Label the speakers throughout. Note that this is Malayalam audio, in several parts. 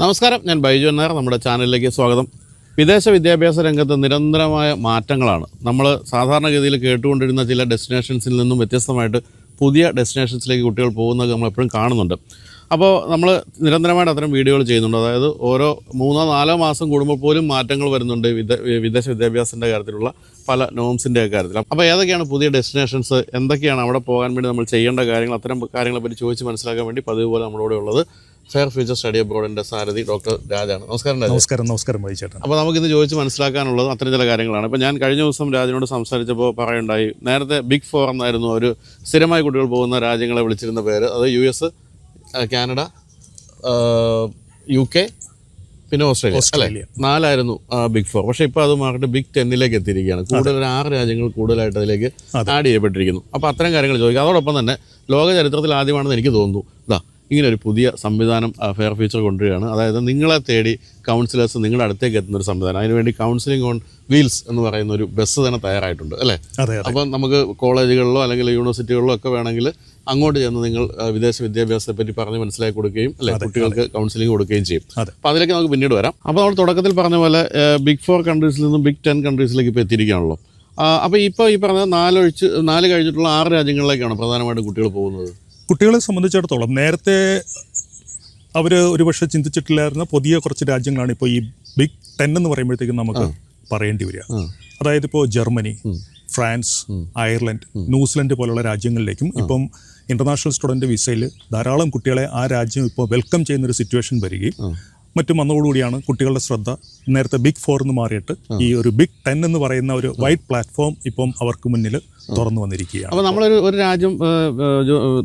Speaker 1: നമസ്കാരം, ഞാൻ ബൈജു നായർ. നമ്മുടെ ചാനലിലേക്ക് സ്വാഗതം. വിദേശ വിദ്യാഭ്യാസ രംഗത്ത് നിരന്തരമായ മാറ്റങ്ങളാണ്. നമ്മൾ സാധാരണഗതിയിൽ കേട്ടുകൊണ്ടിരുന്ന ചില ഡെസ്റ്റിനേഷൻസിൽ നിന്നും വ്യത്യസ്തമായിട്ട് പുതിയ ഡെസ്റ്റിനേഷൻസിലേക്ക് കുട്ടികൾ പോകുന്നത് നമ്മൾ എപ്പോഴും കാണുന്നുണ്ട്. അപ്പോൾ നമ്മൾ നിരന്തരമായിട്ട് അത്തരം വീഡിയോകൾ ചെയ്യുന്നുണ്ട്. അതായത് ഓരോ 3-4 മാസം കൂടുമ്പോൾ പോലും മാറ്റങ്ങൾ വരുന്നുണ്ട് വിദേശ വിദ്യാഭ്യാസത്തിൻ്റെ കാര്യത്തിലുള്ള പല നോംസിൻ്റെ കാര്യത്തിൽ. അപ്പോൾ ഏതൊക്കെയാണ് പുതിയ ഡെസ്റ്റിനേഷൻസ്, എന്തൊക്കെയാണ് അവിടെ പോകാൻ വേണ്ടി നമ്മൾ ചെയ്യേണ്ട കാര്യങ്ങൾ, അത്തരം കാര്യങ്ങളെപ്പറ്റി ചോദിച്ച് മനസ്സിലാക്കാൻ വേണ്ടി പതിവ് പോലെ നമ്മളോട് ഉള്ളത് ഫെയർ ഫ്യൂച്ചർ സ്റ്റഡി അബ്രോഡിൻ്റെ സാരഥി ഡോക്ടർ രാജാണ്.
Speaker 2: നമസ്കാരം വൈചേട്ടൻ.
Speaker 1: അപ്പോൾ നമുക്കിന്ന് ചോദിച്ച് മനസ്സിലാക്കാനുള്ളത് അത്തരം ചില കാര്യങ്ങളാണ്. ഇപ്പോൾ ഞാൻ കഴിഞ്ഞ ദിവസം രാജനോട് സംസാരിച്ചപ്പോൾ പറയുണ്ടായി, നേരത്തെ ബിഗ് 4 എന്നായിരുന്നു ഒരു സ്ഥിരമായി കുട്ടികൾ പോകുന്ന രാജ്യങ്ങളെ വിളിച്ചിരുന്ന പേര്. അത് US, കാനഡ, UK, പിന്നെ ഓസ്ട്രേലിയ 4 ബിഗ് 4. പക്ഷേ ഇപ്പോൾ അത് മാറിയിട്ട് ബിഗ് 10 എത്തിയിരിക്കുകയാണ്. കൂടുതൽ 6 രാജ്യങ്ങൾ കൂടുതലായിട്ട് അതിലേക്ക് ആഡ് ചെയ്യപ്പെട്ടിരിക്കുന്നു. അപ്പോൾ അത്തരം കാര്യങ്ങൾ ചോദിക്കുക. അതോടൊപ്പം തന്നെ ലോക ചരിത്രത്തിൽ ആദ്യമാണെന്ന് എനിക്ക് തോന്നുന്നു ഇങ്ങനെ ഒരു പുതിയ സംവിധാനം ഫെയർ ഫ്യൂച്ചർ കൊണ്ടുവരികയാണ്. അതായത് നിങ്ങളെ തേടി കൗൺസിലേഴ്സ് നിങ്ങളുടെ അടുത്തേക്ക് എത്തുന്നൊരു സംവിധാനം. അതിനുവേണ്ടി കൗൺസിലിംഗ് ഓൺ വീൽസ് എന്ന് പറയുന്ന ഒരു ബസ് തന്നെ തയ്യാറായിട്ടുണ്ട്, അല്ലേ? അപ്പം നമുക്ക് കോളേജുകളിലോ അല്ലെങ്കിൽ യൂണിവേഴ്സിറ്റികളിലോ ഒക്കെ വേണമെങ്കിൽ അങ്ങോട്ട് ചെന്ന് നിങ്ങൾ വിദേശ വിദ്യാഭ്യാസത്തെ പറ്റി പറഞ്ഞ് മനസ്സിലാക്കി കൊടുക്കുകയും അല്ലെ കുട്ടികൾക്ക് കൗൺസിലിംഗ് കൊടുക്കുകയും ചെയ്യും. അപ്പോൾ അതിലേക്ക് നമുക്ക് പിന്നീട് വരാം. അപ്പോൾ നമ്മൾ തുടക്കത്തിൽ പറഞ്ഞ പോലെ ബിഗ് 4 കൺട്രീസിൽ നിന്നും ബിഗ് 10 കൺട്രീസിലേക്ക് ഇപ്പോൾ എത്തിയിരിക്കുകയാണല്ലോ. അപ്പോൾ ഇപ്പോൾ ഈ പറഞ്ഞ 4 കഴിഞ്ഞിട്ടുള്ള 6 രാജ്യങ്ങളിലേക്കാണ് പ്രധാനമായിട്ടും കുട്ടികൾ പോകുന്നത്.
Speaker 2: കുട്ടികളെ സംബന്ധിച്ചിടത്തോളം നേരത്തെ അവർ ഒരുപക്ഷെ ചിന്തിച്ചിട്ടില്ലായിരുന്ന പുതിയ കുറച്ച് രാജ്യങ്ങളാണ് ഇപ്പോൾ ഈ ബിഗ് 10 എന്ന് പറയുമ്പോഴത്തേക്കും നമുക്ക് പറയേണ്ടി വരിക. അതായത് ഇപ്പോൾ ജർമ്മനി, ഫ്രാൻസ്, അയർലൻഡ്, ന്യൂസിലൻഡ് പോലുള്ള രാജ്യങ്ങളിലേക്കും ഇപ്പം ഇൻ്റർനാഷണൽ സ്റ്റുഡൻറ്റ് വിസയിൽ ധാരാളം കുട്ടികളെ ആ രാജ്യം ഇപ്പോൾ വെൽക്കം ചെയ്യുന്നൊരു സിറ്റുവേഷൻ വരികയും മറ്റും വന്നതോടുകൂടിയാണ് കുട്ടികളുടെ ശ്രദ്ധ നേരത്തെ ബിഗ് 4 എന്ന് മാറിയിട്ട് ഈ ഒരു ബിഗ് 10 എന്ന് പറയുന്ന ഒരു വൈഡ് പ്ലാറ്റ്ഫോം ഇപ്പം അവർക്ക് മുന്നിൽ തുറന്നു വന്നിരിക്കുകയാണ്.
Speaker 1: അപ്പോൾ നമ്മളൊരു രാജ്യം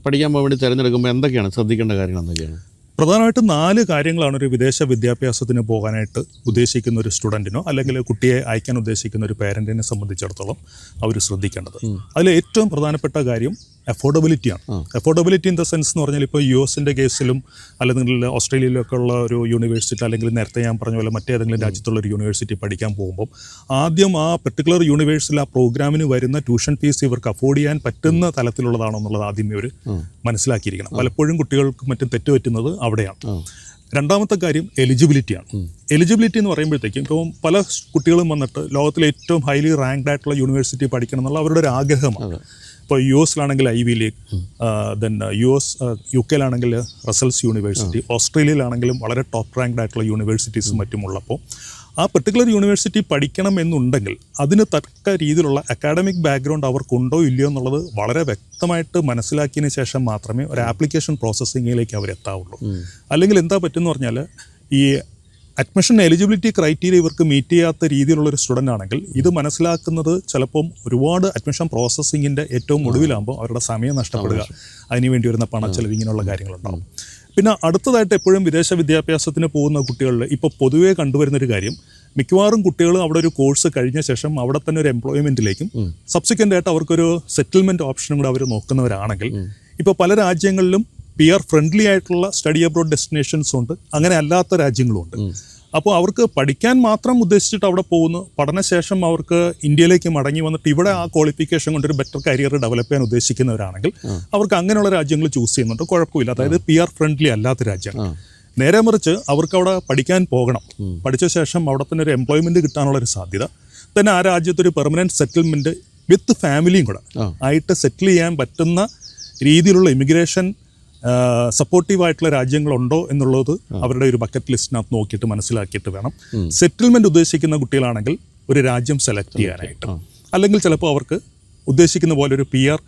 Speaker 1: പഠിക്കാൻ പോകാൻ വേണ്ടി തിരഞ്ഞെടുക്കുമ്പോൾ എന്തൊക്കെയാണ് ശ്രദ്ധിക്കേണ്ട കാര്യങ്ങൾ? എന്തൊക്കെയാണ്?
Speaker 2: പ്രധാനമായിട്ടും 4 കാര്യങ്ങളാണ് ഒരു വിദേശ വിദ്യാഭ്യാസത്തിന് പോകാനായിട്ട് ഉദ്ദേശിക്കുന്ന ഒരു സ്റ്റുഡൻറ്റിനോ അല്ലെങ്കിൽ കുട്ടിയെ അയക്കാൻ ഉദ്ദേശിക്കുന്ന ഒരു പേരൻറ്റിനെ സംബന്ധിച്ചിടത്തോളം അവർ ശ്രദ്ധിക്കേണ്ടത്. അതിൽ ഏറ്റവും പ്രധാനപ്പെട്ട കാര്യം അഫോർഡബിലിറ്റിയാണ്. അഫോർഡബിലിറ്റി ഇൻ ദ സെൻസ് എന്ന് പറഞ്ഞാൽ ഇപ്പോൾ US കേസിലും അല്ലെങ്കിൽ ഓസ്ട്രേലിയയിലൊക്കെ ഉള്ള ഒരു യൂണിവേഴ്സിറ്റി അല്ലെങ്കിൽ നേരത്തെ ഞാൻ പറഞ്ഞ പോലെ മറ്റേതെങ്കിലും രാജ്യത്തുള്ള ഒരു യൂണിവേഴ്സിറ്റി പഠിക്കാൻ പോകുമ്പോൾ ആദ്യം ആ പെർട്ടിക്കുലർ യൂണിവേഴ്സിറ്റിയിൽ ആ പ്രോഗ്രാമിന് വരുന്ന ട്യൂഷൻ ഫീസ് ഇവർക്ക് അഫോർഡ് ചെയ്യാൻ പറ്റുന്ന തലത്തിലുള്ളതാണോ എന്നുള്ളത് ആദ്യമേ അവർ മനസ്സിലാക്കിയിരിക്കണം. പലപ്പോഴും കുട്ടികൾക്കും മറ്റും തെറ്റുപറ്റുന്നത് അവിടെയാണ്. രണ്ടാമത്തെ കാര്യം എലിജിബിലിറ്റിയാണ്. എലിജിബിലിറ്റി എന്ന് പറയുമ്പോഴത്തേക്കും ഇപ്പം പല കുട്ടികളും വന്നിട്ട് ലോകത്തിലെ ഏറ്റവും ഹൈലി റാങ്ക്ഡ് ആയിട്ടുള്ള യൂണിവേഴ്സിറ്റി പഠിക്കണം എന്നുള്ള അവരുടെ ഒരു ആഗ്രഹമാണ്. ഇപ്പോൾ US ivy league, then UK Russells university, ഓസ്ട്രേലിയയിലാണെങ്കിലും വളരെ ടോപ്പ് റാങ്ക്ഡ് ആയിട്ടുള്ള യൂണിവേഴ്സിറ്റീസും മറ്റുമുള്ളപ്പോൾ ആ പെർട്ടിക്കുലർ യൂണിവേഴ്സിറ്റി പഠിക്കണം എന്നുണ്ടെങ്കിൽ അതിന് തക്ക രീതിയിലുള്ള അക്കാഡമിക് ബാക്ക്ഗ്രൗണ്ട് അവർക്കുണ്ടോ ഇല്ലയോ എന്നുള്ളത് വളരെ വ്യക്തമായിട്ട് മനസ്സിലാക്കിയതിന് ശേഷം മാത്രമേ ഒരു ആപ്ലിക്കേഷൻ പ്രോസസ്സിങ്ങിലേക്ക് അവരെത്താവുള്ളൂ. അല്ലെങ്കിൽ എന്താ പറ്റുമെന്ന് പറഞ്ഞാൽ ഈ അഡ്മിഷൻ എലിജിബിലിറ്റി ക്രൈറ്റീരിയ ഇവർക്ക് മീറ്റ് ചെയ്യാത്ത രീതിയിലുള്ളൊരു സ്റ്റുഡൻ്റ് ആണെങ്കിൽ ഇത് മനസ്സിലാക്കുന്നത് ചിലപ്പം ഒരുപാട് അഡ്മിഷൻ പ്രോസസ്സിങ്ങിൻ്റെ ഏറ്റവും ഒടുവിലാകുമ്പോൾ അവരുടെ സമയം നഷ്ടപ്പെടുക, അതിനുവേണ്ടി വരുന്ന പണച്ചെലവ്, ഇങ്ങനെയുള്ള കാര്യങ്ങളുണ്ടാകും. പിന്നെ അടുത്തതായിട്ട് എപ്പോഴും വിദേശ വിദ്യാഭ്യാസത്തിന് പോകുന്ന കുട്ടികളിൽ ഇപ്പോൾ പൊതുവേ കണ്ടുവരുന്നൊരു കാര്യം, മിക്കവാറും കുട്ടികൾ അവിടെ ഒരു കോഴ്സ് കഴിഞ്ഞ ശേഷം അവിടെ തന്നെ ഒരു എംപ്ലോയ്മെൻറ്റിലേക്കും സബ്സിക്വൻ്റ് ആയിട്ട് അവർക്കൊരു സെറ്റിൽമെൻറ്റ് ഓപ്ഷനും കൂടെ അവർ നോക്കുന്നവരാണെങ്കിൽ ഇപ്പോൾ പല രാജ്യങ്ങളിലും PR ഫ്രണ്ട്ലി ആയിട്ടുള്ള സ്റ്റഡി അബ്രോഡ് ഡെസ്റ്റിനേഷൻസും ഉണ്ട്, അങ്ങനെ അല്ലാത്ത രാജ്യങ്ങളും ഉണ്ട്. അപ്പോൾ അവർക്ക് പഠിക്കാൻ മാത്രം ഉദ്ദേശിച്ചിട്ട് അവിടെ പോകുന്നു, പഠനശേഷം അവർക്ക് ഇന്ത്യയിലേക്ക് മടങ്ങി വന്നിട്ട് ഇവിടെ ആ ക്വാളിഫിക്കേഷൻ കൊണ്ടൊരു ബെറ്റർ കരിയർ ഡെവലപ്പ് ചെയ്യാൻ ഉദ്ദേശിക്കുന്നവരാണെങ്കിൽ അവർക്ക് അങ്ങനെയുള്ള രാജ്യങ്ങൾ ചൂസ് ചെയ്യുന്നുണ്ട്, കുഴപ്പമില്ല. അതായത് PR ഫ്രണ്ട്ലി അല്ലാത്ത രാജ്യങ്ങൾ. നേരെ മറിച്ച് അവർക്ക് അവിടെ പഠിക്കാൻ പോകണം, പഠിച്ച ശേഷം അവിടെ തന്നെ ഒരു എംപ്ലോയ്മെൻറ്റ് കിട്ടാനുള്ളൊരു സാധ്യത, തന്നെ ആ രാജ്യത്തൊരു പെർമനൻറ്റ് സെറ്റിൽമെൻറ്റ് വിത്ത് ഫാമിലിയും കൂടെ ആയിട്ട് സെറ്റിൽ ചെയ്യാൻ പറ്റുന്ന രീതിയിലുള്ള ഇമിഗ്രേഷൻ സപ്പോർട്ടീവായിട്ടുള്ള രാജ്യങ്ങളുണ്ടോ എന്നുള്ളത് അവരുടെ ഒരു ബക്കറ്റ് ലിസ്റ്റിനകത്ത് നോക്കിയിട്ട് മനസ്സിലാക്കിയിട്ട് വേണം സെറ്റിൽമെൻറ്റ് ഉദ്ദേശിക്കുന്ന കുട്ടികളാണെങ്കിൽ ഒരു രാജ്യം സെലക്ട് ചെയ്യാനായിട്ട്. അല്ലെങ്കിൽ ചിലപ്പോൾ അവർക്ക് ഉദ്ദേശിക്കുന്ന പോലെ ഒരു PR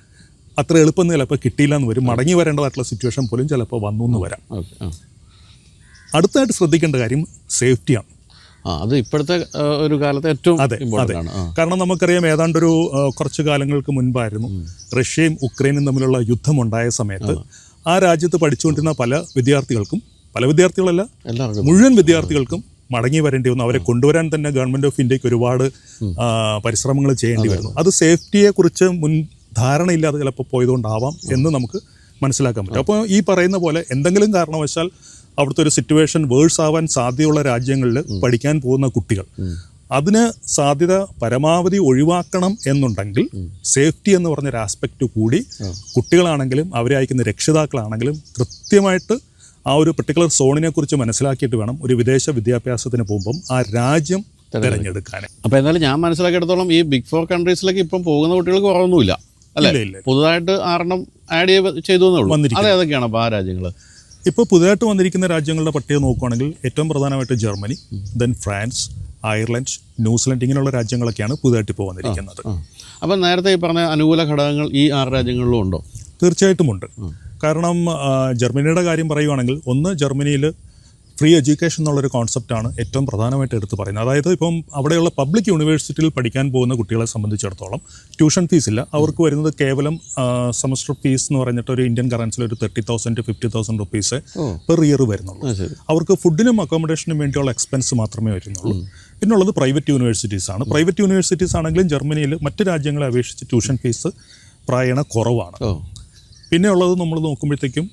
Speaker 2: അത്ര എളുപ്പം ചിലപ്പോൾ കിട്ടിയില്ല എന്ന് വരും, മടങ്ങി വരേണ്ടതായിട്ടുള്ള സിറ്റുവേഷൻ പോലും ചിലപ്പോൾ വന്നു എന്ന് വരാം. അടുത്തായിട്ട് ശ്രദ്ധിക്കേണ്ട കാര്യം സേഫ്റ്റിയാണ്.
Speaker 1: അത് ഇപ്പോഴത്തെ ഒരു കാലത്ത് ഏറ്റവും
Speaker 2: അതെ. കാരണം നമുക്കറിയാം ഏതാണ്ടൊരു കുറച്ച് കാലങ്ങൾക്ക് മുൻപായിരുന്നു റഷ്യയും ഉക്രൈനും തമ്മിലുള്ള യുദ്ധമുണ്ടായ സമയത്ത് ആ രാജ്യത്ത് പഠിച്ചുകൊണ്ടിരുന്ന പല വിദ്യാർത്ഥികളല്ല മുഴുവൻ വിദ്യാർത്ഥികൾക്കും മടങ്ങി വരേണ്ടി വന്നു. അവരെ കൊണ്ടുവരാൻ തന്നെ ഗവൺമെൻറ് ഓഫ് ഇന്ത്യക്ക് ഒരുപാട് പരിശ്രമങ്ങൾ ചെയ്യേണ്ടി വരുന്നു. അത് സേഫ്റ്റിയെക്കുറിച്ച് ധാരണയില്ലാതെ ചിലപ്പോൾ പോയതുകൊണ്ടാവാം എന്ന് നമുക്ക് മനസ്സിലാക്കാൻ പറ്റും. അപ്പോൾ ഈ പറയുന്ന പോലെ എന്തെങ്കിലും കാരണവശാൽ അവിടുത്തെ ഒരു സിറ്റുവേഷൻ വേഴ്സ് ആവാൻ സാധ്യതയുള്ള രാജ്യങ്ങളിൽ പഠിക്കാൻ പോകുന്ന കുട്ടികൾ അതിന് സാധ്യത പരമാവധി ഒഴിവാക്കണം എന്നുണ്ടെങ്കിൽ സേഫ്റ്റി എന്ന് പറഞ്ഞൊരു ആസ്പെക്റ്റ് കൂടി കുട്ടികളാണെങ്കിലും അവരെ അയക്കുന്ന രക്ഷിതാക്കളാണെങ്കിലും കൃത്യമായിട്ട് ആ ഒരു പെർട്ടിക്കുലർ സോണിനെ കുറിച്ച് മനസ്സിലാക്കിയിട്ട് വേണം ഒരു വിദേശ വിദ്യാഭ്യാസത്തിന് പോകുമ്പം ആ രാജ്യം തിരഞ്ഞെടുക്കാൻ.
Speaker 1: അപ്പോൾ എന്നാലും ഞാൻ മനസ്സിലാക്കിയിടത്തോളം ഈ ബിഗ് 4 കൺട്രീസിലേക്ക് ഇപ്പം പോകുന്ന കുട്ടികൾക്ക് കുറവൊന്നുമില്ല അല്ലേ? പുതുതായിട്ട് 6 ആഡ് ചെയ്തു എന്നേ ഏതൊക്കെയാണ് അപ്പോൾ ആ രാജ്യങ്ങൾ?
Speaker 2: ഇപ്പോൾ പുതുതായിട്ട് വന്നിരിക്കുന്ന രാജ്യങ്ങളുടെ പട്ടിക നോക്കുകയാണെങ്കിൽ ഏറ്റവും പ്രധാനമായിട്ട് Germany, then France, Ireland, New Zealand ഇങ്ങനെയുള്ള രാജ്യങ്ങളൊക്കെയാണ് പുതുതായിട്ട് ഇപ്പോൾ വന്നിരിക്കുന്നത്.
Speaker 1: അപ്പം നേരത്തെ ഈ പറഞ്ഞ അനുകൂല ഘടകങ്ങൾ ഈ 6 രാജ്യങ്ങളിലും ഉണ്ടോ?
Speaker 2: തീർച്ചയായിട്ടും ഉണ്ട്. കാരണം ജർമ്മനിയുടെ കാര്യം പറയുവാണെങ്കിൽ, ഒന്ന്, ജർമ്മനിയിൽ ഫ്രീ എഡ്യൂക്കേഷൻ എന്നുള്ളൊരു കോൺസെപ്റ്റാണ് ഏറ്റവും പ്രധാനമായിട്ട് എടുത്ത് പറയുന്നത്. അതായത് ഇപ്പം അവിടെയുള്ള പബ്ലിക് യൂണിവേഴ്സിറ്റിയിൽ പഠിക്കാൻ പോകുന്ന കുട്ടികളെ സംബന്ധിച്ചിടത്തോളം ട്യൂഷൻ ഫീസ് ഇല്ല. അവർക്ക് വരുന്നത് കേവലം സെമസ്റ്റർ ഫീസ് എന്ന് പറഞ്ഞിട്ട് ഒരു ഇന്ത്യൻ കറൻസിൽ ഒരു 30,000 to 50,000 റുപ്പീസ് പെർ ഇയർ വരുന്നുള്ളൂ. അവർക്ക് ഫുഡിനും അക്കോമഡേഷനും വേണ്ടിയുള്ള എക്സ്പെൻസ് മാത്രമേ വരുന്നുള്ളൂ. പിന്നുള്ളത് പ്രൈവറ്റ് യൂണിവേഴ്സിറ്റീസ് ആണ്. പ്രൈവറ്റ് യൂണിവേഴ്സിറ്റീസ് ആണെങ്കിലും ജർമ്മനിയിൽ മറ്റ് രാജ്യങ്ങളെ അപേക്ഷിച്ച് ട്യൂഷൻ ഫീസ് പ്രായണ കുറവാണ്. പിന്നെ ഉള്ളത് നമ്മൾ നോക്കുമ്പോഴത്തേക്കും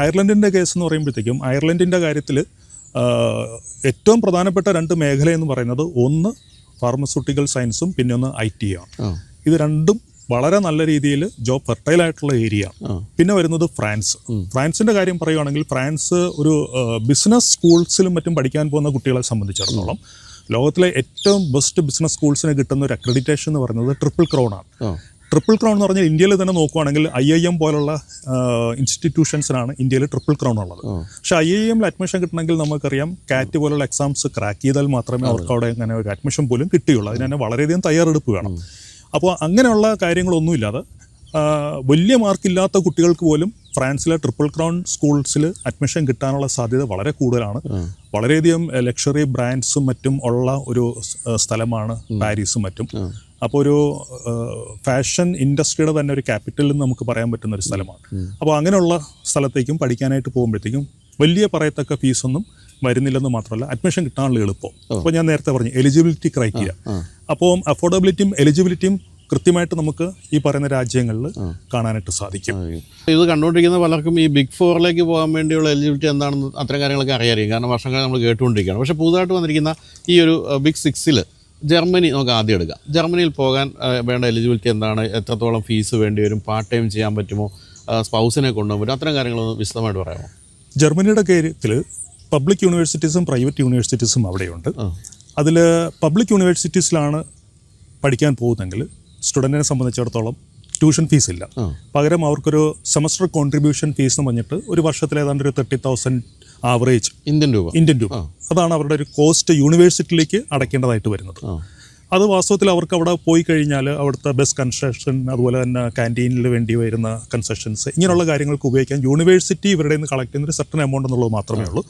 Speaker 2: അയർലൻഡിൻ്റെ കേസ് എന്ന് പറയുമ്പോഴത്തേക്കും അയർലൻഡിൻ്റെ കാര്യത്തിൽ ഏറ്റവും പ്രധാനപ്പെട്ട 2 മേഖല എന്ന് പറയുന്നത്, ഒന്ന് ഫാർമസ്യൂട്ടിക്കൽ സയൻസും പിന്നെ ഒന്ന് IT ആണ്. ഇത് രണ്ടും വളരെ നല്ല രീതിയിൽ ജോബ് ഫെർട്ടൈൽ ആയിട്ടുള്ള ഏരിയ ആണ്. പിന്നെ വരുന്നത് ഫ്രാൻസിൻ്റെ കാര്യം പറയുകയാണെങ്കിൽ, ഫ്രാൻസ് ഒരു ബിസിനസ് സ്കൂൾസിലും മറ്റും പഠിക്കാൻ പോകുന്ന കുട്ടികളെ സംബന്ധിച്ചിടത്തോളം ലോകത്തിലെ ഏറ്റവും ബെസ്റ്റ് ബിസിനസ് സ്കൂൾസിന് കിട്ടുന്ന ഒരു അക്രഡിറ്റേഷൻ എന്ന് പറയുന്നത് ട്രിപ്പിൾ ക്രൗൺ ആണ്. ട്രിപ്പിൾ ക്രൗൺ എന്ന് പറഞ്ഞാൽ ഇന്ത്യയിൽ തന്നെ നോക്കുവാണെങ്കിൽ IIM പോലുള്ള ഇൻസ്റ്റിറ്റ്യൂഷൻസിനാണ് ഇന്ത്യയിൽ ട്രിപ്പിൾ ക്രൗൺ ഉള്ളത്. പക്ഷേ IIM അഡ്മിഷൻ കിട്ടണമെങ്കിൽ നമുക്കറിയാം കാറ്റ് പോലുള്ള എക്സാംസ് ക്രാക്ക് ചെയ്താൽ മാത്രമേ അവർക്ക് അവിടെ അങ്ങനെ ഒരു അഡ്മിഷൻ പോലും കിട്ടുകയുള്ളൂ. അതിന് തന്നെ വളരെയധികം തയ്യാറെടുപ്പ് വേണം. അപ്പോൾ അങ്ങനെയുള്ള കാര്യങ്ങളൊന്നുമില്ലാതെ വലിയ മാർക്കില്ലാത്ത കുട്ടികൾക്ക് പോലും ഫ്രാൻസിലെ ട്രിപ്പിൾ ക്രൗൺ സ്കൂൾസിൽ അഡ്മിഷൻ കിട്ടാനുള്ള സാധ്യത വളരെ കൂടുതലാണ്. വളരെയധികം ലക്ഷറി ബ്രാൻഡ്സും മറ്റും ഉള്ള ഒരു സ്ഥലമാണ് പാരീസും മറ്റും. അപ്പോൾ ഒരു ഫാഷൻ ഇൻഡസ്ട്രിയുടെ തന്നെ ഒരു ക്യാപിറ്റൽ എന്ന് നമുക്ക് പറയാൻ പറ്റുന്ന ഒരു സ്ഥലമാണ്. അപ്പോൾ അങ്ങനെയുള്ള സ്ഥലത്തേക്കും പഠിക്കാനായിട്ട് പോകുമ്പോഴത്തേക്കും വലിയ പറയത്തക്ക ഫീസൊന്നും വരുന്നില്ലെന്ന് മാത്രമല്ല അഡ്മിഷൻ കിട്ടാനുള്ള എളുപ്പം. അപ്പോൾ ഞാൻ നേരത്തെ പറഞ്ഞു എലിജിബിലിറ്റി ക്രൈറ്റീരിയ. അപ്പോൾ അഫോർഡബിലിറ്റിയും എലിജിബിലിറ്റിയും കൃത്യമായിട്ട് നമുക്ക് ഈ പറയുന്ന രാജ്യങ്ങളിൽ കാണാനായിട്ട് സാധിക്കും.
Speaker 1: ഇത് കണ്ടുകൊണ്ടിരിക്കുന്ന പലർക്കും ഈ ബിഗ് 4ലേക്ക് പോകാൻ വേണ്ടിയുള്ള എലിജിബിലിറ്റി എന്താണെന്ന് അത്തരം കാര്യങ്ങളൊക്കെ അറിയാറിയും. കാരണം വർഷങ്ങൾ നമ്മൾ കേട്ടുകൊണ്ടിരിക്കുകയാണ്. പക്ഷേ പുതുതായിട്ട് വന്നിരിക്കുന്ന ഈ ഒരു ബിഗ് 6ൽ ജർമ്മനി നമുക്ക് ആദ്യം എടുക്കാം. ജർമ്മനിയിൽ പോകാൻ വേണ്ട എലിജിബിലിറ്റി എന്താണ്? എത്രത്തോളം ഫീസ് വേണ്ടി വരും? പാർട്ട് ടൈം ചെയ്യാൻ പറ്റുമോ? സ്പൗസിനെ കൊണ്ടുപോകാൻ പറ്റും? അത്തരം കാര്യങ്ങളൊന്ന് വിശദമായിട്ട് പറയാമോ?
Speaker 2: ജർമ്മനിയുടെ കാര്യത്തിൽ പബ്ലിക് യൂണിവേഴ്സിറ്റീസും പ്രൈവറ്റ് യൂണിവേഴ്സിറ്റീസും അവിടെയുണ്ട്. അതിൽ പബ്ലിക് യൂണിവേഴ്സിറ്റീസിലാണ് പഠിക്കാൻ പോകുന്നതെങ്കിൽ സ്റ്റുഡൻറ്റിനെ സംബന്ധിച്ചിടത്തോളം ട്യൂഷൻ ഫീസ് ഇല്ല. പകരം അവർക്കൊരു സെമസ്റ്റർ കോൺട്രിബ്യൂഷൻ ഫീസ് എന്ന് പറഞ്ഞിട്ട് ഒരു വർഷത്തിൽ ഏതാണ്ട് ഒരു 30,000 ആവറേജ് ഇന്ത്യൻ രൂപ അതാണ് അവരുടെ ഒരു കോസ്റ്റ് യൂണിവേഴ്സിറ്റിയിലേക്ക് അടയ്ക്കേണ്ടതായിട്ട് വരുന്നത്. അത് വാസ്തവത്തിൽ അവർക്ക് അവിടെ പോയി കഴിഞ്ഞാൽ അവിടുത്തെ ബസ് കൺസെഷൻ, അതുപോലെ തന്നെ ക്യാൻറ്റീനിൽ വേണ്ടി വരുന്ന കൺസെഷൻസ്, ഇങ്ങനെയുള്ള കാര്യങ്ങൾക്ക് ഉപയോഗിക്കാൻ യൂണിവേഴ്സിറ്റി ഇവരുടെ നിന്ന് കളക്ട് ചെയ്യുന്ന ഒരു സർട്ടൻ എമൗണ്ട് എന്നുള്ളത് മാത്രമേ ഉള്ളൂ.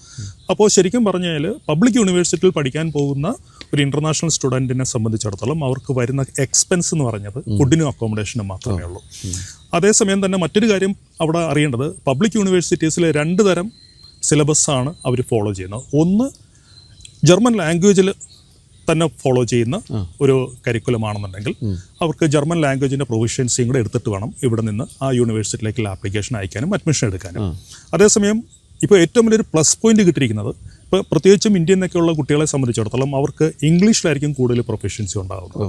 Speaker 2: അപ്പോൾ ശരിക്കും പറഞ്ഞു കഴിഞ്ഞാൽ പബ്ലിക് യൂണിവേഴ്സിറ്റിയിൽ പഠിക്കാൻ പോകുന്ന ഒരു ഇൻ്റർനാഷണൽ സ്റ്റുഡൻറ്റിനെ സംബന്ധിച്ചിടത്തോളം അവർക്ക് വരുന്ന എക്സ്പെൻസ് എന്ന് പറഞ്ഞത് ഫുഡിനും അക്കോമഡേഷനും മാത്രമേ ഉള്ളൂ. അതേസമയം തന്നെ മറ്റൊരു കാര്യം അവിടെ അറിയേണ്ടത്, പബ്ലിക് യൂണിവേഴ്സിറ്റീസിൽ 2 തരം സിലബസാണ് അവർ ഫോളോ ചെയ്യുന്നത്. ഒന്ന് ജർമ്മൻ ലാംഗ്വേജിൽ തന്നെ ഫോളോ ചെയ്യുന്ന ഒരു കരിക്കുലമാണെന്നുണ്ടെങ്കിൽ അവർക്ക് ജർമ്മൻ ലാംഗ്വേജിൻ്റെ പ്രൊവിഷ്യൻസിയും കൂടെ എടുത്തിട്ട് വേണം ഇവിടെ നിന്ന് ആ യൂണിവേഴ്സിറ്റിയിലേക്കുള്ള ആപ്ലിക്കേഷൻ അയക്കാനും അഡ്മിഷൻ എടുക്കാനും. അതേസമയം ഇപ്പോൾ ഏറ്റവും വലിയൊരു പ്ലസ് പോയിന്റ് കിട്ടിയിരിക്കുന്നത്, ഇപ്പോൾ പ്രത്യേകിച്ചും ഇന്ത്യയിൽ നിന്നൊക്കെയുള്ള കുട്ടികളെ സംബന്ധിച്ചിടത്തോളം അവർക്ക് ഇംഗ്ലീഷിലായിരിക്കും കൂടുതൽ പ്രൊഫഷ്യൻസി ഉണ്ടാകുന്നത്.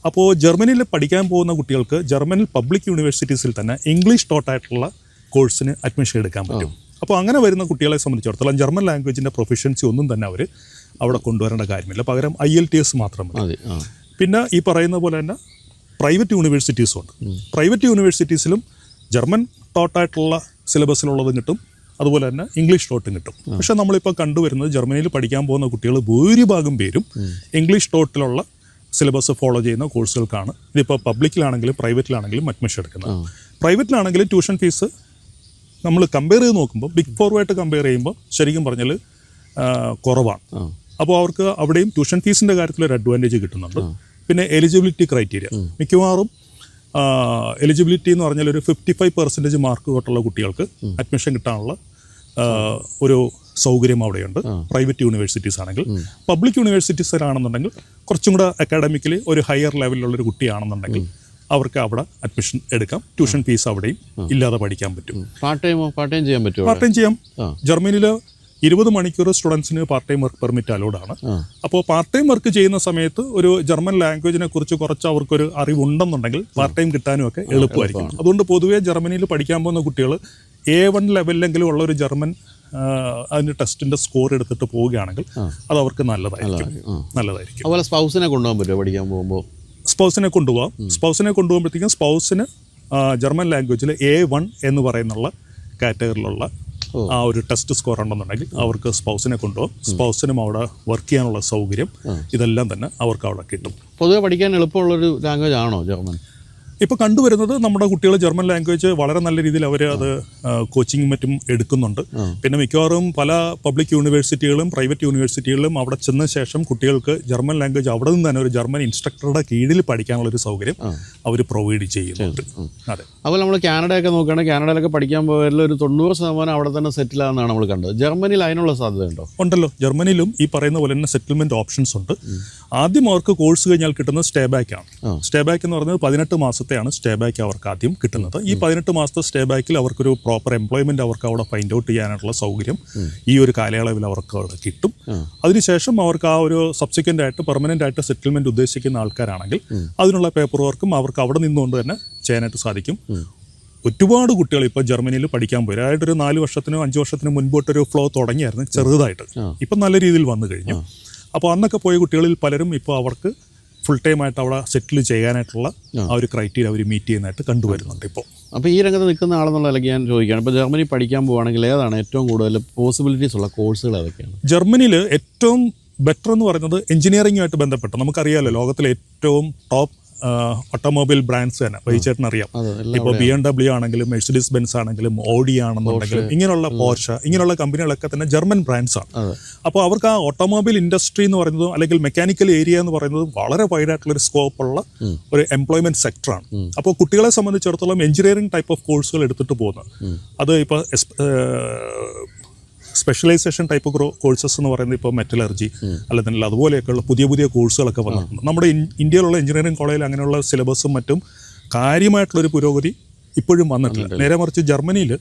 Speaker 2: അപ്പോൾ ജർമ്മനിയിൽ പഠിക്കാൻ പോകുന്ന കുട്ടികൾക്ക് ജർമ്മനിൽ പബ്ലിക് യൂണിവേഴ്സിറ്റീസിൽ തന്നെ ഇംഗ്ലീഷ് ടോട്ടായിട്ടുള്ള കോഴ്സിന് അഡ്മിഷൻ എടുക്കാൻ പറ്റും. അപ്പോൾ അങ്ങനെ വരുന്ന കുട്ടികളെ സംബന്ധിച്ചിടത്തോളം ജർമ്മൻ ലാംഗ്വേജിൻ്റെ പ്രൊഫഷ്യൻസി ഒന്നും തന്നെ അവർ അവിടെ കൊണ്ടുവരേണ്ട കാര്യമില്ല. പകരം IELTS മാത്രം മതി. പിന്നെ ഈ പറയുന്ന പോലെ തന്നെ പ്രൈവറ്റ് യൂണിവേഴ്സിറ്റീസും ഉണ്ട്. പ്രൈവറ്റ് യൂണിവേഴ്സിറ്റീസിലും ജർമ്മൻ ടോട്ടായിട്ടുള്ള സിലബസിലുള്ളതും കിട്ടും, അതുപോലെ തന്നെ ഇംഗ്ലീഷ് ടോട്ടും കിട്ടും. പക്ഷേ നമ്മളിപ്പോൾ കണ്ടുവരുന്നത് ജർമ്മനിയിൽ പഠിക്കാൻ പോകുന്ന കുട്ടികൾ ഭൂരിഭാഗം പേരും ഇംഗ്ലീഷ് ടോട്ടിലുള്ള സിലബസ് ഫോളോ ചെയ്യുന്ന കോഴ്സുകൾക്കാണ് ഇതിപ്പോൾ പബ്ലിക്കിലാണെങ്കിലും പ്രൈവറ്റിലാണെങ്കിലും അഡ്മിഷൻ എടുക്കുന്നത്. പ്രൈവറ്റിലാണെങ്കിലും ട്യൂഷൻ ഫീസ് നമ്മൾ കമ്പയർ ചെയ്ത് നോക്കുമ്പോൾ ബിഗ് 4 കമ്പയർ ചെയ്യുമ്പോൾ ശരിക്കും പറഞ്ഞാൽ കുറവാണ്. അപ്പോൾ അവർക്ക് അവിടെയും ട്യൂഷൻ ഫീസിൻ്റെ കാര്യത്തിൽ ഒരു അഡ്വാൻറ്റേജ് കിട്ടുന്നുണ്ട്. പിന്നെ എലിജിബിലിറ്റി ക്രൈറ്റീരിയ മിക്കവാറും എലിജിബിലിറ്റി എന്ന് പറഞ്ഞാൽ ഒരു 55% മാർക്ക് തൊട്ടുള്ള കുട്ടികൾക്ക് അഡ്മിഷൻ കിട്ടാനുള്ള ഒരു സൗകര്യം അവിടെയുണ്ട് പ്രൈവറ്റ് യൂണിവേഴ്സിറ്റീസ് ആണെങ്കിൽ. പബ്ലിക് യൂണിവേഴ്സിറ്റീസിലാണെന്നുണ്ടെങ്കിൽ കുറച്ചും കൂടെ അക്കാഡമിക്കലി ഒരു ഹയർ ലെവലിലുള്ളൊരു കുട്ടിയാണെന്നുണ്ടെങ്കിൽ അവർക്ക് അവിടെ അഡ്മിഷൻ എടുക്കാം. ട്യൂഷൻ ഫീസ് അവിടെയും ഇല്ലാതെ പഠിക്കാൻ പറ്റും.
Speaker 1: പാർട്ട് ടൈം ചെയ്യാൻ പറ്റും.
Speaker 2: പാർട്ട് ടൈം ചെയ്യാം. ജർമ്മനിയിൽ 20 മണിക്കൂർ സ്റ്റുഡൻസിന് പാർട്ട് ടൈം വർക്ക് പെർമിറ്റ് അലൗഡാണ്. അപ്പോൾ പാർട്ട് ടൈം വർക്ക് ചെയ്യുന്ന സമയത്ത് ഒരു ജർമ്മൻ ലാംഗ്വേജിനെ കുറിച്ച് കുറച്ച് അവർക്കൊരു അറിവുണ്ടെന്നുണ്ടെങ്കിൽ പാർട്ട് ടൈം കിട്ടാനും ഒക്കെ എളുപ്പമായിരിക്കും. അതുകൊണ്ട് പൊതുവേ ജർമ്മനിയിൽ പഠിക്കാൻ പോകുന്ന കുട്ടികൾ A1 ലെവലിലെങ്കിലും ഉള്ള ഒരു ജർമ്മൻ അതിൻ്റെ ടെസ്റ്റിൻ്റെ സ്കോർ എടുത്തിട്ട് പോവുകയാണെങ്കിൽ അത് അവർക്ക് നല്ലതായിരിക്കും.
Speaker 1: അതുപോലെ സ്പൗസിനെ കൊണ്ടുപോകാൻ പറ്റുമോ പഠിക്കാൻ പോകുമ്പോൾ?
Speaker 2: സ്പൗസിനെ കൊണ്ടുപോകാം. സ്പൗസിനെ കൊണ്ടുപോകുമ്പോഴത്തേക്കും സ്പൗസിന് ജർമ്മൻ ലാംഗ്വേജിൽ A1 എന്ന് പറയുന്നുള്ള കാറ്റഗറിയിലുള്ള ആ ഒരു ടെസ്റ്റ് സ്കോർ ഉണ്ടെന്നുണ്ടെങ്കിൽ അവർക്ക് സ്പൗസിനെ കൊണ്ടുപോകും. സ്പൗസിനും അവിടെ വർക്ക് ചെയ്യാനുള്ള സൗകര്യം ഇതെല്ലാം തന്നെ അവർക്ക് അവിടെ കിട്ടും.
Speaker 1: പൊതുവെ പഠിക്കാൻ എളുപ്പമുള്ളൊരു ലാംഗ്വേജ് ആണോ ജർമ്മൻ?
Speaker 2: ഇപ്പോൾ കണ്ടുവരുന്നത് നമ്മുടെ കുട്ടികൾ ജർമ്മൻ ലാംഗ്വേജ് വളരെ നല്ല രീതിയിൽ അവർ അത് കോച്ചിങ്ങും മറ്റും എടുക്കുന്നുണ്ട്. പിന്നെ മിക്കവാറും പല പബ്ലിക് യൂണിവേഴ്സിറ്റികളും പ്രൈവറ്റ് യൂണിവേഴ്സിറ്റികളിലും അവിടെ ചെന്ന ശേഷം കുട്ടികൾക്ക് ജർമ്മൻ ലാംഗ്വേജ് അവിടെ നിന്ന് തന്നെ ഒരു ജർമ്മൻ ഇൻസ്ട്രക്ടറുടെ കീഴിൽ പഠിക്കാനുള്ളൊരു സൗകര്യം അവർ പ്രൊവൈഡ് ചെയ്യുന്നുണ്ട്. അതെ.
Speaker 1: അതുപോലെ നമ്മൾ കാനഡയൊക്കെ നോക്കുകയാണെങ്കിൽ കാനഡയിലൊക്കെ പഠിക്കാൻ പോയതിൽ ഒരു 90% അവിടെ തന്നെ സെറ്റിൽ ആകുന്നതാണ് നമ്മൾ കണ്ടത്. ജർമ്മനിയിൽ അതിനുള്ള സാധ്യതയുണ്ടോ?
Speaker 2: ഉണ്ടല്ലോ. ജർമ്മനിയിലും ഈ പറയുന്ന പോലെ തന്നെ സെറ്റിൽമെന്റ് ഓപ്ഷൻസ് ഉണ്ട്. ആദ്യം അവർക്ക് കോഴ്സ് കഴിഞ്ഞാൽ കിട്ടുന്നത് സ്റ്റേ ബാക്ക് ആണ്. സ്റ്റേ ബാക്ക് എന്ന് പറയുന്നത് 18 മാസത്തെയാണ് സ്റ്റേ ബാക്ക് അവർക്ക് ആദ്യം കിട്ടുന്നത്. ഈ 18 മാസത്തെ സ്റ്റേ ബാക്കിൽ അവർക്കൊരു പ്രോപ്പർ എംപ്ലോയ്മെന്റ് അവർക്ക് അവിടെ ഫൈൻഡ് ഔട്ട് ചെയ്യാനുള്ള സൗകര്യം ഈ ഒരു കാലയളവിൽ അവർക്ക് അവിടെ കിട്ടും. അതിനുശേഷം അവർക്ക് ആ ഒരു സബ്സിക്വന്റ് ആയിട്ട് പെർമനന്റ് ആയിട്ട് സെറ്റിൽമെന്റ് ഉദ്ദേശിക്കുന്ന ആൾക്കാരാണെങ്കിൽ അതിനുള്ള പേപ്പർ വർക്കും അവർക്ക് അവിടെ നിന്നുകൊണ്ട് തന്നെ ചെയ്യാനായിട്ട് സാധിക്കും. ഒരുപാട് കുട്ടികൾ ഇപ്പോൾ ജർമ്മനിയിൽ പഠിക്കാൻ പോയി. അതായത് ഒരു 4 വർഷത്തിനോ 5 വർഷത്തിനോ മുൻപോട്ടൊരു ഫ്ലോ തുടങ്ങിയായിരുന്നു ചെറുതായിട്ട്. ഇപ്പം നല്ല രീതിയിൽ വന്നു കഴിഞ്ഞു. അപ്പോൾ അന്നൊക്കെ പോയ കുട്ടികളിൽ പലരും ഇപ്പോൾ അവർക്ക് ഫുൾ ടൈം ആയിട്ട് അവിടെ സെറ്റിൽ ചെയ്യാനായിട്ടുള്ള ആ ഒരു ക്രൈറ്റീരിയ അവർ മീറ്റ് ചെയ്യുന്നതായിട്ട് കണ്ടുവരുന്നുണ്ട് ഇപ്പോൾ.
Speaker 1: അപ്പോൾ ഈ രംഗത്ത് നിൽക്കുന്ന ആളെന്നുള്ള അല്ലെങ്കിൽ ഞാൻ ചോദിക്കുകയാണ്, ഇപ്പോൾ ജർമ്മനി പഠിക്കാൻ പോവുകയാണെങ്കിൽ ഏതാണ് ഏറ്റവും കൂടുതൽ പോസിബിലിറ്റീസ് ഉള്ള കോഴ്സുകൾ ഏതൊക്കെയാണ്?
Speaker 2: ജർമ്മനിയിൽ ഏറ്റവും ബെറ്റർ എന്ന് പറയുന്നത് എഞ്ചിനീയറിംഗുമായിട്ട് ബന്ധപ്പെട്ട് നമുക്കറിയാമല്ലോ ലോകത്തിലെ ഏറ്റവും ടോപ്പ് ഓട്ടോമൊബൈൽ ബ്രാൻഡ്സ് തന്നെ വൈചേട്ടൻ അറിയാം. ഇപ്പോൾ BMW ആണെങ്കിലും മെഴ്സിഡീസ് ബെൻസ് ആണെങ്കിലും ഓഡി ആണെന്നുണ്ടെങ്കിലും ഇങ്ങനെയുള്ള പോർഷ ഇങ്ങനെയുള്ള കമ്പനികളൊക്കെ തന്നെ ജർമ്മൻ ബ്രാൻഡ്സ് ആണ്. അപ്പോൾ അവർക്ക് ആ ഓട്ടോമൊബൈൽ ഇൻഡസ്ട്രി എന്ന് പറയുന്നതും അല്ലെങ്കിൽ മെക്കാനിക്കൽ ഏരിയ എന്ന് പറയുന്നത് വളരെ വൈഡായിട്ടുള്ളൊരു സ്കോപ്പുള്ള ഒരു എംപ്ലോയ്മെന്റ് സെക്ടറാണ്. അപ്പോൾ കുട്ടികളെ സംബന്ധിച്ചിടത്തോളം എഞ്ചിനീയറിംഗ് ടൈപ്പ് ഓഫ് കോഴ്സുകൾ എടുത്തിട്ട് പോകുന്നത് അത് ഇപ്പോൾ സ്പെഷ്യലൈസേഷൻ ടൈപ്പ് കോഴ്സസ് എന്ന് പറയുന്നത് ഇപ്പോൾ മെറ്റലർജി അല്ലെങ്കിൽ അതുപോലെയൊക്കെയുള്ള പുതിയ പുതിയ കോഴ്സുകളൊക്കെ വന്നിട്ടുണ്ട്. നമ്മുടെ ഇന്ത്യയിലുള്ള എഞ്ചിനീയറിംഗ് കോളേജിൽ അങ്ങനെയുള്ള സിലബസും മറ്റും കാര്യമായിട്ടുള്ളൊരു പുരോഗതി ഇപ്പോഴും വന്നിട്ടില്ല. നേരെ മറിച്ച് ജർമ്മനിയിൽ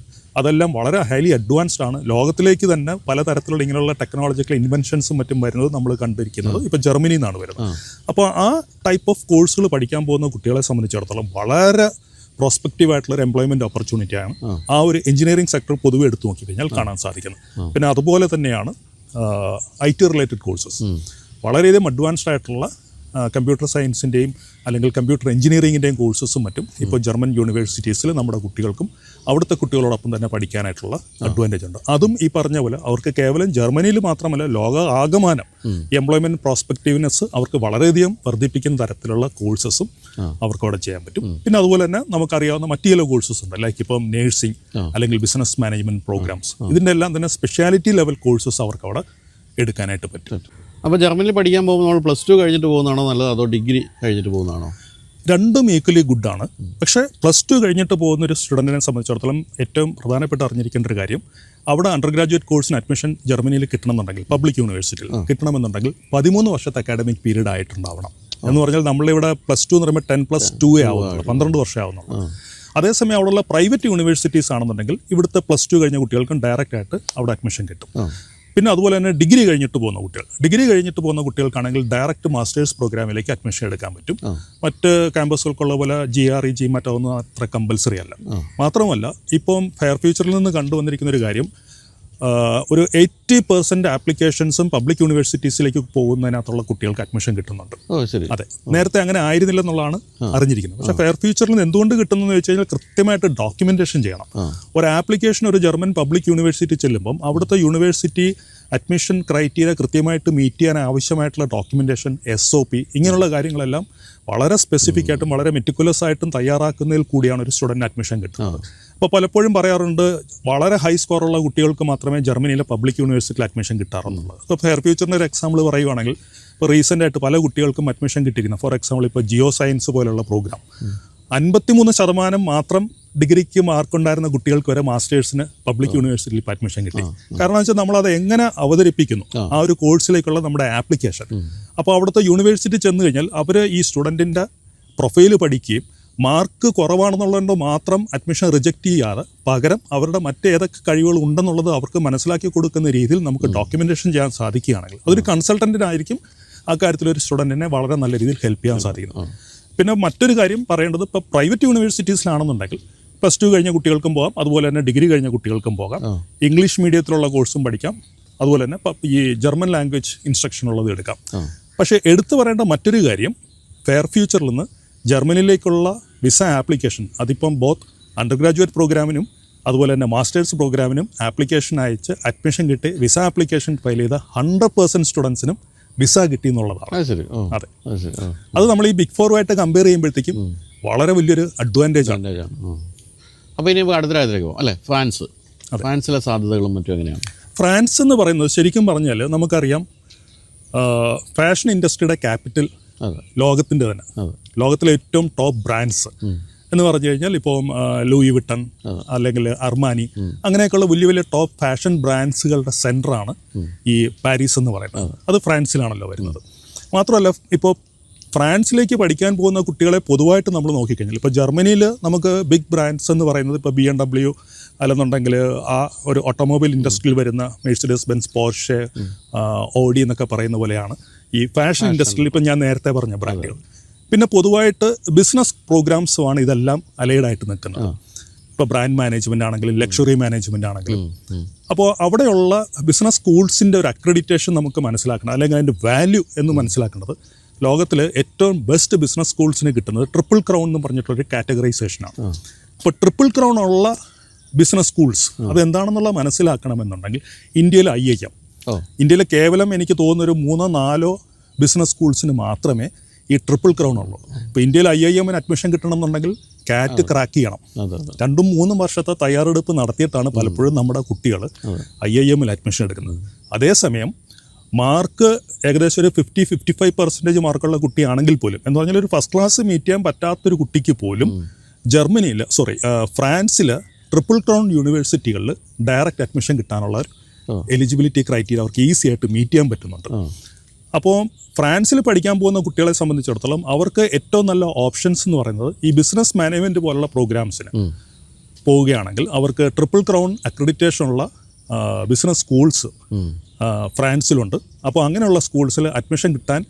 Speaker 2: അതെല്ലാം വളരെ ഹൈലി അഡ്വാൻസ്ഡ് ആണ്. ലോകത്തിലേക്ക് തന്നെ പലതരത്തിലുള്ള ഇങ്ങനെയുള്ള ടെക്നോളജിക്കൽ ഇൻവെൻഷൻസും മറ്റും വരുന്നത് നമ്മൾ കണ്ടിരിക്കുന്നത് ഇപ്പോൾ ജർമ്മനിയിൽ നിന്നാണ് വരുന്നത്. അപ്പോൾ ആ ടൈപ്പ് ഓഫ് കോഴ്സുകൾ പഠിക്കാൻ പോകുന്ന കുട്ടികളെ സംബന്ധിച്ചിടത്തോളം വളരെ പ്രോസ്പെക്റ്റീവ് ആയിട്ടുള്ളൊരു എംപ്ലോയ്മെന്റ് ഓപ്പർച്യൂണിറ്റിയാണ് ആ ഒരു എഞ്ചിനീയറിംഗ് സെക്ടർ പൊതുവെ എടുത്തു നോക്കിക്കഴിഞ്ഞാൽ കാണാൻ സാധിക്കുന്നത്. പിന്നെ അതുപോലെ തന്നെയാണ് IT റിലേറ്റഡ് കോഴ്സസ്. വളരെയധികം അഡ്വാൻസ്ഡ് ആയിട്ടുള്ള കമ്പ്യൂട്ടർ സയൻസിൻ്റെയും അല്ലെങ്കിൽ കമ്പ്യൂട്ടർ എഞ്ചിനീയറിംഗിൻ്റെയും കോഴ്സസും മറ്റും ഇപ്പോൾ ജർമ്മൻ യൂണിവേഴ്സിറ്റീസിൽ നമ്മുടെ കുട്ടികൾക്കും അവിടുത്തെ കുട്ടികളോടൊപ്പം തന്നെ പഠിക്കാനായിട്ടുള്ള അഡ്വാൻറ്റേജ് ഉണ്ട്. അതും ഈ പറഞ്ഞ പോലെ അവർക്ക് കേവലം ജർമ്മനിയിൽ മാത്രമല്ല ലോക ആകമാനം എംപ്ലോയ്മെന്റ് പ്രോസ്പെക്റ്റീവ്നെസ് അവർക്ക് വളരെയധികം വർദ്ധിപ്പിക്കുന്ന തരത്തിലുള്ള കോഴ്സസും അവർക്ക് അവിടെ ചെയ്യാൻ പറ്റും. പിന്നെ അതുപോലെ തന്നെ നമുക്കറിയാവുന്ന മറ്റു ചില കോഴ്സസ് ഉണ്ട്, ലൈക്ക് ഇപ്പം നേഴ്സിംഗ് അല്ലെങ്കിൽ ബിസിനസ് മാനേജ്മെന്റ് പ്രോഗ്രാംസ്. ഇതിൻ്റെ എല്ലാം തന്നെ സ്പെഷ്യാലിറ്റി ലെവൽ കോഴ്സസ് അവർക്ക് അവിടെ എടുക്കാനായിട്ട് പറ്റും.
Speaker 1: അപ്പോൾ ജർമ്മനിയിൽ പഠിക്കാൻ പോകുമ്പോൾ നമ്മൾ +2 കഴിഞ്ഞിട്ട് പോകുന്നതാണോ നല്ലത്, അതോ ഡിഗ്രി കഴിഞ്ഞിട്ട് പോകുന്നതാണോ?
Speaker 2: രണ്ടും ഈക്വലി ഗുഡാണ്. പക്ഷേ +2 കഴിഞ്ഞിട്ട് പോകുന്ന ഒരു സ്റ്റുഡൻറ്റിനെ സംബന്ധിച്ചിടത്തോളം ഏറ്റവും പ്രധാനപ്പെട്ട അറിഞ്ഞിരിക്കേണ്ട ഒരു കാര്യം, അവിടെ അണ്ടർ ഗ്രാജുവേറ്റ് കോഴ്സിന് അഡ്മിഷൻ ജർമ്മനിയിൽ കിട്ടണമെന്നുണ്ടെങ്കിൽ പബ്ലിക് യൂണിവേഴ്സിറ്റിയിൽ കിട്ടണമെന്നുണ്ടെങ്കിൽ 13 വർഷത്തെ അക്കാഡമിക് പീരീഡ് ആയിട്ടുണ്ടാവണം. എന്ന് പറഞ്ഞാൽ നമ്മളിവിടെ +2 എന്ന് പറയുമ്പോൾ 10+2 ആവുന്നുള്ളൂ, 12 വർഷം ആവുന്നുള്ളൂ. അതേസമയം അവിടെയുള്ള പ്രൈവറ്റ് യൂണിവേഴ്സിറ്റീസ് ആണെന്നുണ്ടെങ്കിൽ ഇവിടുത്തെ +2 കഴിഞ്ഞ കുട്ടികൾക്കും ഡയറക്റ്റ് ആയിട്ട് അവിടെ അഡ്മിഷൻ കിട്ടും. പിന്നെ അതുപോലെ തന്നെ ഡിഗ്രി കഴിഞ്ഞിട്ട് പോകുന്ന കുട്ടികൾക്കാണെങ്കിൽ ഡയറക്റ്റ് മാസ്റ്റേഴ്സ് പ്രോഗ്രാമിലേക്ക് അഡ്മിഷൻ എടുക്കാൻ പറ്റും. മറ്റ് ക്യാമ്പസുകൾക്കുള്ള പോലെ GREG മറ്റൊന്നും അത്ര കമ്പൽസറി അല്ല. മാത്രമല്ല ഇപ്പം ഫെയർ ഫ്യൂച്ചറിൽ നിന്ന് കണ്ടുവന്നിരിക്കുന്ന ഒരു കാര്യം, ഒരു 80% ആപ്ലിക്കേഷൻസും പബ്ലിക് യൂണിവേഴ്സിറ്റീസിലേക്ക് പോകുന്നതിനകത്തുള്ള കുട്ടികൾക്ക് അഡ്മിഷൻ കിട്ടുന്നുണ്ട്. അതെ, നേരത്തെ അങ്ങനെ ആയിരുന്നില്ല എന്നുള്ളതാണ് അറിഞ്ഞിരിക്കുന്നത്. പക്ഷേ ഫെയർ ഫ്യൂച്ചറിൽ നിന്ന് എന്തുകൊണ്ട് കിട്ടുന്നതെന്ന് വെച്ച് കഴിഞ്ഞാൽ കൃത്യമായിട്ട് ഡോക്യുമെന്റേഷൻ ചെയ്യണം. ഒരു ആപ്ലിക്കേഷൻ ഒരു ജർമ്മൻ പബ്ലിക് യൂണിവേഴ്സിറ്റി ചെല്ലുമ്പം അവിടുത്തെ യൂണിവേഴ്സിറ്റി അഡ്മിഷൻ ക്രൈറ്റീരിയ കൃത്യമായിട്ട് മീറ്റ് ചെയ്യാൻ ആവശ്യമായിട്ടുള്ള ഡോക്യുമെന്റേഷൻ, SOP ഇങ്ങനെയുള്ള കാര്യങ്ങളെല്ലാം വളരെ സ്പെസിഫിക് ആയിട്ടും വളരെ മെറ്റിക്കുലസ് ആയിട്ടും തയ്യാറാക്കുന്നതിൽ കൂടിയാണ് ഒരു സ്റ്റുഡൻറ്റ് അഡ്മിഷൻ കിട്ടുന്നത്. അപ്പോൾ പലപ്പോഴും പറയാറുണ്ട് വളരെ ഹൈ സ്കോറുള്ള കുട്ടികൾക്ക് മാത്രമേ ജർമ്മനിയിലെ പബ്ലിക് യൂണിവേഴ്സിറ്റിയിൽ അഡ്മിഷൻ കിട്ടാറുള്ളൂ. ഇപ്പോൾ ഫെയർ ഫ്യൂച്ചറിൻ്റെ ഒരു എക്സാമ്പിൾ പറയുവാണെങ്കിൽ ഇപ്പോൾ റീസെൻ്റ് ആയിട്ട് പല കുട്ടികൾക്കും അഡ്മിഷൻ കിട്ടിയിരിക്കുന്നത്, ഫോർ എക്സാമ്പിൾ ഇപ്പോൾ ജിയോ സയൻസ് പോലുള്ള പ്രോഗ്രാം 53% മാത്രം ഡിഗ്രിക്ക് മാർക്കുണ്ടായിരുന്ന കുട്ടികൾക്ക് വരെ മാസ്റ്റേഴ്സിന് പബ്ലിക് യൂണിവേഴ്സിറ്റിയിൽ ഇപ്പോൾ അഡ്മിഷൻ കിട്ടി. കാരണം വെച്ചാൽ നമ്മളത് എങ്ങനെ അവതരിപ്പിക്കുന്നു ആ ഒരു കോഴ്സിലേക്കുള്ള നമ്മുടെ ആപ്ലിക്കേഷൻ. അപ്പോൾ അവിടുത്തെ യൂണിവേഴ്സിറ്റി ചെന്ന് കഴിഞ്ഞാൽ അവർ ഈ സ്റ്റുഡൻറ്റിൻ്റെ പ്രൊഫൈല് പഠിക്കുകയും മാർക്ക് കുറവാണെന്നുള്ളതുകൊണ്ട് മാത്രം അഡ്മിഷൻ റിജക്റ്റ് ചെയ്യാതെ പകരം അവരുടെ മറ്റേതൊക്കെ കഴിവുകൾ ഉണ്ടെന്നുള്ളത് അവർക്ക് മനസ്സിലാക്കി കൊടുക്കുന്ന രീതിയിൽ നമുക്ക് ഡോക്യുമെൻറ്റേഷൻ ചെയ്യാൻ സാധിക്കുകയാണെങ്കിൽ അതൊരു കൺസൾട്ടൻറ്റിനായിരിക്കും ആ കാര്യത്തിൽ ഒരു സ്റ്റുഡൻറ്റിനെ വളരെ നല്ല രീതിയിൽ ഹെൽപ്പ് ചെയ്യാൻ സാധിക്കുന്നത്. പിന്നെ മറ്റൊരു കാര്യം പറയേണ്ടത്, ഇപ്പോൾ പ്രൈവറ്റ് യൂണിവേഴ്സിറ്റീസിലാണെന്നുണ്ടെങ്കിൽ +2 കഴിഞ്ഞ കുട്ടികൾക്കും പോകാം, അതുപോലെ തന്നെ ഡിഗ്രി കഴിഞ്ഞ കുട്ടികൾക്കും പോകാം. ഇംഗ്ലീഷ് മീഡിയത്തിലുള്ള കോഴ്സും പഠിക്കാം, അതുപോലെ തന്നെ ഈ ജർമ്മൻ ലാംഗ്വേജ് ഇൻസ്ട്രക്ഷൻ ഉള്ളത് എടുക്കാം. പക്ഷേ എടുത്തു പറയേണ്ട മറ്റൊരു കാര്യം, ഫെയർ ഫ്യൂച്ചറിൽ നിന്ന് ജർമ്മനിയിലേക്കുള്ള വിസ ആപ്ലിക്കേഷൻ അതിപ്പം ബോത്ത് അണ്ടർ ഗ്രാജുവേറ്റ് പ്രോഗ്രാമിനും അതുപോലെ തന്നെ മാസ്റ്റേഴ്സ് പ്രോഗ്രാമിനും ആപ്ലിക്കേഷൻ അയച്ച് അഡ്മിഷൻ കിട്ടി വിസ ആപ്ലിക്കേഷൻ ഫയൽ ചെയ്ത 100% സ്റ്റുഡൻസിനും വിസ കിട്ടി എന്നുള്ളതാണ്. അതെ, അത് നമ്മൾ ഈ ബിഗ് ഫോറുമായിട്ട് കമ്പയർ ചെയ്യുമ്പോഴത്തേക്കും വളരെ വലിയൊരു അഡ്വാൻറ്റേജ് ആണ്.
Speaker 1: അപ്പോൾ ഇനി അടുത്ത രാജ്യത്തേക്ക് പോകും അല്ലേ, ഫ്രാൻസിലെ സാധ്യതകളും മറ്റും എങ്ങനെയാണ്?
Speaker 2: ഫ്രാൻസ് എന്ന് പറയുന്നത് ശരിക്കും പറഞ്ഞാൽ നമുക്കറിയാം ഫാഷൻ ഇൻഡസ്ട്രിയുടെ ക്യാപിറ്റൽ ലോകത്തിൻ്റെ തന്നെ, ലോകത്തിലെ ഏറ്റവും ടോപ്പ് ബ്രാൻഡ്സ് എന്ന് പറഞ്ഞു കഴിഞ്ഞാൽ ഇപ്പം ലൂയി വിട്ടൺ അല്ലെങ്കിൽ അർമാനി അങ്ങനെയൊക്കെയുള്ള വലിയ വലിയ ടോപ്പ് ഫാഷൻ ബ്രാൻഡ്സുകളുടെ സെൻറ്ററാണ് ഈ പാരീസ് എന്ന് പറയുന്നത്. അത് ഫ്രാൻസിലാണല്ലോ വരുന്നത്. മാത്രമല്ല ഇപ്പോൾ ഫ്രാൻസിലേക്ക് പഠിക്കാൻ പോകുന്ന കുട്ടികളെ പൊതുവായിട്ട് നമ്മൾ നോക്കിക്കഴിഞ്ഞാൽ ഇപ്പോൾ ജർമ്മനിയിൽ നമുക്ക് ബിഗ് ബ്രാൻഡ്സ് എന്ന് പറയുന്നത് ഇപ്പോൾ BMW അല്ലെന്നുണ്ടെങ്കിൽ ആ ഒരു ഓട്ടോമൊബൈൽ ഇൻഡസ്ട്രിയിൽ വരുന്ന മെഴ്സിഡസ് ബെൻസ്, പോർഷെ, ഓഡി എന്നൊക്കെ പറയുന്ന പോലെയാണ് ഈ ഫാഷൻ ഇൻഡസ്ട്രിയിൽ ഇപ്പം ഞാൻ നേരത്തെ പറഞ്ഞ ബ്രാൻഡുകൾ. പിന്നെ പൊതുവായിട്ട് ബിസിനസ് പ്രോഗ്രാംസുമാണ് ഇതെല്ലാം അലൈഡായിട്ട് നിൽക്കുന്നത്. ഇപ്പോൾ ബ്രാൻഡ് മാനേജ്മെൻ്റ് ആണെങ്കിലും ലക്ഷറി മാനേജ്മെൻ്റ് ആണെങ്കിലും. അപ്പോൾ അവിടെയുള്ള ബിസിനസ് സ്കൂൾസിൻ്റെ ഒരു അക്രഡിറ്റേഷൻ നമുക്ക് മനസ്സിലാക്കണം, അല്ലെങ്കിൽ അതിൻ്റെ വാല്യൂ എന്ന് മനസ്സിലാക്കേണ്ടത് ലോകത്തിൽ ഏറ്റവും ബെസ്റ്റ് ബിസിനസ് സ്കൂൾസിന് കിട്ടുന്നത് ട്രിപ്പിൾ ക്രൗൺ എന്ന് പറഞ്ഞിട്ടുള്ളൊരു കാറ്റഗറൈസേഷനാണ്. അപ്പോൾ ട്രിപ്പിൾ ക്രൗൺ ഉള്ള ബിസിനസ് സ്കൂൾസ് അതെന്താണെന്നുള്ള മനസ്സിലാക്കണമെന്നുണ്ടെങ്കിൽ ഇന്ത്യയിൽ IIM, ഇന്ത്യയിൽ കേവലം എനിക്ക് തോന്നുന്നൊരു 3-4 ബിസിനസ് സ്കൂൾസിന് മാത്രമേ ഈ ട്രിപ്പിൾ ക്രൗൺ ഉള്ളൂ. ഇപ്പോൾ ഇന്ത്യയിൽ IIM-ന് അഡ്മിഷൻ കിട്ടണമെന്നുണ്ടെങ്കിൽ കാറ്റ് ക്രാക്ക് ചെയ്യണം. 2-3 വർഷത്തെ തയ്യാറെടുപ്പ് നടത്തിയിട്ടാണ് പലപ്പോഴും നമ്മുടെ കുട്ടികൾ IIM-ൽ അഡ്മിഷൻ എടുക്കുന്നത്. അതേസമയം മാർക്ക് ഏകദേശം ഒരു 50-55% മാർക്കുള്ള കുട്ടിയാണെങ്കിൽ പോലും, എന്ന് പറഞ്ഞാൽ ഒരു ഫസ്റ്റ് ക്ലാസ് മീറ്റ് ചെയ്യാൻ പറ്റാത്തൊരു കുട്ടിക്ക് പോലും ഫ്രാൻസിൽ ട്രിപ്പിൾ ക്രൗൺ യൂണിവേഴ്സിറ്റികളിൽ ഡയറക്റ്റ് അഡ്മിഷൻ കിട്ടാനുള്ള എലിജിബിലിറ്റി ക്രൈറ്റീരിയ അവർക്ക് ഈസി ആയിട്ട് മീറ്റ് ചെയ്യാൻ പറ്റുന്നുണ്ട്. അപ്പോൾ ഫ്രാൻസിൽ പഠിക്കാൻ പോകുന്ന കുട്ടികളെ സംബന്ധിച്ചിടത്തോളം അവർക്ക് ഏറ്റവും നല്ല ഓപ്ഷൻസ് എന്ന് പറയുന്നത് ഈ ബിസിനസ് മാനേജ്മെൻറ്റ് പോലുള്ള പ്രോഗ്രാംസിന് പോവുകയാണെങ്കിൽ അവർക്ക് ട്രിപ്പിൾ ക്രൗൺ അക്രഡിറ്റേഷനുള്ള ബിസിനസ് സ്കൂൾസ് ഫ്രാൻസിലുണ്ട്. അപ്പോൾ അങ്ങനെയുള്ള സ്കൂൾസിൽ അഡ്മിഷൻ കിട്ടാൻ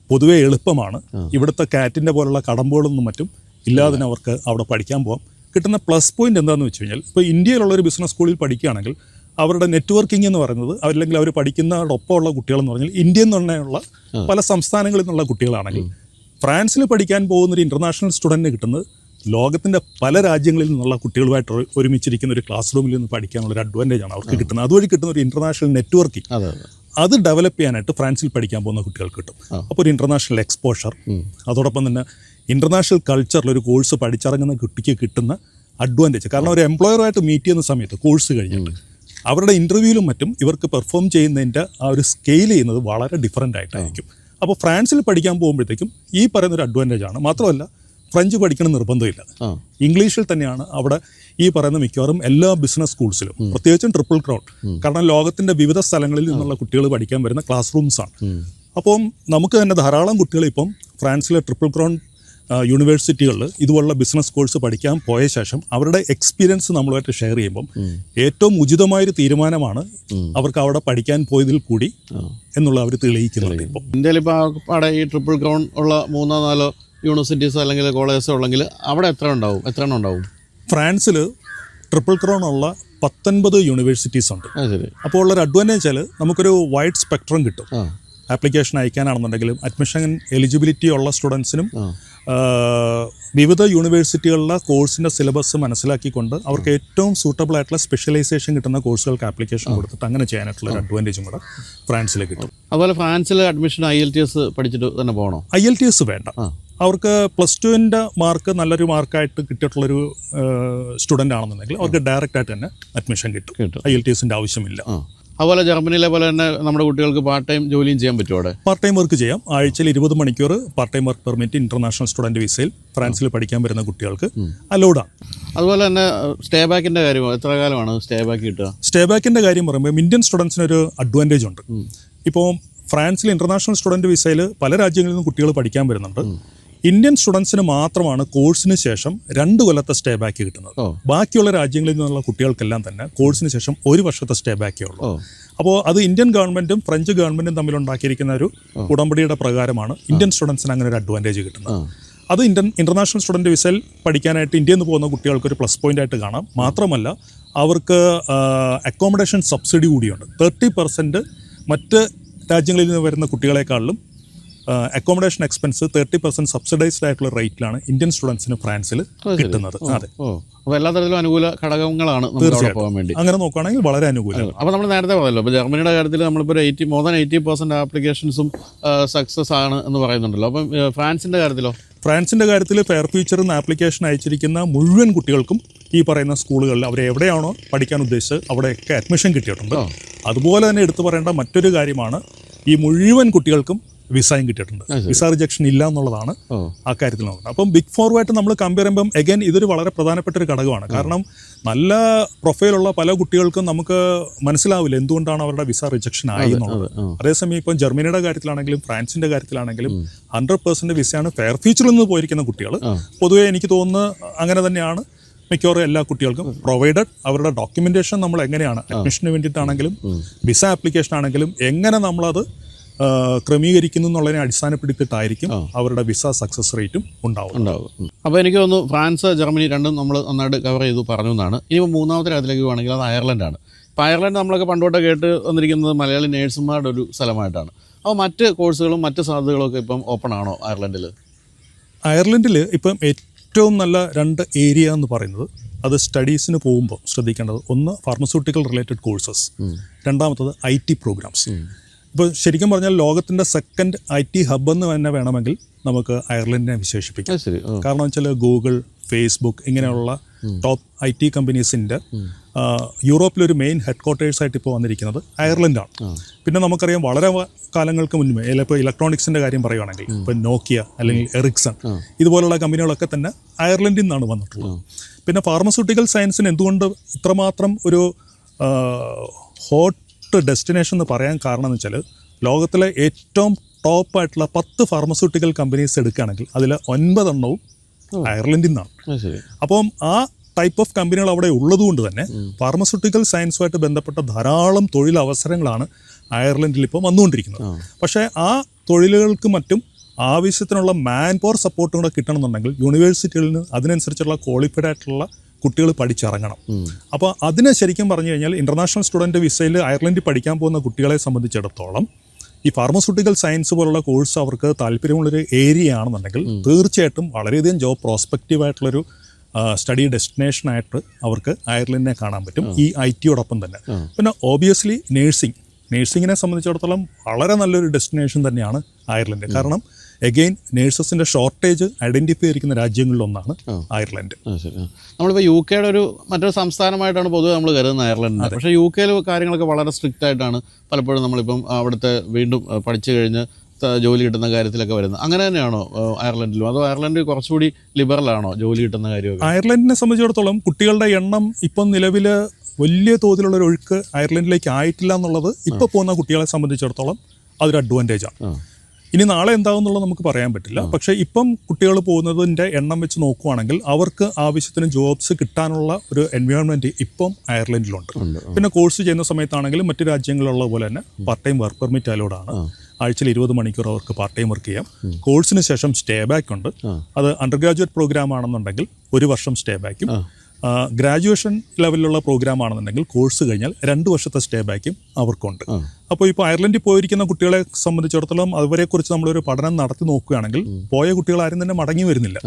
Speaker 2: പൊതുവേ എളുപ്പമാണ്. ഇവിടുത്തെ കാറ്റിൻ്റെ പോലുള്ള കടമ്പുകളൊന്നും മറ്റും ഇല്ലാതെ തന്നെ അവർക്ക് അവിടെ പഠിക്കാൻ പോകാം. കിട്ടുന്ന പ്ലസ് പോയിന്റ് എന്താണെന്ന് വെച്ച് കഴിഞ്ഞാൽ ഇപ്പോൾ ഇന്ത്യയിലുള്ളൊരു ബിസിനസ് സ്കൂളിൽ പഠിക്കുകയാണെങ്കിൽ അവരുടെ നെറ്റ്വർക്കിംഗ് എന്ന് പറയുന്നത് അല്ലെങ്കിൽ അവർ പഠിക്കുന്നതോടൊപ്പമുള്ള കുട്ടികളെന്ന് പറഞ്ഞാൽ ഇന്ത്യയിൽ നിന്നുള്ള പല സംസ്ഥാനങ്ങളിൽ നിന്നുള്ള കുട്ടികളാണെങ്കിൽ ഫ്രാൻസിൽ പഠിക്കാൻ പോകുന്നൊരു ഇൻ്റർനാഷണൽ സ്റ്റുഡൻറ്റിന് കിട്ടുന്നത് ലോകത്തിൻ്റെ പല രാജ്യങ്ങളിൽ നിന്നുള്ള കുട്ടികളുമായിട്ട് ഒരുമിച്ചിരിക്കുന്ന ഒരു ക്ലാസ് റൂമിൽ നിന്ന് പഠിക്കാനുള്ളൊരു അഡ്വാൻറ്റേജാണ് അവർക്ക് കിട്ടുന്നത്. അതുവഴി കിട്ടുന്ന ഒരു ഇൻ്റർനാഷണൽ നെറ്റ്വർക്കിംഗ് അത് ഡെവലപ്പ് ചെയ്യാനായിട്ട് ഫ്രാൻസിൽ പഠിക്കാൻ പോകുന്ന കുട്ടികൾക്ക് കിട്ടും. അപ്പോൾ ഒരു ഇൻ്റർനാഷണൽ എക്സ്പോഷർ, അതോടൊപ്പം തന്നെ ഇൻ്റർനാഷണൽ കൾച്ചറിൽ ഒരു കോഴ്സ് പഠിച്ചിറങ്ങുന്ന കുട്ടിക്ക് കിട്ടുന്ന അഡ്വാൻറ്റേജ്. കാരണം ഒരു എംപ്ലോയറുമായിട്ട് മീറ്റ് ചെയ്യുന്ന സമയത്ത് കോഴ്സ് കഴിഞ്ഞിട്ട് അവരുടെ ഇൻ്റർവ്യൂവിലും മറ്റും ഇവർക്ക് പെർഫോം ചെയ്യുന്നതിൻ്റെ ആ ഒരു സ്കെയിൽ ചെയ്യുന്നത് വളരെ ഡിഫറൻ്റ് ആയിട്ടായിരിക്കും. അപ്പോൾ ഫ്രാൻസിൽ പഠിക്കാൻ പോകുമ്പോഴത്തേക്കും ഈ പറയുന്നൊരു അഡ്വാൻറ്റേജാണ്. മാത്രമല്ല ഫ്രഞ്ച് പഠിക്കണം നിർബന്ധമില്ല, ഇംഗ്ലീഷിൽ തന്നെയാണ് അവിടെ ഈ പറയുന്ന മിക്കവാറും എല്ലാ ബിസിനസ് സ്കൂൾസിലും, പ്രത്യേകിച്ചും ട്രിപ്പിൾ ക്രൗൺ. കാരണം ലോകത്തിൻ്റെ വിവിധ സ്ഥലങ്ങളിൽ നിന്നുള്ള കുട്ടികൾ പഠിക്കാൻ വരുന്ന ക്ലാസ് റൂംസാണ്. അപ്പം നമുക്ക് തന്നെ ധാരാളം കുട്ടികൾ ഇപ്പം ഫ്രാൻസിലെ ട്രിപ്പിൾ ക്രൗൺ യൂണിവേഴ്സിറ്റികളിൽ ഇതുപോലുള്ള ബിസിനസ് കോഴ്സ് പഠിക്കാൻ പോയ ശേഷം അവരുടെ എക്സ്പീരിയൻസ് നമ്മളുമായിട്ട് ഷെയർ ചെയ്യുമ്പം ഏറ്റവും ഉചിതമായൊരു തീരുമാനമാണ് അവർക്ക് അവിടെ പഠിക്കാൻ പോയതിൽ കൂടി എന്നുള്ള അവർ തെളിയിക്കുന്നുണ്ട്. ഇപ്പം
Speaker 1: ഇന്ത്യയിൽ ഇപ്പോൾ ഈ ട്രിപ്പിൾ ക്രൗൺ ഉള്ള 3-4 യൂണിവേഴ്സിറ്റീസ് അല്ലെങ്കിൽ കോളേജസ് ഉള്ളെങ്കിൽ അവിടെ എത്ര എണ്ണം ഉണ്ടാവും?
Speaker 2: ഫ്രാൻസിൽ ട്രിപ്പിൾ ക്രൗൺ ഉള്ള 19 യൂണിവേഴ്സിറ്റീസ് ഉണ്ട്. അപ്പോൾ ഉള്ളൊരു അഡ്വാൻറ്റേജ് വെച്ചാൽ നമുക്കൊരു വൈഡ് സ്പെക്ട്രം കിട്ടും. ആപ്ലിക്കേഷൻ അയക്കാനാണെന്നുണ്ടെങ്കിലും അഡ്മിഷൻ എലിജിബിലിറ്റി ഉള്ള സ്റ്റുഡൻസിനും വിവിധ യൂണിവേഴ്സിറ്റികളിലെ കോഴ്സിൻ്റെ സിലബസ് മനസ്സിലാക്കിക്കൊണ്ട് അവർക്ക് ഏറ്റവും സൂട്ടബിൾ ആയിട്ടുള്ള സ്പെഷ്യലൈസേഷൻ കിട്ടുന്ന കോഴ്സുകൾക്ക് ആപ്ലിക്കേഷൻ കൊടുത്തിട്ട് അങ്ങനെ ചെയ്യാനായിട്ടുള്ള ഒരു അഡ്വാൻറ്റേജും കൂടെ ഫ്രാൻസിൽ കിട്ടും.
Speaker 1: അതുപോലെ ഫ്രാൻസിൽ അഡ്മിഷൻ IELTS പഠിച്ചിട്ട് തന്നെ പോകണോ?
Speaker 2: IELTS വേണ്ട. അവർക്ക് +2ൻ്റെ മാർക്ക് നല്ലൊരു മാർക്കായിട്ട് കിട്ടിയിട്ടുള്ളൊരു സ്റ്റുഡൻ്റ് ആണെന്നുണ്ടെങ്കിൽ അവർക്ക് ഡയറക്റ്റ് ആയിട്ട് തന്നെ അഡ്മിഷൻ കിട്ടും. IELTSൻ്റെ ആവശ്യമില്ല.
Speaker 1: അതുപോലെ ജർമ്മനിയിലെ പോലെ തന്നെ നമ്മുടെ കുട്ടികൾക്ക് പാർട്ട് ടൈം ജോലിയും ചെയ്യാൻ പറ്റുമോ? അവിടെ
Speaker 2: പാർട്ട് ടൈം വർക്ക് ചെയ്യാം. ആഴ്ചയിൽ 20 മണിക്കൂർ part time work permit international student വിസയിൽ ഫ്രാൻസിൽ പഠിക്കാൻ വരുന്ന കുട്ടികൾക്ക് അലൗഡാണ്.
Speaker 1: അതുപോലെ തന്നെ സ്റ്റേ ബാക്കിൻ്റെ കാര്യം എത്ര കാലമാണ് സ്റ്റേ ബാക്ക് കിട്ടുക?
Speaker 2: സ്റ്റേ ബാക്കിൻ്റെ കാര്യം പറയുമ്പോൾ ഇന്ത്യൻ സ്റ്റുഡൻസിനൊരു അഡ്വാൻറ്റേജ് ഉണ്ട്. ഇപ്പോൾ ഫ്രാൻസിൽ ഇൻ്റർനാഷണൽ സ്റ്റുഡൻറ്റ് വിസയിൽ പല രാജ്യങ്ങളിൽ നിന്നും കുട്ടികൾ പഠിക്കാൻ വരുന്നുണ്ട്. ഇന്ത്യൻ സ്റ്റുഡൻസിന് മാത്രമാണ് കോഴ്സിന് ശേഷം 2 കൊല്ലത്തെ സ്റ്റേ ബാക്ക് കിട്ടുന്നത്. ബാക്കിയുള്ള രാജ്യങ്ങളിൽ നിന്നുള്ള കുട്ടികൾക്കെല്ലാം തന്നെ കോഴ്സിന് ശേഷം 1 വർഷത്തെ സ്റ്റേ ബാക്കേ ഉള്ളൂ. അപ്പോൾ അത് ഇന്ത്യൻ ഗവൺമെൻറ്റും ഫ്രഞ്ച് ഗവൺമെൻറ്റും തമ്മിലുണ്ടാക്കിയിരിക്കുന്ന ഒരു ഉടമ്പടിയുടെ പ്രകാരമാണ് ഇന്ത്യൻ സ്റ്റുഡൻസിന് അങ്ങനെ ഒരു അഡ്വാൻറ്റേജ് കിട്ടുന്നത്. അത് ഇൻ്റർനാഷണൽ സ്റ്റുഡൻറ്റ് വിസയിൽ പഠിക്കാനായിട്ട് ഇന്ത്യയിൽ നിന്ന് പോകുന്ന കുട്ടികൾക്കൊരു പ്ലസ് പോയിൻ്റ് ആയിട്ട് കാണാം. മാത്രമല്ല അവർക്ക് അക്കോമഡേഷൻ സബ്സിഡി കൂടിയുണ്ട്. 30% മറ്റ് രാജ്യങ്ങളിൽ നിന്ന് വരുന്ന കുട്ടികളെക്കാളിലും അക്കോമഡേഷൻ എക്സ്പെൻസ് 30% സബ്സിഡൈസ്ഡ് ആയിട്ടുള്ള റേറ്റിലാണ് ഇന്ത്യൻ സ്റ്റുഡൻസിന് ഫ്രാൻസിൽ കിട്ടുന്നത്. അതെ,
Speaker 1: അപ്പോൾ എല്ലാ തരത്തിലും അനുകൂല ഘടകങ്ങളാണ് നമുക്ക് പോകാൻ വേണ്ടി.
Speaker 2: അങ്ങനെ നോക്കുകയാണെങ്കിൽ വളരെ അനുകൂലം.
Speaker 1: അപ്പോൾ നമ്മൾ നേരത്തെ പറഞ്ഞല്ലോ, ഇപ്പോൾ ജർമ്മനിയുടെ കാര്യത്തിൽ നമ്മളിപ്പോൾ മോർ ദാൻ 80% ആപ്ലിക്കേഷൻസും സക്സസ് ആണ് എന്ന് പറയുന്നുണ്ടല്ലോ. അപ്പം ഫ്രാൻസിൻ്റെ കാര്യത്തിലോ?
Speaker 2: ഫ്രാൻസിൻ്റെ കാര്യത്തിൽ ഫെയർ ഫ്യൂച്ചറിൽ നിന്ന് ആപ്ലിക്കേഷൻ അയച്ചിരിക്കുന്ന മുഴുവൻ കുട്ടികൾക്കും ഈ പറയുന്ന സ്കൂളുകളിൽ അവർ എവിടെയാണോ പഠിക്കാൻ ഉദ്ദേശിച്ചത് അവിടെയൊക്കെ അഡ്മിഷൻ കിട്ടിയിട്ടുണ്ട്. അതുപോലെ തന്നെ എടുത്തു പറയേണ്ട മറ്റൊരു കാര്യമാണ്, ഈ മുഴുവൻ കുട്ടികൾക്കും വിസയും കിട്ടിയിട്ടുണ്ട്. വിസ റിജക്ഷൻ ഇല്ല എന്നുള്ളതാണ് ആ കാര്യത്തിൽ നോക്കുന്നത്. അപ്പം ബിഗ് ഫോറുമായിട്ട് നമ്മൾ കമ്പയർ ചെയ്യുമ്പം അഗൈൻ ഇതൊരു വളരെ പ്രധാനപ്പെട്ട ഒരു ഘടകമാണ്. കാരണം നല്ല പ്രൊഫൈലുള്ള പല കുട്ടികൾക്കും നമുക്ക് മനസ്സിലാവില്ല എന്തുകൊണ്ടാണ് അവരുടെ വിസ റിജക്ഷൻ ആയി എന്നുള്ളത്. അതേസമയം ഇപ്പം ജർമ്മനിയുടെ കാര്യത്തിലാണെങ്കിലും ഫ്രാൻസിൻ്റെ കാര്യത്തിലാണെങ്കിലും 100% വിസയാണ് ഫെയർ ഫ്യൂച്ചറിൽ നിന്ന് പോയിരിക്കുന്ന കുട്ടികൾ. പൊതുവേ എനിക്ക് തോന്നുന്നു അങ്ങനെ തന്നെയാണ് മിക്കവാറും എല്ലാ കുട്ടികൾക്കും. പ്രൊവൈഡഡ് അവരുടെ ഡോക്യുമെൻറ്റേഷൻ നമ്മൾ എങ്ങനെയാണ് അഡ്മിഷന് വേണ്ടിയിട്ടാണെങ്കിലും വിസ ആപ്ലിക്കേഷൻ ആണെങ്കിലും എങ്ങനെ നമ്മളത് ക്രമീകരിക്കുന്നു എന്നുള്ളതിനെ അടിസ്ഥാനപ്പെടുത്തിയിട്ടായിരിക്കും അവരുടെ വിസ സക്സസ് റേറ്റും ഉണ്ടാവും.
Speaker 1: അപ്പോൾ എനിക്ക് തോന്നുന്നു ഫ്രാൻസ്, ജർമ്മനി രണ്ടും നമ്മൾ നന്നായിട്ട് കവർ ചെയ്തു പറഞ്ഞു എന്നാണ്. ഇനിയിപ്പോൾ മൂന്നാമത്തെ രാജ്യത്തിലേക്ക് പോകുകയാണെങ്കിൽ അത് അയർലൻഡാണ്. ഇപ്പോൾ അയർലൻഡ് നമ്മളൊക്കെ പണ്ടോട്ട് കേട്ട് വന്നിരിക്കുന്നത് മലയാളി നേഴ്സുമാരുടെ ഒരു സ്ഥലമായിട്ടാണ്. അപ്പോൾ മറ്റ് കോഴ്സുകളും മറ്റ് സാധ്യതകളൊക്കെ ഇപ്പം ഓപ്പൺ ആണോ അയർലൻഡിൽ?
Speaker 2: അയർലൻഡിൽ ഇപ്പം ഏറ്റവും നല്ല 2 ഏരിയ എന്ന് പറയുന്നത്, അത് സ്റ്റഡീസിന് പോകുമ്പോൾ ശ്രദ്ധിക്കേണ്ടത്, ഒന്ന് ഫാർമസ്യൂട്ടിക്കൽ റിലേറ്റഡ് കോഴ്സസ്, രണ്ടാമത്തത് IT പ്രോഗ്രാംസ്. ഇപ്പോൾ ശരിക്കും പറഞ്ഞാൽ ലോകത്തിൻ്റെ സെക്കൻഡ് IT ഹബ് എന്ന് തന്നെ വേണമെങ്കിൽ നമുക്ക് അയർലൻഡിനെ വിശേഷിപ്പിക്കാം. കാരണം വെച്ചാൽ ഗൂഗിൾ, ഫേസ്ബുക്ക് ഇങ്ങനെയുള്ള ടോപ്പ് IT കമ്പനീസിൻ്റെ യൂറോപ്പിലൊരു മെയിൻ ഹെഡ് ക്വാർട്ടേഴ്സായിട്ട് ഇപ്പോൾ വന്നിരിക്കുന്നത് അയർലൻഡാണ്. പിന്നെ നമുക്കറിയാം വളരെ കാലങ്ങൾക്ക് മുൻപേ ഇപ്പോൾ ഇലക്ട്രോണിക്സിൻ്റെ കാര്യം പറയുകയാണെങ്കിൽ ഇപ്പോൾ നോക്കിയ അല്ലെങ്കിൽ എറിക്സൺ ഇതുപോലുള്ള കമ്പനികളൊക്കെ തന്നെ അയർലൻഡിൽ നിന്നാണ് വന്നിട്ടുള്ളത്. പിന്നെ ഫാർമസ്യൂട്ടിക്കൽ സയൻസിന് എന്തുകൊണ്ട് ഇത്രമാത്രം ഒരു ഹോട്ട് ഡെസ്റ്റിനേഷൻ എന്ന് പറയാൻ കാരണം എന്ന് വെച്ചാൽ, ലോകത്തിലെ ഏറ്റവും ടോപ്പായിട്ടുള്ള 10 ഫാർമസ്യൂട്ടിക്കൽ കമ്പനീസ് എടുക്കുകയാണെങ്കിൽ അതിൽ 9 എണ്ണവും അയർലൻഡിൽ നിന്നാണ്. അപ്പം ആ ടൈപ്പ് ഓഫ് കമ്പനികൾ അവിടെ ഉള്ളതുകൊണ്ട് തന്നെ ഫാർമസ്യൂട്ടിക്കൽ സയൻസുമായിട്ട് ബന്ധപ്പെട്ട ധാരാളം തൊഴിലവസരങ്ങളാണ് അയർലൻഡിൽ ഇപ്പോൾ വന്നുകൊണ്ടിരിക്കുന്നത്. പക്ഷേ ആ തൊഴിലുകൾക്ക് മറ്റും ആവശ്യത്തിനുള്ള മാൻ പവർ സപ്പോർട്ടും കൂടെ കിട്ടണമെന്നുണ്ടെങ്കിൽ യൂണിവേഴ്സിറ്റികളിൽ നിന്ന് അതിനനുസരിച്ചുള്ള ക്വാളിഫൈഡ് ആയിട്ടുള്ള കുട്ടികൾ പഠിച്ചിറങ്ങണം. അപ്പോൾ അതിന് ശരിക്കും പറഞ്ഞു കഴിഞ്ഞാൽ ഇൻ്റർനാഷണൽ സ്റ്റുഡൻറ്റ് വിസയിൽ അയർലൻഡിൽ പഠിക്കാൻ പോകുന്ന കുട്ടികളെ സംബന്ധിച്ചിടത്തോളം ഈ ഫാർമസ്യൂട്ടിക്കൽ സയൻസ് പോലുള്ള കോഴ്സ് അവർക്ക് താല്പര്യമുള്ളൊരു ഏരിയ ആണെന്നുണ്ടെങ്കിൽ തീർച്ചയായിട്ടും വളരെയധികം ജോബ് പ്രോസ്പെക്റ്റീവായിട്ടുള്ളൊരു സ്റ്റഡി ഡെസ്റ്റിനേഷനായിട്ട് അവർക്ക് അയർലൻഡിനെ കാണാൻ പറ്റും, ഈ IT-യോടൊപ്പം തന്നെ. പിന്നെ ഓബിയസ്ലി നേഴ്സിങ്ങിനെ സംബന്ധിച്ചിടത്തോളം വളരെ നല്ലൊരു ഡെസ്റ്റിനേഷൻ തന്നെയാണ് അയർലൻഡ്. കാരണം എഗെയിൻ നേഴ്സസിൻ്റെ ഷോർട്ടേജ് ഐഡൻറ്റിഫൈ ചെയ്തിരിക്കുന്ന രാജ്യങ്ങളിലൊന്നാണ് അയർലൻഡ്.
Speaker 1: നമ്മളിപ്പോൾ UK ഒരു മറ്റൊരു സംസ്ഥാനമായിട്ടാണ് പൊതുവെ നമ്മൾ കരുതുന്നത് അയർലൻഡിനെ. പക്ഷേ UK കാര്യങ്ങളൊക്കെ വളരെ സ്ട്രിക്റ്റ് ആയിട്ടാണ് പലപ്പോഴും നമ്മളിപ്പം അവിടുത്തെ വീണ്ടും പഠിച്ചു കഴിഞ്ഞ് ജോലി കിട്ടുന്ന കാര്യത്തിലൊക്കെ വരുന്നത്. അങ്ങനെ തന്നെയാണോ അയർലൻഡിലും? അതോ അയർലൻഡ് കുറച്ചുകൂടി ലിബറലാണോ ജോലി കിട്ടുന്ന കാര്യമൊക്കെ?
Speaker 2: അയർലൻഡിനെ സംബന്ധിച്ചിടത്തോളം കുട്ടികളുടെ എണ്ണം ഇപ്പം നിലവിൽ വലിയ തോതിലുള്ളൊരു ഒഴുക്ക് അയർലൻഡിലേക്ക് ആയിട്ടില്ല എന്നുള്ളത് ഇപ്പോൾ പോകുന്ന കുട്ടികളെ സംബന്ധിച്ചിടത്തോളം അതൊരു അഡ്വാൻറ്റേജാണ്. ഇനി നാളെ എന്താകുന്നുള്ളത് നമുക്ക് പറയാൻ പറ്റില്ല. പക്ഷേ ഇപ്പം കുട്ടികൾ പോകുന്നതിൻ്റെ എണ്ണം വെച്ച് നോക്കുവാണെങ്കിൽ അവർക്ക് ആവശ്യത്തിന് ജോബ്സ് കിട്ടാനുള്ള ഒരു എൻവയോൺമെൻറ്റ് ഇപ്പം അയർലൻഡിലുണ്ട്. പിന്നെ കോഴ്സ് ചെയ്യുന്ന സമയത്താണെങ്കിലും മറ്റു രാജ്യങ്ങളിലുള്ള പോലെ തന്നെ പാർട്ട് ടൈം വർക്ക് പെർമിറ്റ് അലോഡാണ്. ആഴ്ചയിൽ 20 മണിക്കൂർ അവർക്ക് പാർട്ട് ടൈം വർക്ക് ചെയ്യാം. കോഴ്സിന് ശേഷം സ്റ്റേ ബാക്ക് ഉണ്ട്. അത് അണ്ടർ ഗ്രാജുവേറ്റ് പ്രോഗ്രാം ആണെന്നുണ്ടെങ്കിൽ 1 വർഷം സ്റ്റേ ബാക്കും, ഗ്രാജുവേഷൻ ലെവലിലുള്ള പ്രോഗ്രാം ആണെന്നുണ്ടെങ്കിൽ കോഴ്സ് കഴിഞ്ഞാൽ 2 വർഷത്തെ സ്റ്റേ ബാക്കും അവർക്കുണ്ട്. അപ്പോൾ ഇപ്പോൾ അയർലൻഡിൽ പോയിരിക്കുന്ന കുട്ടികളെ സംബന്ധിച്ചിടത്തോളം അവരെക്കുറിച്ച് നമ്മളൊരു പഠനം നടത്തി നോക്കുകയാണെങ്കിൽ പോയ കുട്ടികളാരും തന്നെ മടങ്ങി വരുന്നില്ല.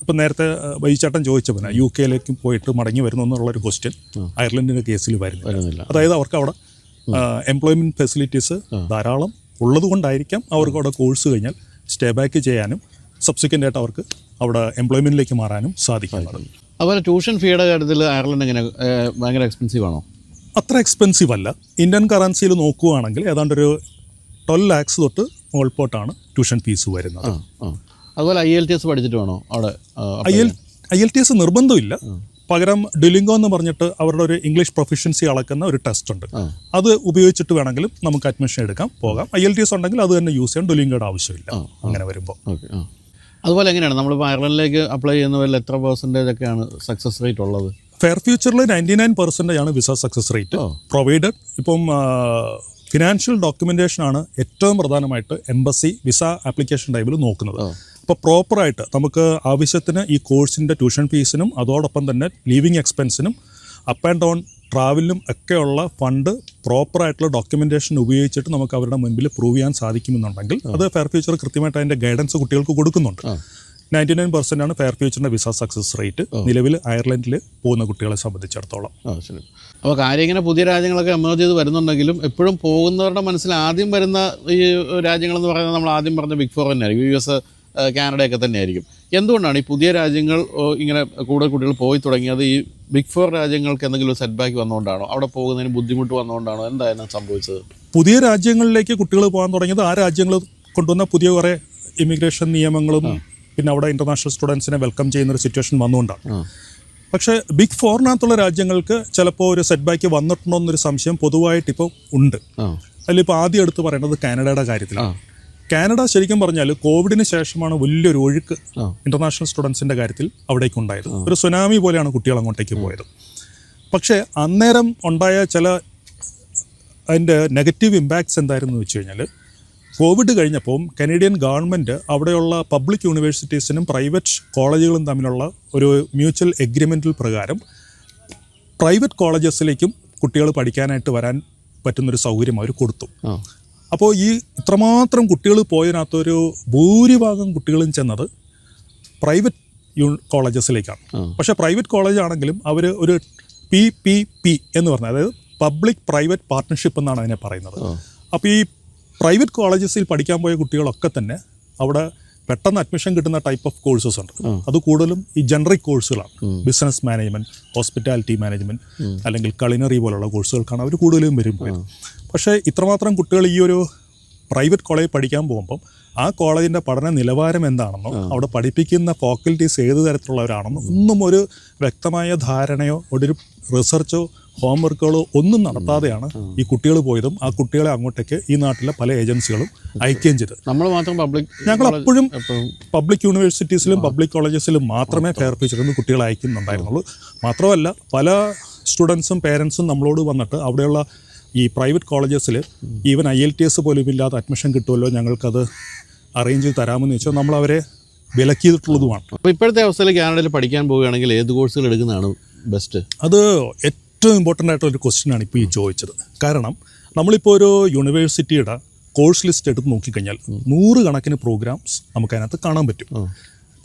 Speaker 2: ഇപ്പം നേരത്തെ വൈചാട്ടൻ ചോദിച്ച പോലെ UK പോയിട്ട് മടങ്ങി വരുന്നു എന്നുള്ളൊരു ക്വസ്റ്റ്യൻ അയർലൻഡിൻ്റെ കേസിൽ വരുന്നില്ല. അതായത് അവർക്ക് അവിടെ എംപ്ലോയ്മെൻറ്റ് ഫെസിലിറ്റീസ് ധാരാളം ഉള്ളത് കൊണ്ടായിരിക്കാം അവർക്ക് അവിടെ കോഴ്സ് കഴിഞ്ഞാൽ സ്റ്റേ ബാക്ക് ചെയ്യാനും സബ്സിക്വൻ്റ് ആയിട്ട് അവർക്ക് അവിടെ എംപ്ലോയ്മെൻറ്റിലേക്ക് മാറാനും സാധിക്കുന്നത്.
Speaker 1: അതുപോലെ ട്യൂഷൻ ഫീയുടെ കാര്യത്തിൽ അയർലൻഡ് എങ്ങനെ ഭയങ്കര എക്സ്പെൻസീവ് ആണോ?
Speaker 2: അത്ര എക്സ്പെൻസീവ് അല്ല. ഇന്ത്യൻ കറൻസിയിൽ നോക്കുകയാണെങ്കിൽ ഏതാണ്ടൊരു 12 lakhs തൊട്ട് മുകൾപോട്ടാണ് ട്യൂഷൻ ഫീസ് വരുന്നത്.
Speaker 1: അതുപോലെ IELTS പഠിച്ചിട്ട് വേണോ അവിടെ?
Speaker 2: IELTS നിർബന്ധമില്ല. പകരം ഡുലിംഗോ എന്ന് പറഞ്ഞിട്ട് അവരുടെ ഒരു ഇംഗ്ലീഷ് പ്രൊഫഷ്യൻസി അളക്കുന്ന ഒരു ടെസ്റ്റ് ഉണ്ട്. അത് ഉപയോഗിച്ചിട്ട് വേണമെങ്കിലും നമുക്ക് അഡ്മിഷൻ എടുക്കാം, പോകാം. IELTS ഉണ്ടെങ്കിൽ അത് തന്നെ യൂസ് ചെയ്യാൻ ഡുലിംഗോയുടെ ആവശ്യമില്ല അങ്ങനെ വരുമ്പോൾ.
Speaker 1: അതുപോലെ എങ്ങനെയാണ് നമ്മളിപ്പോൾ അയർലൻഡിലേക്ക് അപ്ലൈ ചെയ്യുന്നവരിൽ എത്ര % ഒക്കെയാണ് സക്സസ് റേറ്റ് ഉള്ളത്?
Speaker 2: ഫെയർ ഫ്യൂച്ചറിൽ 99% ആണ് വിസ സക്സസ് റേറ്റ്. പ്രൊവൈഡഡ് ഇപ്പം ഫിനാൻഷ്യൽ ഡോക്യുമെൻറ്റേഷനാണ് ഏറ്റവും പ്രധാനമായിട്ട് എംബസി വിസ ആപ്ലിക്കേഷൻ ടൈമിൽ നോക്കുന്നത്. അപ്പോൾ പ്രോപ്പറായിട്ട് നമുക്ക് ആവശ്യത്തിന് ഈ കോഴ്സിൻ്റെ ട്യൂഷൻ ഫീസിനും അതോടൊപ്പം തന്നെ ലീവിങ് എക്സ്പെൻസിനും അപ്പ് ആൻഡ് ഡൗൺ ട്രാവലിനും ഒക്കെയുള്ള ഫണ്ട് പ്രോപ്പറായിട്ടുള്ള ഡോക്യുമെൻറ്റേഷൻ ഉപയോഗിച്ചിട്ട് നമുക്ക് അവരുടെ മുൻപിൽ പ്രൂവ് ചെയ്യാൻ സാധിക്കുമെന്നുണ്ടെങ്കിൽ അത് ഫെയർ ഫ്യൂച്ചർ കൃത്യമായിട്ട് അതിൻ്റെ ഗൈഡൻസ് കുട്ടികൾക്ക് കൊടുക്കുന്നുണ്ട്. 99% ഫെയർ ഫ്യൂച്ചറിൻ്റെ വിസ സക്സസ് റേറ്റ് നിലവിൽ അയർലൻഡിൽ പോകുന്ന കുട്ടികളെ സംബന്ധിച്ചിടത്തോളം.
Speaker 1: ശരി. അപ്പോൾ കാര്യം ഇങ്ങനെ പുതിയ രാജ്യങ്ങളൊക്കെ എമേർജ് ചെയ്ത് വരുന്നുണ്ടെങ്കിലും എപ്പോഴും പോകുന്നവരുടെ മനസ്സിൽ ആദ്യം വരുന്ന ഈ രാജ്യങ്ങളെന്ന് പറയുന്നത് നമ്മൾ ആദ്യം പറഞ്ഞ ബിഗ് ഫോർ തന്നെയായിരിക്കും. US, കാനഡയൊക്കെ തന്നെയായിരിക്കും. എന്തുകൊണ്ടാണ് ഈ പുതിയ രാജ്യങ്ങൾ ഇങ്ങനെ കൂടുതൽ കുട്ടികൾ പോയി തുടങ്ങിയത്? ഈ ബിഗ് ഫോർ രാജ്യങ്ങൾക്ക് എന്തെങ്കിലും ഒരു സെറ്റ് ബാക്ക് വന്നുകൊണ്ടാണോ, അവിടെ പോകുന്നതിന് ബുദ്ധിമുട്ട് വന്നുകൊണ്ടാണോ, എന്തായിരുന്നു സംഭവിച്ചത്?
Speaker 2: പുതിയ രാജ്യങ്ങളിലേക്ക് കുട്ടികൾ പോകാൻ തുടങ്ങിയത് ആ രാജ്യങ്ങൾ കൊണ്ടുവന്ന പുതിയ കുറേ ഇമിഗ്രേഷൻ നിയമങ്ങളും പിന്നെ അവിടെ ഇൻ്റർനാഷണൽ സ്റ്റുഡൻസിനെ വെൽക്കം ചെയ്യുന്നൊരു സിറ്റുവേഷൻ വന്നുകൊണ്ടാണ്. പക്ഷേ ബിഗ് ഫോറിനകത്തുള്ള രാജ്യങ്ങൾക്ക് ചിലപ്പോൾ ഒരു സെറ്റ് ബാക്ക് വന്നിട്ടുണ്ടോ എന്നൊരു സംശയം പൊതുവായിട്ടിപ്പോൾ ഉണ്ട്. അതിലിപ്പോൾ ആദ്യം എടുത്ത് പറയുന്നത് കാനഡയുടെ കാര്യത്തിലാണ്. കാനഡ ശരിക്കും പറഞ്ഞാൽ കോവിഡിന് ശേഷമാണ് വലിയൊരു ഒഴുക്ക് ഇൻ്റർനാഷണൽ സ്റ്റുഡൻസിൻ്റെ കാര്യത്തിൽ അവിടേക്ക് ഉണ്ടായത്. ഒരു സുനാമി പോലെയാണ് കുട്ടികൾ അങ്ങോട്ടേക്ക് പോയത്. പക്ഷേ അന്നേരം ഉണ്ടായ ചില അതിൻ്റെ നെഗറ്റീവ് ഇമ്പാക്ട്സ് എന്തായിരുന്നു വെച്ച് കഴിഞ്ഞാൽ, കോവിഡ് കഴിഞ്ഞപ്പോൾ കനേഡിയൻ ഗവൺമെൻറ് അവിടെയുള്ള പബ്ലിക് യൂണിവേഴ്സിറ്റീസിനും പ്രൈവറ്റ് കോളേജുകളും തമ്മിലുള്ള ഒരു മ്യൂച്വൽ എഗ്രിമെൻറ്റിൽ പ്രകാരം പ്രൈവറ്റ് കോളേജസിലേക്കും കുട്ടികൾ പഠിക്കാനായിട്ട് വരാൻ പറ്റുന്നൊരു സൗകര്യം അവർ കൊടുത്തു. അപ്പോൾ ഈ ഇത്രമാത്രം കുട്ടികൾ പോയതിനകത്തൊരു ഭൂരിഭാഗം കുട്ടികളും ചെന്നത് പ്രൈവറ്റ് കോളേജസിലേക്കാണ്. പക്ഷേ പ്രൈവറ്റ് കോളേജ് ആണെങ്കിലും അവർ ഒരു PPP എന്ന് പറഞ്ഞാൽ, അതായത് പബ്ലിക് പ്രൈവറ്റ് പാർട്ട്ണർഷിപ്പ് എന്നാണ് അതിനെ പറയുന്നത്. അപ്പോൾ ഈ പ്രൈവറ്റ് കോളേജസിൽ പഠിക്കാൻ പോയ കുട്ടികളൊക്കെ തന്നെ അവിടെ പെട്ടെന്ന് അഡ്മിഷൻ കിട്ടുന്ന ടൈപ്പ് ഓഫ് കോഴ്സസ് ഉണ്ട്. അത് കൂടുതലും ഈ ജനറിക് കോഴ്സുകളാണ്. ബിസിനസ് മാനേജ്മെൻറ്റ്, ഹോസ്പിറ്റാലിറ്റി മാനേജ്മെൻറ്റ് അല്ലെങ്കിൽ കളിനറി പോലുള്ള കോഴ്സുകൾക്കാണ് അവർ കൂടുതലും വരുമ്പോൾ. പക്ഷേ ഇത്രമാത്രം കുട്ടികൾ ഈ ഒരു പ്രൈവറ്റ് കോളേജ് പഠിക്കാൻ പോകുമ്പം ആ കോളേജിൻ്റെ പഠന നിലവാരം എന്താണെന്നോ അവിടെ പഠിപ്പിക്കുന്ന ഫാക്കൽറ്റീസ് ഏത് തരത്തിലുള്ളവരാണെന്നോ ഒന്നും ഒരു വ്യക്തമായ ധാരണയോ ഒരു റിസർച്ചോ ഹോംവർക്കുകളോ ഒന്നും നടത്താതെയാണ് ഈ കുട്ടികൾ പോയതും ആ കുട്ടികളെ അങ്ങോട്ടേക്ക് ഈ നാട്ടിലെ പല ഏജൻസികളും അയക്കുകയും ചെയ്തത്. ഞങ്ങൾ അപ്പോഴും പബ്ലിക് യൂണിവേഴ്സിറ്റീസിലും പബ്ലിക് കോളേജസിലും മാത്രമേ ഫെയർ ഫ്യൂച്ചറിൽ നിന്ന് കുട്ടികളെ അയക്കുന്നുണ്ടായിരുന്നുള്ളൂ. മാത്രമല്ല പല സ്റ്റുഡൻസും പേരൻസും നമ്മളോട് വന്നിട്ട് അവിടെയുള്ള ഈ പ്രൈവറ്റ് കോളേജസിൽ ഈവൻ IELTS പോലും ഇല്ലാതെ അഡ്മിഷൻ കിട്ടുമല്ലോ, ഞങ്ങൾക്കത് അറേഞ്ച് ചെയ്ത് തരാമെന്ന് വെച്ചാൽ നമ്മളവരെ വിലക്കിയിട്ടുള്ളതുമാണ്.
Speaker 1: അപ്പോൾ ഇപ്പോഴത്തെ അവസ്ഥയിൽ കാനഡയിൽ പഠിക്കാൻ പോവുകയാണെങ്കിൽ ഏത് കോഴ്സുകൾ എടുക്കുന്നതാണ് ബെസ്റ്റ്?
Speaker 2: അത് ഏറ്റവും ഇമ്പോർട്ടൻ്റ് ആയിട്ടുള്ളൊരു ക്വസ്റ്റ്യനാണ് ഇപ്പോൾ ഈ ചോദിച്ചത്. കാരണം നമ്മളിപ്പോൾ ഒരു യൂണിവേഴ്സിറ്റിയുടെ കോഴ്സ് ലിസ്റ്റ് എടുത്ത് നോക്കിക്കഴിഞ്ഞാൽ 100 കണക്കിന് പ്രോഗ്രാംസ് നമുക്കതിനകത്ത് കാണാൻ പറ്റും.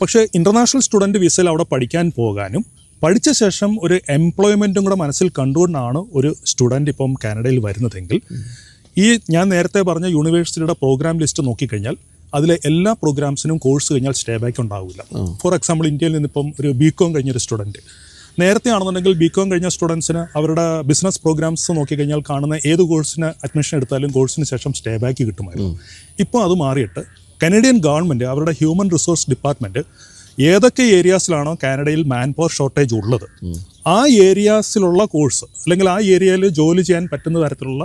Speaker 2: പക്ഷേ ഇൻ്റർനാഷണൽ സ്റ്റുഡൻറ്റ് വിസയിൽ അവിടെ പഠിക്കാൻ പോകാനും പഠിച്ച ശേഷം ഒരു എംപ്ലോയ്മെൻറ്റും കൂടെ മനസ്സിൽ കണ്ടുകൊണ്ടാണ് ഒരു സ്റ്റുഡൻറ്റ് ഇപ്പം കാനഡയിൽ വരുന്നതെങ്കിൽ ഈ ഞാൻ നേരത്തെ പറഞ്ഞ യൂണിവേഴ്സിറ്റിയുടെ പ്രോഗ്രാം ലിസ്റ്റ് നോക്കിക്കഴിഞ്ഞാൽ അതിലെ എല്ലാ പ്രോഗ്രാംസിനും കോഴ്സ് കഴിഞ്ഞാൽ സ്റ്റേ ബാക്ക് ഉണ്ടാവില്ല. ഫോർ എക്സാമ്പിൾ, ഇന്ത്യയിൽ നിന്നിപ്പം ഒരു BCom കഴിഞ്ഞൊരു സ്റ്റുഡൻറ്റ് നേരത്തെ ആണെന്നുണ്ടെങ്കിൽ BCom കഴിഞ്ഞ സ്റ്റുഡൻസിന് അവരുടെ ബിസിനസ് പ്രോഗ്രാംസ് നോക്കിക്കഴിഞ്ഞാൽ കാണുന്ന ഏത് കോഴ്സിന് അഡ്മിഷൻ എടുത്താലും കോഴ്സിന് ശേഷം സ്റ്റേ ബാക്ക് കിട്ടുമായിരുന്നു. ഇപ്പോൾ അത് മാറിയിട്ട് കനേഡിയൻ ഗവൺമെൻറ് അവരുടെ ഹ്യൂമൻ റിസോഴ്സ് ഡിപ്പാർട്ട്മെൻറ്റ് ഏതൊക്കെ ഏരിയാസിലാണോ കാനഡയിൽ മാൻ പവർ ഷോർട്ടേജ് ഉള്ളത് ആ ഏരിയാസിലുള്ള കോഴ്സ് അല്ലെങ്കിൽ ആ ഏരിയയിൽ ജോലി ചെയ്യാൻ പറ്റുന്ന തരത്തിലുള്ള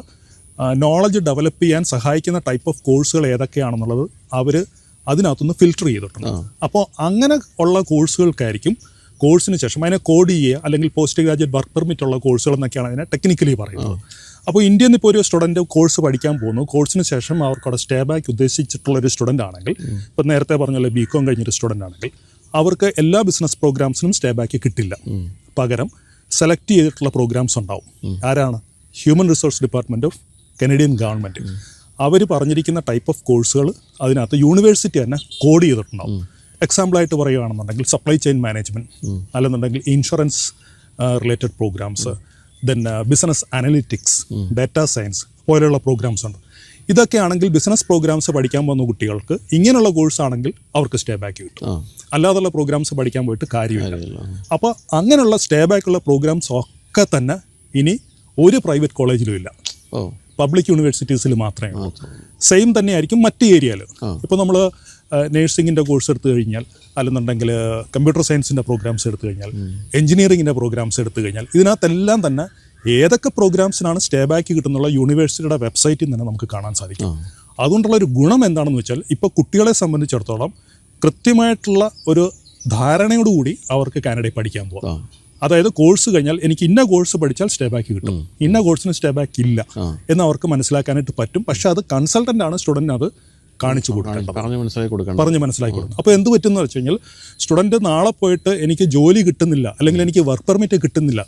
Speaker 2: നോളജ് ഡെവലപ്പ് ചെയ്യാൻ സഹായിക്കുന്ന ടൈപ്പ് ഓഫ് കോഴ്സുകൾ ഏതൊക്കെയാണെന്നുള്ളത് അവർ അതിനകത്തുനിന്ന് ഫിൽട്ടർ ചെയ്തിട്ടുണ്ട്. അപ്പോൾ അങ്ങനെ ഉള്ള കോഴ്സുകൾക്കായിരിക്കും കോഴ്സിന് ശേഷം അതിനെ കോഡ് ചെയ്യുക അല്ലെങ്കിൽ പോസ്റ്റ് ഗ്രാജുവേറ്റ് വർക്ക് പെർമിറ്റ് ഉള്ള കോഴ്സുകൾ എന്നൊക്കെയാണ് അതിനെ ടെക്നിക്കലി പറയുന്നത്. അപ്പോൾ ഇന്ത്യയിൽ നിന്ന് ഇപ്പോൾ ഒരു സ്റ്റുഡൻറ്റ് കോഴ്സ് പഠിക്കാൻ പോകുന്നു, കോഴ്സിന് ശേഷം അവർക്കവിടെ സ്റ്റേ ബാക്ക് ഉദ്ദേശിച്ചിട്ടുള്ളൊരു സ്റ്റുഡൻ്റ് ആണെങ്കിൽ, ഇപ്പോൾ നേരത്തെ പറഞ്ഞല്ലോ BCom കഴിഞ്ഞൊരു സ്റ്റുഡൻ്റ് ആണെങ്കിൽ അവർക്ക് എല്ലാ ബിസിനസ് പ്രോഗ്രാംസിനും സ്റ്റേ ബാക്ക് കിട്ടില്ല. പകരം സെലക്ട് ചെയ്തിട്ടുള്ള പ്രോഗ്രാംസ് ഉണ്ടാവും. ആരാണ്? Human resource department of Canadian government. അവർ പറഞ്ഞിരിക്കുന്ന ടൈപ്പ് ഓഫ് കോഴ്സുകൾ അതിനകത്ത് യൂണിവേഴ്സിറ്റി തന്നെ കോഡ് ചെയ്തിട്ടുണ്ടാവും. എക്സാമ്പിളായിട്ട് പറയുകയാണെന്നുണ്ടെങ്കിൽ സപ്ലൈ ചെയിൻ മാനേജ്മെൻറ്റ്, അല്ലെന്നുണ്ടെങ്കിൽ insurance related programmes, then business analytics, data science പോലെയുള്ള പ്രോഗ്രാംസ് ഉണ്ട്. ഇതൊക്കെ ആണെങ്കിൽ ബിസിനസ് പ്രോഗ്രാംസ് പഠിക്കാൻ പോകുന്ന കുട്ടികൾക്ക് ഇങ്ങനെയുള്ള കോഴ്സ് ആണെങ്കിൽ അവർക്ക് സ്റ്റേ ബാക്ക് കിട്ടും. അല്ലാതുള്ള പ്രോഗ്രാംസ് പഠിക്കാൻ പോയിട്ട് കാര്യമില്ല. അപ്പോൾ അങ്ങനെയുള്ള സ്റ്റേ ബാക്കുള്ള പ്രോഗ്രാംസ് ഒക്കെ തന്നെ ഇനി ഒരു പ്രൈവറ്റ് കോളേജിലും ഇല്ല, പബ്ലിക് യൂണിവേഴ്സിറ്റീസിൽ മാത്രമേ ഉള്ളൂ. സെയിം തന്നെയായിരിക്കും മറ്റ് ഏരിയയിൽ. ഇപ്പോൾ നമ്മൾ നേഴ്സിങ്ങിൻ്റെ കോഴ്സ് എടുത്തു കഴിഞ്ഞാൽ, അല്ലെന്നുണ്ടെങ്കിൽ കമ്പ്യൂട്ടർ സയൻസിൻ്റെ പ്രോഗ്രാംസ് എടുത്തു കഴിഞ്ഞാൽ, എഞ്ചിനീയറിങ്ങിൻ്റെ പ്രോഗ്രാംസ് എടുത്തു കഴിഞ്ഞാൽ, ഇതിനകത്തെല്ലാം തന്നെ ഏതൊക്കെ പ്രോഗ്രാംസിനാണ് സ്റ്റേ ബാക്ക് കിട്ടുന്നുള്ള യൂണിവേഴ്സിറ്റിയുടെ വെബ്സൈറ്റിൽ തന്നെ നമുക്ക് കാണാൻ സാധിക്കും. അതുകൊണ്ടുള്ള ഒരു ഗുണം എന്താണെന്ന് വെച്ചാൽ ഇപ്പോൾ കുട്ടികളെ സംബന്ധിച്ചിടത്തോളം കൃത്യമായിട്ടുള്ള ഒരു ധാരണയോടുകൂടി അവർക്ക് കാനഡയിൽ പഠിക്കാൻ പോകാം. അതായത് കോഴ്സ് കഴിഞ്ഞാൽ എനിക്ക് ഇന്ന കോഴ്സ് പഠിച്ചാൽ സ്റ്റേ ബാക്ക് കിട്ടും, ഇന്ന കോഴ്സിന് സ്റ്റേ ബാക്ക് ഇല്ല എന്ന് അവർക്ക് മനസ്സിലാക്കാനായിട്ട് പറ്റും. പക്ഷേ അത് കൺസൾട്ടൻ്റ് ആണ് സ്റ്റുഡൻറ്റിന് അത് കാണിച്ചു കൊടുക്കേണ്ടത്,
Speaker 1: പറഞ്ഞ് മനസ്സിലാക്കി
Speaker 2: കൊടുക്കണം. അപ്പോൾ എന്ത് പറ്റുമെന്ന് വെച്ച് കഴിഞ്ഞാൽ സ്റ്റുഡൻറ്റ് നാളെ പോയിട്ട് എനിക്ക് ജോലി കിട്ടുന്നില്ല അല്ലെങ്കിൽ എനിക്ക് വർക്ക് പെർമിറ്റ് കിട്ടുന്നില്ല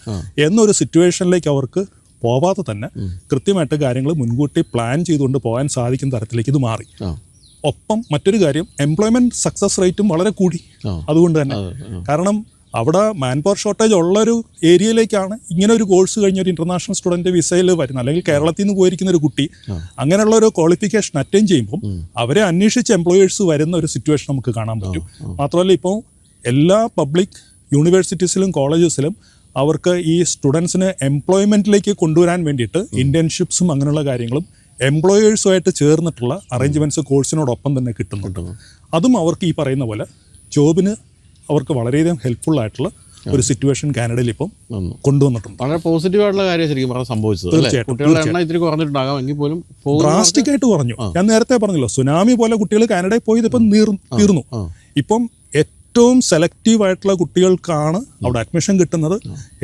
Speaker 2: എന്നൊരു സിറ്റുവേഷനിലേക്ക് അവർക്ക് പോവാതെ തന്നെ കൃത്യമായിട്ട് കാര്യങ്ങൾ മുൻകൂട്ടി പ്ലാൻ ചെയ്തുകൊണ്ട് പോകാൻ സാധിക്കുന്ന തരത്തിലേക്ക് ഇത് മാറി. ഒപ്പം മറ്റൊരു കാര്യം, എംപ്ലോയ്മെൻറ്റ് സക്സസ് റേറ്റും വളരെ കൂടി. അതുകൊണ്ട് തന്നെ കാരണം അവിടെ മാൻ പവർ ഷോർട്ടേജ് ഉള്ളൊരു ഏരിയയിലേക്കാണ് ഇങ്ങനെ ഒരു കോഴ്സ് കഴിഞ്ഞ ഒരു ഇൻ്റർനാഷണൽ സ്റ്റുഡൻറ്റ് വിസയിൽ വരുന്നത്, അല്ലെങ്കിൽ കേരളത്തിൽ നിന്ന് പോയിരിക്കുന്ന ഒരു കുട്ടി അങ്ങനെയുള്ള ഒരു ക്വാളിഫിക്കേഷൻ അറ്റൈൻ ചെയ്യുമ്പോൾ അവരെ അന്വേഷിച്ച് എംപ്ലോയേഴ്സ് വരുന്ന ഒരു സിറ്റുവേഷൻ നമുക്ക് കാണാൻ പറ്റും. മാത്രമല്ല ഇപ്പോൾ എല്ലാ പബ്ലിക് യൂണിവേഴ്സിറ്റീസിലും കോളേജസിലും അവർക്ക് ഈ സ്റ്റുഡൻസിന് എംപ്ലോയ്മെൻറ്റിലേക്ക് കൊണ്ടുവരാൻ വേണ്ടിയിട്ട് ഇൻറ്റേൺഷിപ്സും അങ്ങനെയുള്ള കാര്യങ്ങളും എംപ്ലോയേഴ്സുമായിട്ട് ചേർന്നിട്ടുള്ള അറേഞ്ച്മെൻറ്റ്സ് കോഴ്സിനോടൊപ്പം തന്നെ കിട്ടുന്നുണ്ട്. അതും അവർക്ക് ഈ പറയുന്ന പോലെ ജോബിന് അവർക്ക് വളരെയധികം ഹെൽപ്ഫുൾ ആയിട്ടുള്ള ഒരു സിറ്റുവേഷൻ കാനഡയിൽ ഇപ്പം കൊണ്ടുവന്നിട്ടുണ്ട്.
Speaker 1: വളരെ പോസിറ്റീവ് ആയിട്ടുള്ള കാര്യം ശരിക്കും പറഞ്ഞാൽ സംഭവിച്ചത്. കുട്ടികളുടെ എണ്ണം ഇത്തിരി കുറഞ്ഞിട്ടുണ്ടാകാം എങ്കിൽ പോലും
Speaker 2: ഡ്രാസ്റ്റിക് ആയിട്ട് കുറഞ്ഞു. ഞാൻ നേരത്തെ പറഞ്ഞല്ലോ, സുനാമി പോലെ കുട്ടികൾ കാനഡയിൽ പോയത് ഇപ്പം തീർന്നു. ഇപ്പം ഏറ്റവും സെലക്റ്റീവ് ആയിട്ടുള്ള കുട്ടികൾക്കാണ് അവിടെ അഡ്മിഷൻ കിട്ടുന്നത്.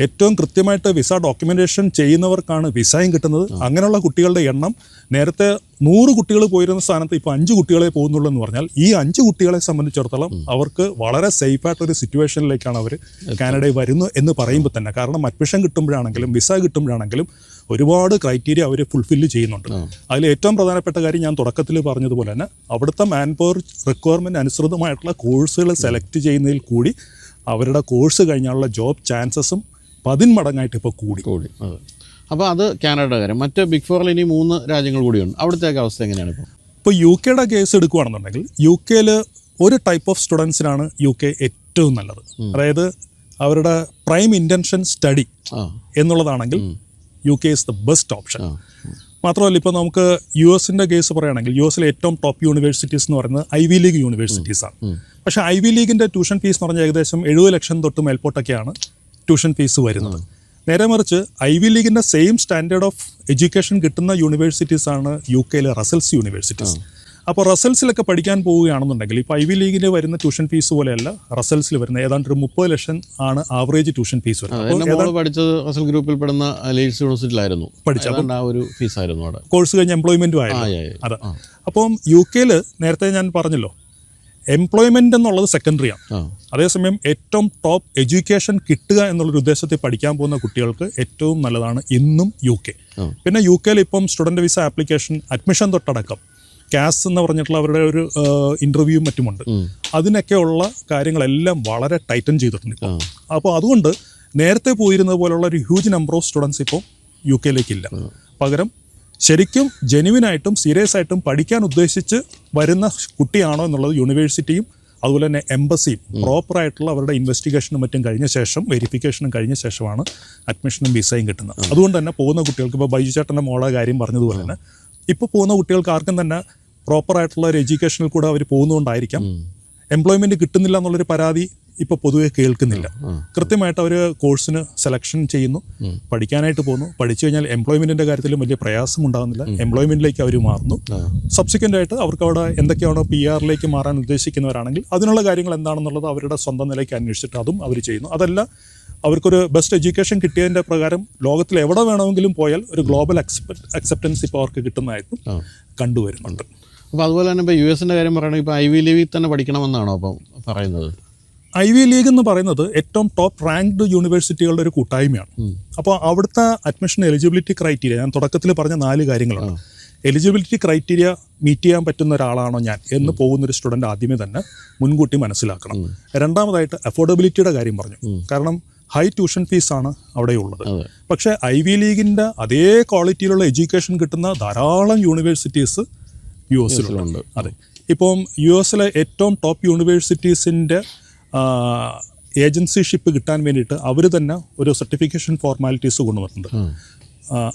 Speaker 2: ഏറ്റവും കൃത്യമായിട്ട് വിസ ഡോക്യുമെന്റേഷൻ ചെയ്യുന്നവർക്കാണ് വിസയും കിട്ടുന്നത്. അങ്ങനെയുള്ള കുട്ടികളുടെ എണ്ണം നേരത്തെ 100 കുട്ടികൾ പോയിരുന്ന സ്ഥാനത്ത് ഇപ്പോൾ 5 കുട്ടികളെ പോകുന്നുള്ളൂ എന്ന് പറഞ്ഞാൽ ഈ 5 കുട്ടികളെ സംബന്ധിച്ചിടത്തോളം അവർക്ക് വളരെ സേഫായിട്ടൊരു സിറ്റുവേഷനിലേക്കാണ് അവർ കാനഡയിൽ വരുന്നു എന്ന് പറയുമ്പോൾ തന്നെ. കാരണം അഡ്മിഷൻ കിട്ടുമ്പോഴാണെങ്കിലും വിസ കിട്ടുമ്പോഴാണെങ്കിലും ഒരുപാട് ക്രൈറ്റീരിയ അവർ ഫുൾഫില്ല് ചെയ്യുന്നുണ്ട്. അതിൽ ഏറ്റവും പ്രധാനപ്പെട്ട കാര്യം ഞാൻ തുടക്കത്തിൽ പറഞ്ഞതുപോലെ തന്നെ അവിടുത്തെ മാൻ പവർ റിക്വയർമെൻറ്റ് അനുസൃതമായിട്ടുള്ള കോഴ്സുകൾ സെലക്ട് ചെയ്യുന്നതിൽ കൂടി അവരുടെ കോഴ്സ് കഴിഞ്ഞാലുള്ള ജോബ് ചാൻസസും 10 മടങ്ങായിട്ട് ഇപ്പോൾ കൂടി.
Speaker 1: അപ്പോൾ അത് കാനഡയുടെ കാര്യം. മറ്റ് ബിഗ് ഫോറിൽ ഇനി 3 രാജ്യങ്ങൾ കൂടിയുണ്ട്. അവിടുത്തെ അവസ്ഥ എങ്ങനെയാണ്
Speaker 2: ഇപ്പോൾ യു കെയുടെ കേസ് എടുക്കുകയാണെന്നുണ്ടെങ്കിൽ യു കെയിൽ ഒരു ടൈപ്പ് ഓഫ് സ്റ്റുഡൻസിനാണ് യു കെ ഏറ്റവും നല്ലത്. അതായത് അവരുടെ പ്രൈം ഇൻറ്റൻഷൻ സ്റ്റഡി എന്നുള്ളതാണെങ്കിൽ U K is the best option. മാത്രമല്ല ഇപ്പോൾ നമുക്ക് യു എസിൻ്റെ കേസ് പറയുകയാണെങ്കിൽ യു എസിലെ ഏറ്റവും ടോപ്പ് യൂണിവേഴ്സിറ്റീസ് എന്ന് പറയുന്നത് ഐവി ലീഗ് യൂണിവേഴ്സിറ്റീസാണ്. പക്ഷേ ഐവി ലീഗിൻ്റെ ട്യൂഷൻ ഫീസ് എന്ന് പറഞ്ഞാൽ ഏകദേശം 70 ലക്ഷം തൊട്ട് മേൽപോട്ടൊക്കെയാണ് ട്യൂഷൻ ഫീസ് വരുന്നത്. നേരെ മറിച്ച് ഐവി ലീഗിൻ്റെ സെയിം സ്റ്റാൻഡേർഡ് ഓഫ് എഡ്യൂക്കേഷൻ കിട്ടുന്ന യൂണിവേഴ്സിറ്റീസാണ് യു കെയിലെ റസൽസ് യൂണിവേഴ്സിറ്റീസ്. അപ്പോൾ റസൽസിലൊക്കെ പഠിക്കാൻ പോവുകയാണെന്നുണ്ടെങ്കിൽ ഇപ്പോൾ ഐവി ലീഗിൽ വരുന്ന ട്യൂഷൻ ഫീസ് പോലെയല്ല റസൽസിൽ വരുന്ന ഏതാണ്ട് ഒരു 30 ലക്ഷം ആണ് ആവറേജ് ട്യൂഷൻ ഫീസ് വരുന്നത്.
Speaker 1: പഠിച്ചത് റസൽ ഗ്രൂപ്പിൽ പെടുന്ന ലീഡ്സ് യൂണിവേഴ്സിറ്റിയിലായിരുന്നു പഠിച്ചത്. ആ ഒരു ഫീസായിരുന്നു അവിടെ.
Speaker 2: കോഴ്സ് കഴിഞ്ഞ് എംപ്ലോയ്മെൻറ്റും ആയിരുന്നു. അതെ. അപ്പം യു കെയിൽ നേരത്തെ ഞാൻ പറഞ്ഞല്ലോ, എംപ്ലോയ്മെൻ്റ് എന്നുള്ളത് സെക്കൻഡറിയാണ്. അതേസമയം ഏറ്റവും ടോപ്പ് എഡ്യൂക്കേഷൻ കിട്ടുക എന്നുള്ളൊരു ഉദ്ദേശത്തിൽ പഠിക്കാൻ പോകുന്ന കുട്ടികൾക്ക് ഏറ്റവും നല്ലതാണ് ഇന്നും യു കെ. പിന്നെ യു കെയിൽ ഇപ്പം സ്റ്റുഡൻറ്റ് വിസ ആപ്ലിക്കേഷൻ അഡ്മിഷൻ തൊട്ടടക്കം കാസ് എന്ന് പറഞ്ഞിട്ടുള്ള അവരുടെ ഒരു ഇൻ്റർവ്യൂവും മറ്റുമുണ്ട്. അതിനൊക്കെയുള്ള കാര്യങ്ങളെല്ലാം വളരെ ടൈറ്റൻ ചെയ്തിട്ടുണ്ട് ഇപ്പോൾ. അപ്പോൾ അതുകൊണ്ട് നേരത്തെ പോയിരുന്നത് പോലുള്ള ഒരു ഹ്യൂജ് നമ്പർ ഓഫ് സ്റ്റുഡൻസ് ഇപ്പോൾ യു കെയിലേക്കില്ല. പകരം ശരിക്കും ജെനുവിനായിട്ടും സീരിയസ് ആയിട്ടും പഠിക്കാൻ ഉദ്ദേശിച്ച് വരുന്ന കുട്ടിയാണോ എന്നുള്ളത് യൂണിവേഴ്സിറ്റിയും അതുപോലെ തന്നെ എംബസിയും പ്രോപ്പറായിട്ടുള്ള അവരുടെ ഇൻവെസ്റ്റിഗേഷനും മറ്റും കഴിഞ്ഞ ശേഷം വെരിഫിക്കേഷനും കഴിഞ്ഞ ശേഷമാണ് അഡ്മിഷനും വിസയും കിട്ടുന്നത്. അതുകൊണ്ട് തന്നെ പോകുന്ന കുട്ടികൾക്ക് ഇപ്പോൾ ബൈജു ചേട്ടൻ്റെ മോളെ കാര്യം പറഞ്ഞതുപോലെ തന്നെ ഇപ്പോൾ പോകുന്ന കുട്ടികൾക്ക് ആർക്കും തന്നെ പ്രോപ്പറായിട്ടുള്ള ഒരു എഡ്യൂക്കേഷനിൽ കൂടെ അവർ പോകുന്നതുകൊണ്ടായിരിക്കാം എംപ്ലോയ്മെൻറ്റ് കിട്ടുന്നില്ല എന്നുള്ളൊരു പരാതി ഇപ്പോൾ പൊതുവെ കേൾക്കുന്നില്ല. കൃത്യമായിട്ട് അവർ കോഴ്സിന് സെലക്ഷൻ ചെയ്യുന്നു, പഠിക്കാനായിട്ട് പോകുന്നു. പഠിച്ചു കഴിഞ്ഞാൽ എംപ്ലോയ്മെൻറ്റിൻ്റെ കാര്യത്തിലും വലിയ പ്രയാസം ഉണ്ടാകുന്നില്ല. എംപ്ലോയ്മെൻറ്റിലേക്ക് അവർ മാറുന്നു. സബ്സിക്വൻ്റ് ആയിട്ട് അവർക്ക് അവിടെ എന്തൊക്കെയാണോ PR-ലേക്ക് മാറാൻ ഉദ്ദേശിക്കുന്നവരാണെങ്കിൽ അതിനുള്ള കാര്യങ്ങൾ എന്താണെന്നുള്ളത് അവരുടെ സ്വന്തം നിലയ്ക്ക് അന്വേഷിച്ചിട്ട് അതും അവർ ചെയ്യുന്നു. അതല്ല, അവർക്കൊരു ബെസ്റ്റ് എഡ്യൂക്കേഷൻ കിട്ടിയതിൻ്റെ പ്രകാരം ലോകത്തിൽ എവിടെ വേണമെങ്കിലും പോയാൽ ഒരു ഗ്ലോബൽ അക്സെപ്റ്റൻസ് ഇപ്പോൾ അവർക്ക് കിട്ടുന്നതായിട്ടും കണ്ടുവരുന്നുണ്ട്.
Speaker 1: അപ്പോൾ അതുപോലെ തന്നെ ഇപ്പോൾ US-ൻ്റെ കാര്യം പറയുകയാണെങ്കിൽ ഇപ്പോൾ ഐവി ലീഗിൽ തന്നെ പഠിക്കണമെന്നാണോ അപ്പം പറയുന്നത്?
Speaker 2: ഐവി ലീഗ് എന്ന് പറയുന്നത് ഏറ്റവും ടോപ്പ് റാങ്ക്ഡ് യൂണിവേഴ്സിറ്റികളുടെ ഒരു കൂട്ടായ്മയാണ്. അപ്പോൾ അവിടുത്തെ അഡ്മിഷൻ എലിജിബിലിറ്റി ക്രൈറ്റീരിയ ഞാൻ തുടക്കത്തിൽ പറഞ്ഞ 4 കാര്യങ്ങളുണ്ട്. എലിജിബിലിറ്റി ക്രൈറ്റീരിയ മീറ്റ് ചെയ്യാൻ പറ്റുന്ന ഒരാളാണോ ഞാൻ എന്ന് പോകുന്നൊരു സ്റ്റുഡൻറ്റ് ആദ്യമേ തന്നെ മുൻകൂട്ടി മനസ്സിലാക്കണം. രണ്ടാമതായിട്ട് അഫോർഡബിലിറ്റിയുടെ കാര്യം പറഞ്ഞു. കാരണം ഹൈ ട്യൂഷൻ ഫീസാണ് അവിടെയുള്ളത്. പക്ഷേ ഐവി ലീഗിൻ്റെ അതേ ക്വാളിറ്റിയിലുള്ള എഡ്യൂക്കേഷൻ കിട്ടുന്ന ധാരാളം യൂണിവേഴ്സിറ്റീസ് US-ലുണ്ട്. അതെ, ഇപ്പം US-ലെ ഏറ്റവും ടോപ്പ് യൂണിവേഴ്സിറ്റീസിൻ്റെ ഏജൻസിഷിപ്പ് കിട്ടാൻ വേണ്ടിയിട്ട് അവർ തന്നെ ഒരു സർട്ടിഫിക്കേഷൻ ഫോർമാലിറ്റീസ് കൊണ്ടുവന്നിട്ടുണ്ട്.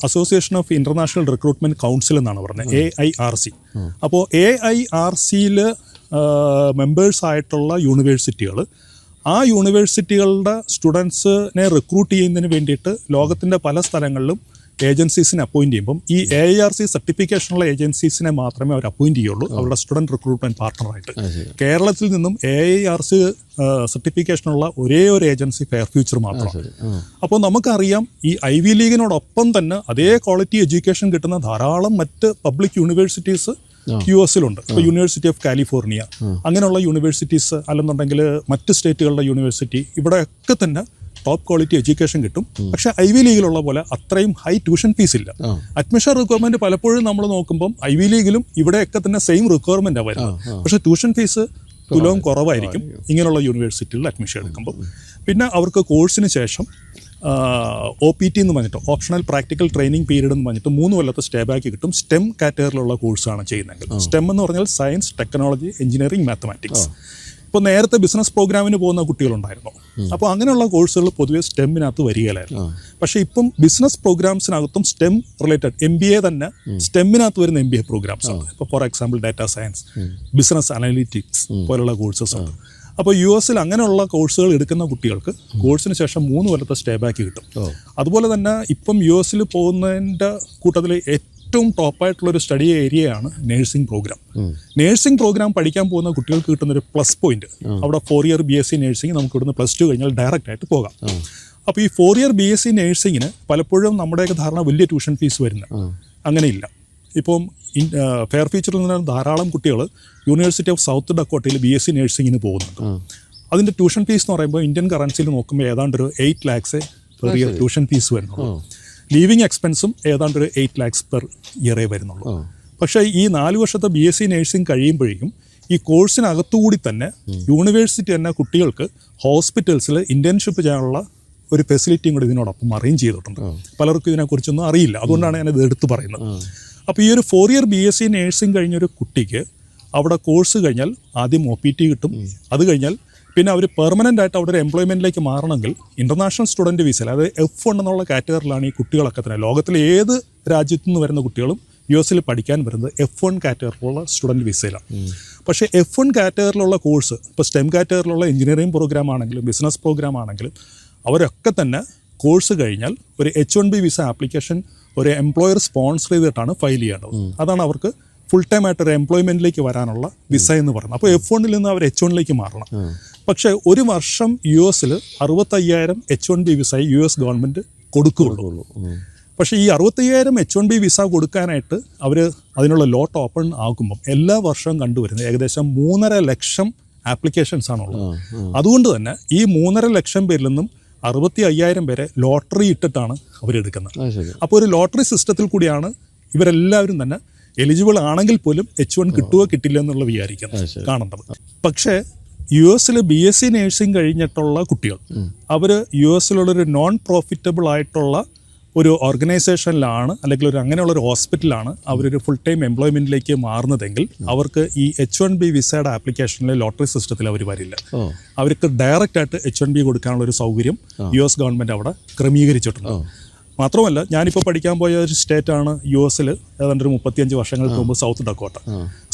Speaker 2: Association of international recruitment council എന്നാണ് പറഞ്ഞത്, AIRC. അപ്പോൾ AIRCയിൽ മെമ്പേഴ്സായിട്ടുള്ള യൂണിവേഴ്സിറ്റികൾ ആ യൂണിവേഴ്സിറ്റികളുടെ സ്റ്റുഡൻസിനെ റിക്രൂട്ട് ചെയ്യുന്നതിന് വേണ്ടിയിട്ട് ലോകത്തിൻ്റെ പല സ്ഥലങ്ങളിലും ഏജൻസീസിനെ അപ്പോയിൻറ്റ് ചെയ്യുമ്പം ഈ AIRC സർട്ടിഫിക്കേഷനുള്ള ഏജൻസീസിനെ മാത്രമേ അവർ അപ്പോയിൻറ്റ് ചെയ്യുള്ളൂ അവരുടെ സ്റ്റുഡൻറ്റ് റിക്രൂട്ട്മെൻറ്റ് പാർട്ട്ണറായിട്ട്. കേരളത്തിൽ നിന്നും AIRC സർട്ടിഫിക്കേഷനുള്ള ഒരേ ഒരു ഏജൻസി ഫെയർ ഫ്യൂച്ചർ മാത്രമാണ്. അപ്പോൾ നമുക്കറിയാം ഈ ഐവി ലീഗിനോടൊപ്പം തന്നെ അതേ ക്വാളിറ്റി എഡ്യൂക്കേഷൻ കിട്ടുന്ന ധാരാളം മറ്റ് പബ്ലിക് യൂണിവേഴ്സിറ്റീസ് യു എസിലുണ്ട്. ഇപ്പോൾ യൂണിവേഴ്സിറ്റി ഓഫ് കാലിഫോർണിയ അങ്ങനെയുള്ള യൂണിവേഴ്സിറ്റീസ് അല്ലെന്നുണ്ടെങ്കിൽ മറ്റ് സ്റ്റേറ്റുകളുടെ യൂണിവേഴ്സിറ്റി, ഇവിടെയൊക്കെ തന്നെ ടോപ്പ് ക്വാളിറ്റി എഡ്യൂക്കേഷൻ കിട്ടും. പക്ഷേ ഐവി ലീഗിലുള്ള പോലെ അത്രയും ഹൈ ട്യൂഷൻ ഫീസ് ഇല്ല. അഡ്മിഷൻ റിക്വയർമെന്റ് പലപ്പോഴും നമ്മൾ നോക്കുമ്പം ഐവി ലീഗിലും ഇവിടെയൊക്കെ തന്നെ സെയിം റിക്വയർമെന്റ് വരുന്നത്. പക്ഷേ ട്യൂഷൻ ഫീസ് തുലവും കുറവായിരിക്കും ഇങ്ങനെയുള്ള യൂണിവേഴ്സിറ്റികളിൽ അഡ്മിഷൻ എടുക്കുമ്പോൾ. പിന്നെ അവർക്ക് കോഴ്സിന് ശേഷം OPT എന്ന് പറഞ്ഞിട്ട് ഓപ്ഷണൽ പ്രാക്ടിക്കൽ ട്രെയിനിങ് പീരീഡ് എന്ന് പറഞ്ഞിട്ട് 3 കൊല്ലത്തെ സ്റ്റേ ബാക്ക് കിട്ടും. സ്റ്റെം കാറ്റഗറിയിലുള്ള കോഴ്സാണ് ചെയ്യുന്നതെങ്കിൽ. സ്റ്റെം എന്ന് പറഞ്ഞാൽ സയൻസ്, ടെക്നോളജി, എഞ്ചിനീയറിംഗ്, മാത്തമാറ്റിക്സ്. ഇപ്പോൾ നേരത്തെ ബിസിനസ് പ്രോഗ്രാമിന് പോകുന്ന കുട്ടികളുണ്ടായിരുന്നു. അപ്പോൾ അങ്ങനെയുള്ള കോഴ്സുകൾ പൊതുവേ സ്റ്റെമ്മിനകത്ത് വരികയില്ലായിരുന്നു. പക്ഷേ ഇപ്പം ബിസിനസ് പ്രോഗ്രാംസിനകത്തും സ്റ്റെം റിലേറ്റഡ് MBA തന്നെ സ്റ്റെമ്മിനകത്ത് വരുന്ന MBA പ്രോഗ്രാംസ് ഉണ്ട്. ഇപ്പോൾ for example data science, business analytics പോലുള്ള കോഴ്സസ് ഉണ്ട്. അപ്പോൾ US അങ്ങനെയുള്ള കോഴ്സുകൾ എടുക്കുന്ന കുട്ടികൾക്ക് കോഴ്സിന് ശേഷം 3 കൊല്ലത്തെ സ്റ്റേ ബാക്ക് കിട്ടും. അതുപോലെ തന്നെ ഇപ്പം US പോകുന്നതിൻ്റെ കൂട്ടത്തിൽ ഏറ്റവും ടോപ്പായിട്ടുള്ളൊരു സ്റ്റഡി ഏരിയയാണ് നേഴ്സിംഗ് പ്രോഗ്രാം. നേഴ്സിംഗ് പ്രോഗ്രാം പഠിക്കാൻ പോകുന്ന കുട്ടികൾക്ക് കിട്ടുന്നൊരു പ്ലസ് പോയിന്റ്, അവിടെ 4 ഇയർ BSc നേഴ്സിംഗ് നമുക്ക് ഇവിടുന്ന് +2 കഴിഞ്ഞാൽ ഡയറക്റ്റ് ആയിട്ട് പോകാം. അപ്പോൾ ഈ 4 ഇയർ BSc നേഴ്സിങ്ങിന് പലപ്പോഴും നമ്മുടെയൊക്കെ ധാരണ വലിയ ട്യൂഷൻ ഫീസ് വരുന്നത് അങ്ങനെയില്ല. ഇപ്പം ഫെയർ ഫീച്ചറിൽ നിന്ന് ധാരാളം കുട്ടികൾ യൂണിവേഴ്സിറ്റി ഓഫ് സൗത്ത് ഡക്കോട്ടയിൽ BSc നേഴ്സിങ്ങിന് പോകുന്നുണ്ട്. അതിൻ്റെ ട്യൂഷൻ ഫീസ് എന്ന് പറയുമ്പോൾ ഇന്ത്യൻ കറൻസിയിൽ നോക്കുമ്പോൾ ഏതാണ്ട് ഒരു 8 lakhs per year tuition fees വരുന്നുള്ളൂ. ലീവിങ് എക്സ്പെൻസും ഏതാണ്ട് ഒരു 8 lakhs പെർ ഇയറേ വരുന്നുള്ളൂ. പക്ഷേ ഈ 4 വർഷത്തെ BSc നേഴ്സിംഗ് കഴിയുമ്പോഴേക്കും ഈ കോഴ്സിനകത്തുകൂടി തന്നെ യൂണിവേഴ്സിറ്റി തന്നെ കുട്ടികൾക്ക് ഹോസ്പിറ്റൽസിൽ ഇന്റേൺഷിപ്പ് ചെയ്യാനുള്ള ഒരു ഫെസിലിറ്റിയും കൂടി ഇതിനോടൊപ്പം അറേഞ്ച് ചെയ്തിട്ടുണ്ട്. പലർക്കും ഇതിനെക്കുറിച്ചൊന്നും അറിയില്ല, അതുകൊണ്ടാണ് ഞാനിത് എടുത്തു പറയുന്നത്. അപ്പോൾ ഈ ഒരു 4 ഇയർ BSc നേഴ്സിംഗ് കഴിഞ്ഞൊരു കുട്ടിക്ക് അവിടെ കോഴ്സ് കഴിഞ്ഞാൽ ആദ്യം OPT കിട്ടും. അത് കഴിഞ്ഞാൽ പിന്നെ അവർ പെർമനൻ്റ് ആയിട്ട് അവിടെ ഒരു എംപ്ലോയ്മെൻറ്റിലേക്ക് മാറണമെങ്കിൽ ഇൻ്റർനാഷണൽ സ്റ്റുഡൻറ്റ് വിസയിൽ, അതായത് F1 എന്നുള്ള കാറ്റഗറിയിലാണ് ഈ കുട്ടികളൊക്കെ തന്നെ. ലോകത്തിലെ ഏത് രാജ്യത്തു നിന്ന് വരുന്ന കുട്ടികളും US പഠിക്കാൻ വരുന്നത് F1 കാറ്റഗറിയിലുള്ള സ്റ്റുഡൻറ്റ് വിസയിലാണ്. പക്ഷേ F1 കാറ്റഗറിയിലുള്ള കോഴ്സ്, ഇപ്പോൾ സ്റ്റെം കാറ്റഗറിയിലുള്ള എഞ്ചിനീയറിംഗ് പ്രോഗ്രാം ആണെങ്കിലും ബിസിനസ് പ്രോഗ്രാം ആണെങ്കിലും അവരൊക്കെ തന്നെ കോഴ്സ് കഴിഞ്ഞാൽ ഒരു H1B വിസ ആപ്ലിക്കേഷൻ ഒരു എംപ്ലോയർ സ്പോൺസർ ചെയ്തിട്ടാണ് ഫയൽ ചെയ്യേണ്ടത്. അതാണ് അവർക്ക് ഫുൾ ടൈം ആയിട്ട് ഒരു എംപ്ലോയ്മെൻറ്റിലേക്ക് വരാനുള്ള വിസ എന്ന് പറയുന്നത്. അപ്പോൾ F1 നിന്ന് അവർ H1 മാറണം. പക്ഷേ ഒരു വർഷം US 65,000 H1B visa US government കൊടുക്കുകയുള്ളൂ. പക്ഷേ ഈ 65,000 H1B വിസ കൊടുക്കാനായിട്ട് അവർ അതിനുള്ള ലോട്ട് ഓപ്പൺ ആക്കുമ്പം എല്ലാ വർഷവും കണ്ടുവരുന്നത് ഏകദേശം 3.5 ലക്ഷം ആപ്ലിക്കേഷൻസ് ആണുള്ളത്. അതുകൊണ്ട് തന്നെ ഈ 3.5 ലക്ഷം പേരിൽ നിന്നും 65,000 പേരെ ലോട്ടറി ഇട്ടിട്ടാണ് അവരെടുക്കുന്നത്. അപ്പോൾ ഒരു ലോട്ടറി സിസ്റ്റത്തിൽ കൂടിയാണ് ഇവരെല്ലാവരും തന്നെ എലിജിബിൾ ആണെങ്കിൽ പോലും H1 കിട്ടുകയോ കിട്ടില്ല എന്നുള്ള വിചാരിക്കുന്നത് കാണേണ്ടത്. പക്ഷേ US BSc നേഴ്സിംഗ് കഴിഞ്ഞിട്ടുള്ള കുട്ടികൾ അവർ US ഒരു നോൺ പ്രോഫിറ്റബിൾ ആയിട്ടുള്ള ഒരു ഓർഗനൈസേഷനിലാണ് അല്ലെങ്കിൽ അങ്ങനെയുള്ളൊരു ഹോസ്പിറ്റലാണ് അവരൊരു ഫുൾ ടൈം എംപ്ലോയ്മെൻറ്റിലേക്ക് മാറുന്നതെങ്കിൽ അവർക്ക് ഈ H1B വിസയുടെ ആപ്ലിക്കേഷനിലെ ലോട്ടറി സിസ്റ്റത്തിൽ അവർ വരില്ല. അവർക്ക് ഡയറക്റ്റ് ആയിട്ട് H1B കൊടുക്കാനുള്ളൊരു സൗകര്യം US ഗവൺമെൻറ് അവിടെ ക്രമീകരിച്ചിട്ടുണ്ട്. മാത്രമല്ല ഞാനിപ്പോൾ പഠിക്കാൻ പോയ ഒരു സ്റ്റേറ്റാണ് US ഏതാണ്ട് ഒരു 35 വർഷങ്ങൾക്ക് മുമ്പ് സൗത്ത് ഡക്കോട്ട.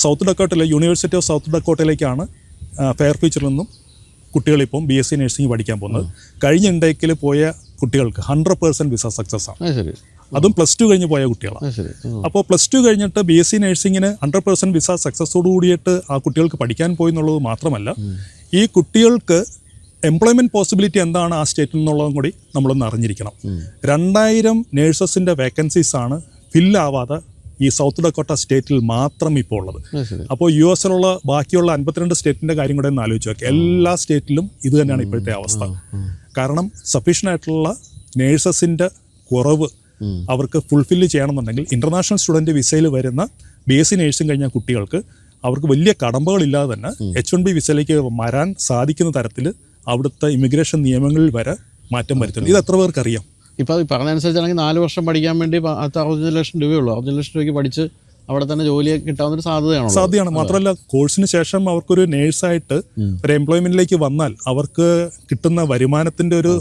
Speaker 2: സൗത്ത് ഡക്കോട്ടയിലെ യൂണിവേഴ്സിറ്റി ഓഫ് സൗത്ത് ഡക്കോട്ടയിലേക്കാണ് ഫെയർ ഫീച്ചറിൽ നിന്നും കുട്ടികളിപ്പം BSc നേഴ്സിംഗ് പഠിക്കാൻ പോകുന്നത്. കഴിഞ്ഞ ഇൻടേക്കിൽ പോയ കുട്ടികൾക്ക് 100% വിസ സക്സസ് ആണ്. അതും +2 കഴിഞ്ഞ് പോയ കുട്ടികളാണ്. അപ്പോൾ +2 കഴിഞ്ഞിട്ട് BSc നേഴ്സിങ്ങിന് 100% വിസ സക്സസ്സോട് കൂടിയിട്ട് ആ കുട്ടികൾക്ക് പഠിക്കാൻ പോയി എന്നുള്ളത് മാത്രമല്ല, ഈ കുട്ടികൾക്ക് എംപ്ലോയ്മെൻറ്റ് പോസിബിലിറ്റി എന്താണ് ആ സ്റ്റേറ്റിൽ നിന്നുള്ളതും കൂടി നമ്മളൊന്ന് അറിഞ്ഞിരിക്കണം. 2000 നേഴ്സസിൻ്റെ വേക്കൻസീസാണ് ഫില്ലാവാതെ ഈ സൗത്ത് ഡക്കോട്ട സ്റ്റേറ്റിൽ മാത്രം ഇപ്പോൾ ഉള്ളത്. അപ്പോൾ US ബാക്കിയുള്ള 52 സ്റ്റേറ്റിൻ്റെ കാര്യം കൂടെ ഒന്ന് ആലോചിച്ച് നോക്കുക. എല്ലാ സ്റ്റേറ്റിലും ഇത് തന്നെയാണ് ഇപ്പോഴത്തെ അവസ്ഥ. കാരണം സഫീഷ്യൻ്റ് ആയിട്ടുള്ള നേഴ്സസിൻ്റെ കുറവ് അവർക്ക് ഫുൾഫില്ല് ചെയ്യണമെന്നുണ്ടെങ്കിൽ ഇൻ്റർനാഷണൽ സ്റ്റുഡൻറ്റ് വിസയിൽ വരുന്ന BSc നേഴ്സിംഗ് കഴിഞ്ഞ കുട്ടികൾക്ക് അവർക്ക് വലിയ കടമ്പകളില്ലാതെ തന്നെ H1B വിസയിലേക്ക് വരാൻ സാധിക്കുന്ന തരത്തിൽ അവിടുത്തെ ഇമിഗ്രേഷൻ നിയമങ്ങളിൽ വരെ മാറ്റം വരുത്തുന്നു. ഇത് എത്ര പേർക്ക് അറിയാം?
Speaker 1: ഇപ്പോൾ അത് പറഞ്ഞതനുസരിച്ചാണെങ്കിൽ 4 വർഷം പഠിക്കാൻ വേണ്ടി 65 ലക്ഷം രൂപയുള്ളൂ. 65 ലക്ഷം രൂപയ്ക്ക് പഠിച്ച് അവിടെ തന്നെ ജോലി കിട്ടാവുന്നൊരു സാധ്യതയാണ്.
Speaker 2: മാത്രമല്ല കോഴ്സിന് ശേഷം അവർക്കൊരു നേഴ്സായിട്ട് ഒരു എംപ്ലോയ്മെന്റിലേക്ക് വന്നാൽ അവർക്ക് കിട്ടുന്ന വരുമാനത്തിന്റെ ഒരു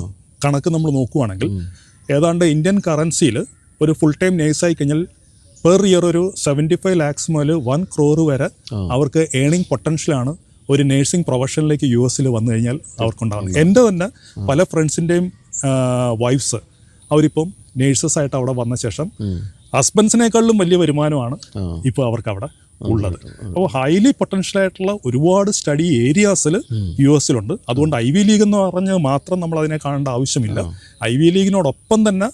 Speaker 2: കണക്ക് നമ്മൾ നോക്കുവാണെങ്കിൽ ഏതാണ്ട് ഇന്ത്യൻ കറൻസിയിൽ ഒരു ഫുൾ ടൈം നേഴ്സായി കഴിഞ്ഞാൽ പെർ ഇയർ ഒരു 75 lakhs മുതൽ 1 crore വരെ അവർക്ക് ഏണിംഗ് പൊട്ടൻഷ്യലാണ് ഒരു നേഴ്സിംഗ് പ്രൊഫഷനിലേക്ക് US വന്നു കഴിഞ്ഞാൽ അവർക്കുണ്ടാകുന്നത്. എൻ്റെ തന്നെ പല ഫ്രണ്ട്സിൻ്റെയും വൈഫ്സ് അവരിപ്പം നേഴ്സസ് ആയിട്ട് അവിടെ വന്ന ശേഷം ഹസ്ബൻഡ്സിനേക്കാളിലും വലിയ വരുമാനമാണ് ഇപ്പോൾ അവർക്ക് അവിടെ ഉള്ളത്. അപ്പോൾ ഹൈലി പൊട്ടൻഷ്യൽ ആയിട്ടുള്ള ഒരുപാട് സ്റ്റഡി ഏരിയാസിൽ US അതുകൊണ്ട് ഐവി ലീഗ് എന്ന് പറഞ്ഞ് മാത്രം നമ്മൾ അതിനെ കാണേണ്ട ആവശ്യമില്ല. ഐവി ലീഗിനോടൊപ്പം തന്നെ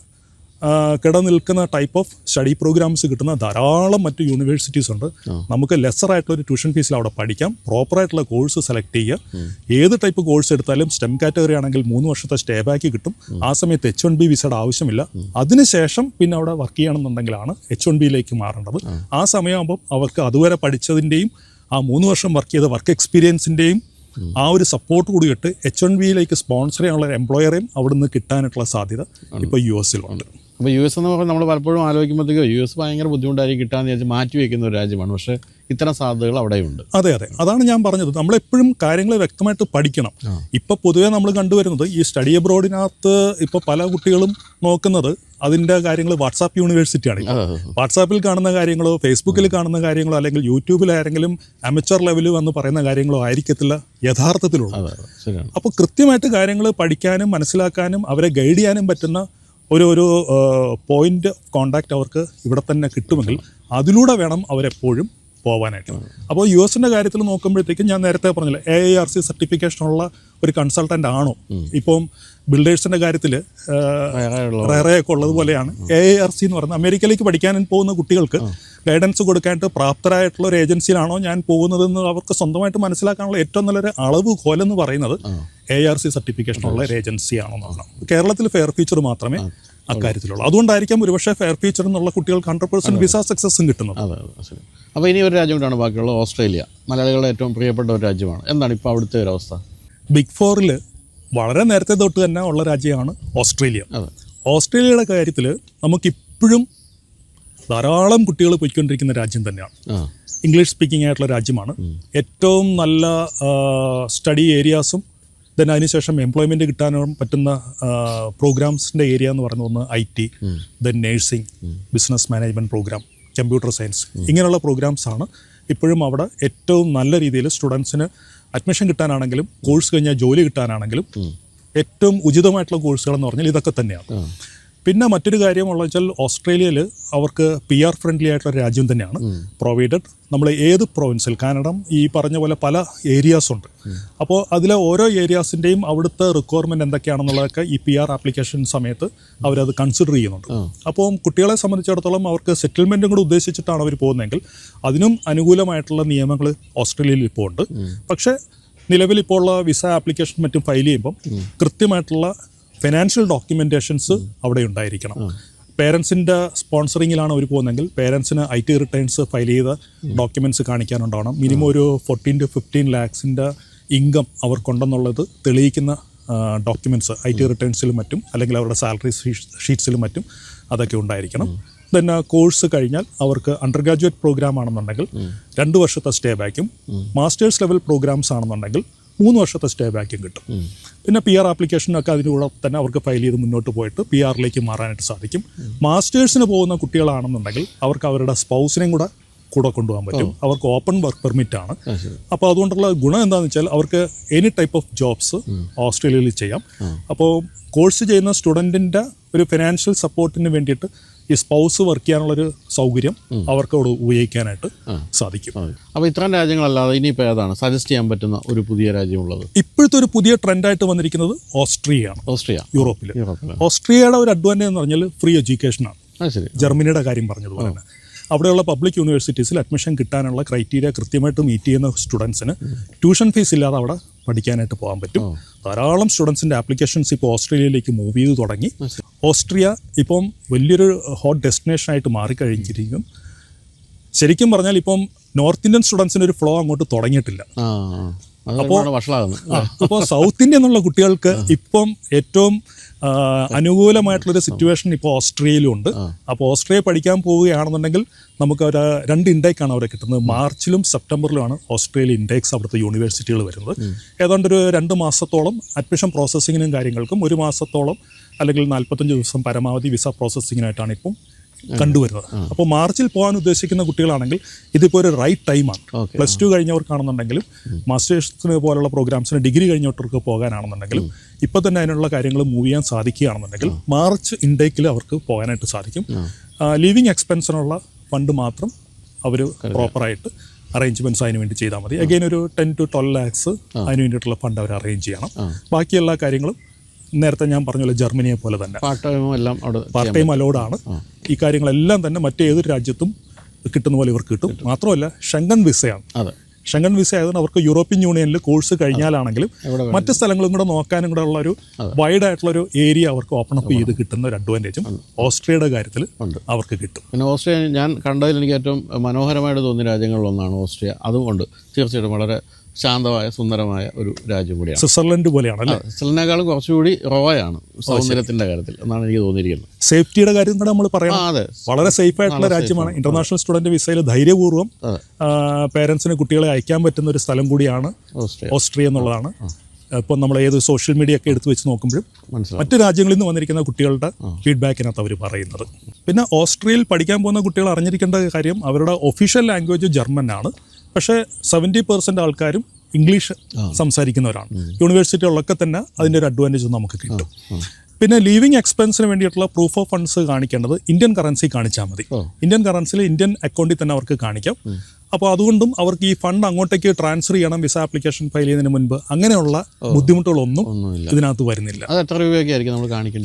Speaker 2: കിടനിൽക്കുന്ന ടൈപ്പ് ഓഫ് സ്റ്റഡി പ്രോഗ്രാംസ് കിട്ടുന്ന ധാരാളം മറ്റ് യൂണിവേഴ്സിറ്റീസ് ഉണ്ട്. നമുക്ക് ലെസർ ആയിട്ടുള്ള ഒരു ട്യൂഷൻ ഫീസിൽ അവിടെ പഠിക്കാം, പ്രോപ്പറായിട്ടുള്ള കോഴ്സ് സെലക്ട് ചെയ്യുക. ഏത് ടൈപ്പ് കോഴ്സ് എടുത്താലും സ്റ്റെം കാറ്റഗറി ആണെങ്കിൽ 3 വർഷത്തെ സ്റ്റേ ബാക്ക് കിട്ടും. ആ സമയത്ത് H1B വിസയുടെ ആവശ്യമില്ല. അതിനുശേഷം പിന്നെ അവിടെ വർക്ക് ചെയ്യണമെന്നുണ്ടെങ്കിലാണ് H1Bയിലേക്ക് മാറേണ്ടത്. ആ സമയമാകുമ്പോൾ അവർക്ക് അതുവരെ പഠിച്ചതിൻ്റെയും ആ 3 വർഷം വർക്ക് ചെയ്ത വർക്ക് എക്സ്പീരിയൻസിൻ്റെയും ആ ഒരു സപ്പോർട്ട് കൂടിയിട്ട് H1Bയിലേക്ക് സ്പോൺസർ ചെയ്യാനുള്ള ഒരു എംപ്ലോയറേയും അവിടെ നിന്ന് കിട്ടാനായിട്ടുള്ള സാധ്യത ഇപ്പോൾ US ഉണ്ട്.
Speaker 1: അപ്പോൾ US എന്ന് പറഞ്ഞാൽ നമ്മൾ പലപ്പോഴും ആലോചിക്കുമ്പോഴത്തേക്കും US ഭയങ്കര ബുദ്ധിമുട്ടായിരിക്കും കിട്ടാമെന്ന് വിചാരിച്ച് മാറ്റി വയ്ക്കുന്ന ഒരു രാജ്യമാണ്. പക്ഷേ ഇത്തരം സാധ്യതകൾ അവിടെയുണ്ട്.
Speaker 2: അതെ, അതാണ് ഞാൻ പറഞ്ഞത്. നമ്മളെപ്പോഴും കാര്യങ്ങൾ വ്യക്തമായിട്ട് പഠിക്കണം. ഇപ്പോൾ പൊതുവേ നമ്മൾ കണ്ടുവരുന്നത് ഈ സ്റ്റഡി അബ്രോഡിനകത്ത് ഇപ്പോൾ പല കുട്ടികളും നോക്കുന്നത് അതിൻ്റെ കാര്യങ്ങൾ വാട്സാപ്പ് യൂണിവേഴ്സിറ്റിയാണ്. വാട്സാപ്പിൽ കാണുന്ന കാര്യങ്ങളോ ഫേസ്ബുക്കിൽ കാണുന്ന കാര്യങ്ങളോ അല്ലെങ്കിൽ യൂട്യൂബിൽ ആരെങ്കിലും അമച്ചർ ലെവലിൽ വന്ന് പറയുന്ന കാര്യങ്ങളോ ആയിരിക്കത്തില്ല യഥാർത്ഥത്തിലുള്ളത്. അപ്പോൾ കൃത്യമായിട്ട് കാര്യങ്ങൾ പഠിക്കാനും മനസ്സിലാക്കാനും അവരെ ഗൈഡ് ചെയ്യാനും പറ്റുന്ന ഒരു പോയിന്റ് ഓഫ് കോണ്ടാക്റ്റ് അവർക്ക് ഇവിടെ തന്നെ കിട്ടുമെങ്കിൽ അതിലൂടെ വേണം അവരെപ്പോഴും പോകാനായിട്ട്. അപ്പോൾ US-ൻ്റെ കാര്യത്തിൽ നോക്കുമ്പോഴത്തേക്കും ഞാൻ നേരത്തെ പറഞ്ഞില്ല, AIRC സർട്ടിഫിക്കേഷനുള്ള ഒരു കൺസൾട്ടൻ്റ് ആണോ ഇപ്പം ബിൽഡേഴ്സിൻ്റെ കാര്യത്തിൽ റേറെയൊക്കെ ഉള്ളതുപോലെയാണ് AIRC എന്ന് പറയുന്നത്. അമേരിക്കയിലേക്ക് പഠിക്കാൻ പോകുന്ന കുട്ടികൾക്ക് ഗൈഡൻസ് കൊടുക്കാനായിട്ട് പ്രാപ്തരായിട്ടുള്ള ഒരു ഏജൻസിയിലാണോ ഞാൻ പോകുന്നതെന്ന് അവർക്ക് സ്വന്തമായിട്ട് മനസ്സിലാക്കാനുള്ള ഏറ്റവും നല്ലൊരു അളവ് കോലെന്ന് പറയുന്നത് AIRC സർട്ടിഫിക്കേഷനുള്ള ഒരു ഏജൻസിയാണെന്നാണ്. കേരളത്തിൽ ഫെയർ ഫീച്ചർ മാത്രമേ അക്കാര്യത്തിലുള്ളൂ. അതുകൊണ്ടായിരിക്കാം ഒരുപക്ഷെ ഫെയർ ഫീച്ചർ എന്നുള്ള കുട്ടികൾക്ക് 100% വിസ സക്സസും കിട്ടുന്നത്.
Speaker 1: അപ്പോൾ ഇനി ഒരു രാജ്യം കൂടാണ് ബാക്കിയുള്ളത്, ഓസ്ട്രേലിയ. മലയാളികളുടെ ഏറ്റവും പ്രിയപ്പെട്ട ഒരു രാജ്യമാണ്. എന്താണ് ഇപ്പോൾ അവിടുത്തെ ഒരു അവസ്ഥ?
Speaker 2: ബിഗ് ഫോറിൽ വളരെ നേരത്തെ തൊട്ട് തന്നെ ഉള്ള രാജ്യമാണ് ഓസ്ട്രേലിയ. ഓസ്ട്രേലിയയുടെ കാര്യത്തിൽ നമുക്കിപ്പോഴും ധാരാളം കുട്ടികൾ പോയിക്കൊണ്ടിരിക്കുന്ന രാജ്യം തന്നെയാണ്. ഇംഗ്ലീഷ് സ്പീക്കിംഗ് ആയിട്ടുള്ള രാജ്യമാണ്. ഏറ്റവും നല്ല സ്റ്റഡി ഏരിയാസും ദെൻ അതിനുശേഷം എംപ്ലോയ്മെൻറ്റ് കിട്ടാനും പറ്റുന്ന പ്രോഗ്രാംസിൻ്റെ ഏരിയ എന്ന് പറയുന്ന ഒന്ന് IT, then nursing, business management program, computer science, ഇങ്ങനെയുള്ള പ്രോഗ്രാംസാണ് ഇപ്പോഴും അവിടെ ഏറ്റവും നല്ല രീതിയിൽ സ്റ്റുഡൻസിന് അഡ്മിഷൻ കിട്ടാനാണെങ്കിലും കോഴ്സ് കഴിഞ്ഞാൽ ജോലി കിട്ടാനാണെങ്കിലും ഏറ്റവും ഉചിതമായിട്ടുള്ള കോഴ്സുകളെന്ന് പറഞ്ഞാൽ ഇതൊക്കെ തന്നെയാണ്. പിന്നെ മറ്റൊരു കാര്യമുള്ള വെച്ചാൽ ഓസ്ട്രേലിയയിൽ അവർക്ക് PR ഫ്രണ്ട്ലി ആയിട്ടുള്ള രാജ്യം തന്നെയാണ്. പ്രൊവൈഡഡ് നമ്മൾ ഏത് പ്രൊവിൻസിൽ കാരണം ഈ പറഞ്ഞ പോലെ പല ഏരിയാസ് ഉണ്ട്. അപ്പോൾ അതിലെ ഓരോ ഏരിയാസിൻ്റെയും അവിടുത്തെ റിക്വയർമെൻറ്റ് എന്തൊക്കെയാണെന്നുള്ളതൊക്കെ ഈ PR ആപ്ലിക്കേഷൻ സമയത്ത് അവരത് കൺസിഡർ ചെയ്യുന്നുണ്ട്. അപ്പോൾ കുട്ടികളെ സംബന്ധിച്ചിടത്തോളം അവർക്ക് സെറ്റിൽമെൻറ്റും കൂടെ ഉദ്ദേശിച്ചിട്ടാണ് അവർ പോകുന്നതെങ്കിൽ അതിനും അനുകൂലമായിട്ടുള്ള നിയമങ്ങൾ ഓസ്ട്രേലിയയിൽ ഇപ്പോൾ ഉണ്ട്. പക്ഷേ നിലവിൽ ഇപ്പോൾ ഉള്ള വിസ ആപ്ലിക്കേഷൻ മറ്റും ഫയൽ ചെയ്യുമ്പം കൃത്യമായിട്ടുള്ള ഫിനാൻഷ്യൽ ഡോക്യുമെൻറ്റേഷൻസ് അവിടെ ഉണ്ടായിരിക്കണം. പേരൻസിൻ്റെ സ്പോൺസറിങ്ങിലാണ് അവർ പോകുന്നതെങ്കിൽ പേരൻസിന് IT റിട്ടേൺസ് ഫയൽ ചെയ്ത ഡോക്യുമെൻറ്റ്സ് കാണിക്കാനുണ്ടാവണം. മിനിമം ഒരു 14 to 15 lakhs ഇൻകം അവർക്കുണ്ടെന്നുള്ളത് തെളിയിക്കുന്ന ഡോക്യുമെൻറ്റ്സ് IT റിട്ടേൺസിലും മറ്റും അല്ലെങ്കിൽ അവരുടെ സാലറി ഷീറ്റ്സിലും മറ്റും അതൊക്കെ ഉണ്ടായിരിക്കണം. പിന്നെ കോഴ്സ് കഴിഞ്ഞാൽ അവർക്ക് അണ്ടർ ഗ്രാജുവേറ്റ് പ്രോഗ്രാം ആണെന്നുണ്ടെങ്കിൽ 2 വർഷത്തെ സ്റ്റേ ബാക്കും, മാസ്റ്റേഴ്സ് ലെവൽ പ്രോഗ്രാംസ് ആണെന്നുണ്ടെങ്കിൽ 3 വർഷത്തെ സ്റ്റേ ബാക്കും കിട്ടും. പിന്നെ PR ആപ്ലിക്കേഷനൊക്കെ അതിലൂടെ തന്നെ അവർക്ക് ഫയൽ ചെയ്ത് മുന്നോട്ട് പോയിട്ട് PR-ലേക്ക് മാറാനായിട്ട് സാധിക്കും. മാസ്റ്റേഴ്സിന് പോകുന്ന കുട്ടികളാണെന്നുണ്ടെങ്കിൽ അവർക്ക് അവരുടെ സ്പൗസിനെയും കൂടെ കൊണ്ടുപോകാൻ പറ്റും. അവർക്ക് ഓപ്പൺ വർക്ക് പെർമിറ്റ് ആണ്. അപ്പോൾ അതുകൊണ്ടുള്ള ഗുണം എന്താണെന്ന് വെച്ചാൽ അവർക്ക് എനി ടൈപ്പ് ഓഫ് ജോബ്സ് ഓസ്ട്രേലിയയിൽ ചെയ്യാം. അപ്പോൾ കോഴ്സ് ചെയ്യുന്ന സ്റ്റുഡൻറ്റിൻ്റെ ഒരു ഫിനാൻഷ്യൽ സപ്പോർട്ടിന് വേണ്ടിയിട്ട് ഈ സ്പൗസ് വർക്ക് ചെയ്യാനുള്ളൊരു സൗകര്യം അവർക്ക് അവിടെ ഉപയോഗിക്കാനായിട്ട് സാധിക്കും.
Speaker 1: അപ്പോൾ ഇത്തരം രാജ്യങ്ങളല്ലാതെ ഇനിയിപ്പോൾ ഏതാണ് സജസ്റ്റ് ചെയ്യാൻ പറ്റുന്ന ഒരു പുതിയ രാജ്യമുള്ളത്?
Speaker 2: ഇപ്പോഴത്തെ ഒരു പുതിയ ട്രെൻഡായിട്ട് വന്നിരിക്കുന്നത് ഓസ്ട്രിയയാണ്. യൂറോപ്പിൽ ഓസ്ട്രിയയുടെ ഒരു അഡ്വാൻറ്റേജ് എന്ന് പറഞ്ഞാൽ ഫ്രീ എഡ്യൂക്കേഷനാണ്. ജർമ്മനിയുടെ കാര്യം പറഞ്ഞതുപോലെ തന്നെ അവിടെയുള്ള പബ്ലിക് യൂണിവേഴ്സിറ്റീസിൽ അഡ്മിഷൻ കിട്ടാനുള്ള ക്രൈറ്റീരിയ കൃത്യമായിട്ട് മീറ്റ് ചെയ്യുന്ന സ്റ്റുഡൻസിന് ട്യൂഷൻ ഫീസ് ഇല്ലാതെ അവിടെ പഠിക്കാനായിട്ട് പോകാൻ പറ്റും. ധാരാളം സ്റ്റുഡൻസിൻ്റെ ആപ്ലിക്കേഷൻസ് ഇപ്പോൾ ഓസ്ട്രേലിയയിലേക്ക് മൂവ് ചെയ്ത് തുടങ്ങി. ഓസ്ട്രിയ ഇപ്പം വലിയൊരു ഹോട്ട് ഡെസ്റ്റിനേഷനായിട്ട് മാറിക്കഴിഞ്ഞിരിക്കും. ശരിക്കും പറഞ്ഞാൽ ഇപ്പം നോർത്ത് ഇന്ത്യൻ സ്റ്റുഡൻസിന് ഒരു ഫ്ലോ അങ്ങോട്ട് തുടങ്ങിയിട്ടില്ല. അപ്പോൾ സൗത്ത് ഇന്ത്യ എന്നുള്ള കുട്ടികൾക്ക് ഇപ്പം ഏറ്റവും അനുകൂലമായിട്ടുള്ളൊരു സിറ്റുവേഷൻ ഇപ്പോൾ ഓസ്ട്രേലിയയിലുണ്ട്. അപ്പോൾ ഓസ്ട്രേലിയ പഠിക്കാൻ പോവുകയാണെന്നുണ്ടെങ്കിൽ നമുക്ക് ഒരു 2 ഇൻടേക്കാണ് അവിടെ കിട്ടുന്നത്. മാർച്ചിലും സെപ്റ്റംബറിലുമാണ് ഓസ്ട്രേലിയ ഇൻടേക്സ് അവിടുത്തെ യൂണിവേഴ്സിറ്റികൾ വരുന്നത്. ഏതാണ്ട് ഒരു 2 മാസത്തോളം അഡ്മിഷൻ പ്രോസസ്സിങ്ങിനും കാര്യങ്ങൾക്കും 1 മാസത്തോളം അല്ലെങ്കിൽ 45 ദിവസം പരമാവധി വിസ പ്രോസസ്സിങ്ങിനായിട്ടാണ് ഇപ്പം കണ്ടുവരുന്നത്. അപ്പോൾ മാർച്ചിൽ പോകാൻ ഉദ്ദേശിക്കുന്ന കുട്ടികളാണെങ്കിൽ ഇതിപ്പോൾ ഒരു റൈറ്റ് ടൈമാണ്. +2 കഴിഞ്ഞവർക്കാണെന്നുണ്ടെങ്കിലും മാസ്റ്റേഴ്സിന് പോലുള്ള പ്രോഗ്രാംസിന് ഡിഗ്രി കഴിഞ്ഞവർക്ക് പോകാനാണെന്നുണ്ടെങ്കിലും ഇപ്പോൾ തന്നെ അതിനുള്ള കാര്യങ്ങൾ മൂവ് ചെയ്യാൻ സാധിക്കുകയാണെന്നുണ്ടെങ്കിൽ മാർച്ച് ഇൻടേക്കിൽ അവർക്ക് പോകാനായിട്ട് സാധിക്കും. ലിവിങ് എക്സ്പെൻസിനുള്ള ഫണ്ട് മാത്രം അവർ പ്രോപ്പറായിട്ട് അറേഞ്ച്മെൻറ്റ്സ് അതിന് വേണ്ടി ചെയ്താൽ മതി. അഗെയിൻ ഒരു 10 to 12 lakhs അതിന് വേണ്ടിയിട്ടുള്ള ഫണ്ട് അവർ അറേഞ്ച് ചെയ്യണം. ബാക്കി എല്ലാ കാര്യങ്ങളും നേരത്തെ ഞാൻ പറഞ്ഞ ജർമ്മനിയെ പോലെ തന്നെ
Speaker 1: പാർട്ട് ടൈമും എല്ലാം അവിടെ
Speaker 2: പാർട്ട് ടൈം അലൗഡാണ്. ഈ കാര്യങ്ങളെല്ലാം തന്നെ മറ്റേതൊരു രാജ്യത്തും കിട്ടുന്ന പോലെ ഇവർക്ക് കിട്ടും. മാത്രമല്ല ഷെങ്കൻ വിസയാണ്.
Speaker 1: അതെ,
Speaker 2: ഷെങ്കൻ വിസ ആയതുകൊണ്ട് അവർക്ക് യൂറോപ്യൻ യൂണിയനിൽ കോഴ്സ് കഴിഞ്ഞാലാണെങ്കിലും മറ്റ് സ്ഥലങ്ങളും കൂടെ നോക്കാനും കൂടെ ഉള്ള ഒരു വൈഡ് ആയിട്ടുള്ളൊരു ഏരിയ അവർക്ക് ഓപ്പൺ അപ്പ് ചെയ്ത് കിട്ടുന്ന ഒരു അഡ്വാൻറ്റേജും ഓസ്ട്രിയയുടെ കാര്യത്തിൽ അവർക്ക് കിട്ടും.
Speaker 1: പിന്നെ ഓസ്ട്രിയ ഞാൻ കണ്ടതിൽ എനിക്ക് ഏറ്റവും മനോഹരമായിട്ട് തോന്നിയ രാജ്യങ്ങളിലൊന്നാണ് ഓസ്ട്രിയ. അതുകൊണ്ട് തീർച്ചയായിട്ടും വളരെ ശാന്തമായ സുന്ദരമായ ഒരു രാജ്യം കൂടിയാണ്.
Speaker 2: സ്വിറ്റ്സർലൻഡ് പോലെയാണ് അല്ലേ?
Speaker 1: സ്വിറ്റ്സർലൻഡിനേക്കാളും കുറച്ചുകൂടി റോയാണ് സൗന്ദര്യത്തിന്റെ കാര്യത്തിൽ എന്നാണ് എനിക്ക് തോന്നിയിരിക്കുന്നത്.
Speaker 2: സേഫ്റ്റിയുടെ കാര്യം കൂടെ നമ്മൾ പറയാം.
Speaker 1: അതെ,
Speaker 2: വളരെ സേഫ് ആയിട്ടുള്ള രാജ്യമാണ്. ഇന്റർനാഷണൽ സ്റ്റുഡന്റ് വിസയിൽ ധൈര്യപൂർവ്വം പേരൻസിന് കുട്ടികളെ അയക്കാൻ പറ്റുന്ന ഒരു സ്ഥലം കൂടിയാണ് ഓസ്ട്രിയ എന്നുള്ളതാണ്. ഇപ്പോൾ നമ്മൾ ഏത് സോഷ്യൽ മീഡിയ ഒക്കെ എടുത്ത് വെച്ച് നോക്കുമ്പോഴും മറ്റ് രാജ്യങ്ങളിൽ നിന്ന് വന്നിരിക്കുന്ന കുട്ടികളുടെ ഫീഡ്ബാക്കിനകത്ത് അവർ പറയുന്നത്. പിന്നെ ഓസ്ട്രിയയിൽ പഠിക്കാൻ പോകുന്ന കുട്ടികൾ അറിഞ്ഞിരിക്കേണ്ട കാര്യം അവരുടെ ഒഫീഷ്യൽ ലാംഗ്വേജ് ജർമ്മനാണ്. പക്ഷേ 70% ആൾക്കാരും ഇംഗ്ലീഷ് സംസാരിക്കുന്നവരാണ്. യൂണിവേഴ്സിറ്റികളിലൊക്കെ തന്നെ അതിൻ്റെ ഒരു അഡ്വാൻറ്റേജ് നമുക്ക് കിട്ടും. പിന്നെ ലീവിങ് എക്സ്പെൻസിന് വേണ്ടിയിട്ടുള്ള പ്രൂഫ് ഓഫ് ഫണ്ട്സ് കാണിക്കേണ്ടത് ഇന്ത്യൻ കറൻസി കാണിച്ചാൽ മതി. ഇന്ത്യൻ കറൻസിയിൽ ഇന്ത്യൻ അക്കൗണ്ടിൽ തന്നെ അവർക്ക് കാണിക്കാം. അപ്പോൾ അതുകൊണ്ടും അവർക്ക് ഈ ഫണ്ട് അങ്ങോട്ടേക്ക് ട്രാൻസ്ഫർ ചെയ്യണം വിസ ആപ്ലിക്കേഷൻ ഫയൽ ചെയ്യുന്നതിന് മുൻപ്. അങ്ങനെയുള്ള ബുദ്ധിമുട്ടുകളൊന്നും ഇതിനകത്ത് വരുന്നില്ല.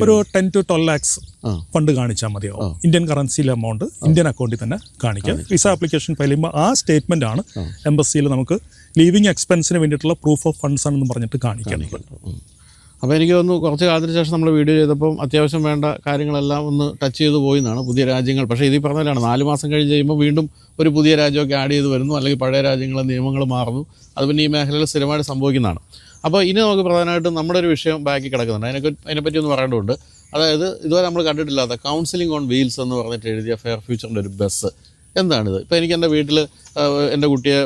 Speaker 2: ഒരു 10 to 12 lakhs ഫണ്ട് കാണിച്ചാൽ മതിയാവും. ഇന്ത്യൻ കറൻസിയിലെ എമൗണ്ട് ഇന്ത്യൻ അക്കൗണ്ടിൽ തന്നെ കാണിക്കാം. വിസ ആപ്ലിക്കേഷൻ ഫയൽ ചെയ്യുമ്പോൾ ആ സ്റ്റേറ്റ്മെന്റ് ആണ് എംബസിയിൽ നമുക്ക് ലീവിങ് എക്സ്പെൻസിന് വേണ്ടിയിട്ടുള്ള പ്രൂഫ് ഓഫ് ഫണ്ട്സ് ആണെന്ന് പറഞ്ഞിട്ട് കാണിക്കുന്നത്.
Speaker 1: അപ്പോൾ എനിക്ക് തോന്നുന്നു കുറച്ച് കാലത്തിന് ശേഷം നമ്മൾ വീഡിയോ ചെയ്തപ്പം അത്യാവശ്യം വേണ്ട കാര്യങ്ങളെല്ലാം ഒന്ന് ടച്ച് ചെയ്ത് പോയി എന്നാണ് പുതിയ രാജ്യങ്ങൾ. പക്ഷേ ഇതിൽ പറഞ്ഞാലാണ് 4 മാസം കഴിഞ്ഞ് കഴിയുമ്പോൾ വീണ്ടും ഒരു പുതിയ രാജ്യമൊക്കെ ആഡ് ചെയ്ത് വരുന്നു, അല്ലെങ്കിൽ പഴയ രാജ്യങ്ങളെ നിയമങ്ങൾ മാറുന്നു. അത് പിന്നെ ഈ മേഖലയിൽ സ്ഥിരമായിട്ട് സംഭവിക്കുന്നതാണ്. അപ്പോൾ ഇനി നമുക്ക് പ്രധാനമായിട്ടും നമ്മുടെ ഒരു വിഷയം ബാക്കി കിടക്കുന്നുണ്ട്. അതിനെപ്പറ്റി ഒന്ന് പറയേണ്ടതുണ്ട്. അതായത് ഇതുവരെ നമ്മൾ കണ്ടിട്ടില്ലാത്ത കൗൺസിലിംഗ് ഓൺ വീൽസ് എന്ന് പറഞ്ഞിട്ട് എഴുതിയ ഫെയർ ഫ്യൂച്ചറിൻ്റെ ഒരു ബസ്. എന്താണിത്? ഇപ്പോൾ എനിക്ക് എൻ്റെ വീട്ടിൽ എൻ്റെ കുട്ടിയെ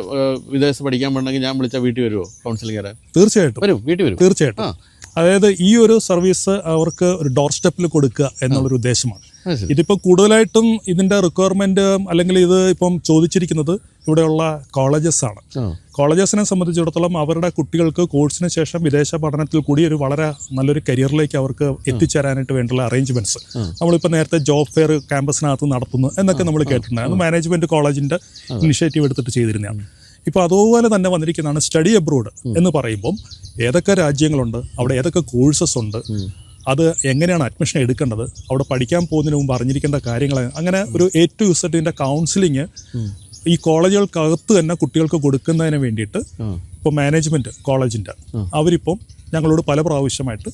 Speaker 1: വിദേശത്ത് പഠിക്കാൻ പറ്റണമെങ്കിൽ ഞാൻ വിളിച്ചാൽ വീട്ടിൽ വരുമോ കൗൺസിലിംഗ് വരാൻ?
Speaker 2: തീർച്ചയായിട്ടും
Speaker 1: വരും, വീട്ടിൽ വരും.
Speaker 2: തീർച്ചയായിട്ടും. അതായത് ഈ ഒരു സർവീസ് അവർക്ക് ഒരു ഡോർ സ്റ്റെപ്പിൽ കൊടുക്കുക എന്നുള്ളൊരു ഉദ്ദേശമാണ്. ഇതിപ്പോൾ കൂടുതലായിട്ടും ഇതിൻ്റെ റിക്വയർമെൻറ്റ് അല്ലെങ്കിൽ ഇത് ഇപ്പം ചോദിച്ചിരിക്കുന്നത് ഇവിടെയുള്ള കോളേജസ് ആണ്. കോളേജസിനെ സംബന്ധിച്ചിടത്തോളം അവരുടെ കുട്ടികൾക്ക് കോഴ്സിന് ശേഷം വിദേശ പഠനത്തിൽ കൂടി ഒരു വളരെ നല്ലൊരു കരിയറിലേക്ക് അവർക്ക് എത്തിച്ചേരാനായിട്ട് വേണ്ടിയുള്ള അറേഞ്ച്മെൻറ്റ്സ് നമ്മളിപ്പോൾ നേരത്തെ ജോബ് ഫെയർ ക്യാമ്പസിനകത്ത് നടത്തുന്നു എന്നൊക്കെ നമ്മൾ കേട്ടിട്ടുണ്ടായിരുന്നു. മാനേജ്മെൻറ്റ് കോളേജിൻ്റെ ഇനിഷ്യേറ്റീവ് എടുത്തിട്ട് ചെയ്തിരുന്നതാണ്. ഇപ്പോൾ അതുപോലെ തന്നെ വന്നിരിക്കുന്നതാണ് സ്റ്റഡി അബ്രോഡ് എന്ന് പറയുമ്പം ഏതൊക്കെ രാജ്യങ്ങളുണ്ട്, അവിടെ ഏതൊക്കെ കോഴ്സസ് ഉണ്ട്, അത് എങ്ങനെയാണ് അഡ്മിഷൻ എടുക്കേണ്ടത്, അവിടെ പഠിക്കാൻ പോകുന്നതിന് മുമ്പ് അറിഞ്ഞിരിക്കേണ്ട കാര്യങ്ങൾ, അങ്ങനെ ഒരു A to Z കൗൺസിലിംഗ് ഈ കോളേജുകൾക്കകത്ത് തന്നെ കുട്ടികൾക്ക് കൊടുക്കുന്നതിന് വേണ്ടിയിട്ട് ഇപ്പോൾ മാനേജ്മെൻറ്റ് കോളേജിൻ്റെ അവരിപ്പം ഞങ്ങളോട് പല പ്രാവശ്യമായിട്ട്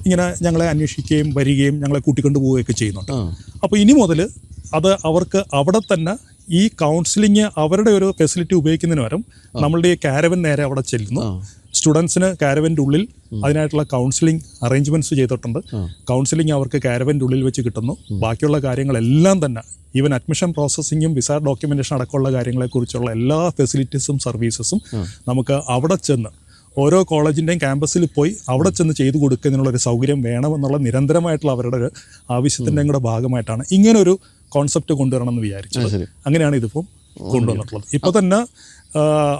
Speaker 2: ഇങ്ങനെ ഞങ്ങളെ അന്വേഷിക്കുകയും വരികയും ഞങ്ങളെ കൂട്ടിക്കൊണ്ടു പോവുകയൊക്കെ ചെയ്യുന്നുണ്ട്. അപ്പോൾ ഇനി മുതൽ അത് അവർക്ക് അവിടെ തന്നെ ഈ കൗൺസിലിംഗ് അവരുടെ ഒരു ഫെസിലിറ്റി ഉപയോഗിക്കുന്നതിന് പകരം നമ്മളുടെ ഈ കാരവൻ നേരെ അവിടെ ചെല്ലുന്നു. സ്റ്റുഡൻസിന് കാരവൻ്റെ ഉള്ളിൽ അതിനായിട്ടുള്ള കൗൺസിലിംഗ് അറേഞ്ച്മെൻറ്റ്സ് ചെയ്തിട്ടുണ്ട്. കൗൺസിലിംഗ് അവർക്ക് കാരവൻ്റെ ഉള്ളിൽ വെച്ച് കിട്ടുന്നു. ബാക്കിയുള്ള കാര്യങ്ങളെല്ലാം തന്നെ ഈവൻ അഡ്മിഷൻ പ്രോസസ്സിങ്ങും വിസ ഡോക്യുമെൻറ്റേഷൻ അടക്കമുള്ള കാര്യങ്ങളെക്കുറിച്ചുള്ള എല്ലാ ഫെസിലിറ്റീസും സർവീസസും നമുക്ക് അവിടെ ചെന്ന് ഓരോ കോളേജിൻ്റെയും ക്യാമ്പസിൽ പോയി അവിടെ ചെന്ന് ചെയ്തു കൊടുക്കുന്നതിനുള്ളൊരു സൗകര്യം വേണമെന്നുള്ള നിരന്തരമായിട്ടുള്ള അവരുടെ ഒരു ആവശ്യത്തിൻ്റെയും കൂടെ ഭാഗമായിട്ടാണ് ഇങ്ങനൊരു കോൺസെപ്റ്റ് കൊണ്ടുവരണം എന്ന് വിചാരിച്ചത്. അങ്ങനെയാണ് ഇതിപ്പം കൊണ്ടുവന്നിട്ടുള്ളത്. ഇപ്പോൾ തന്നെ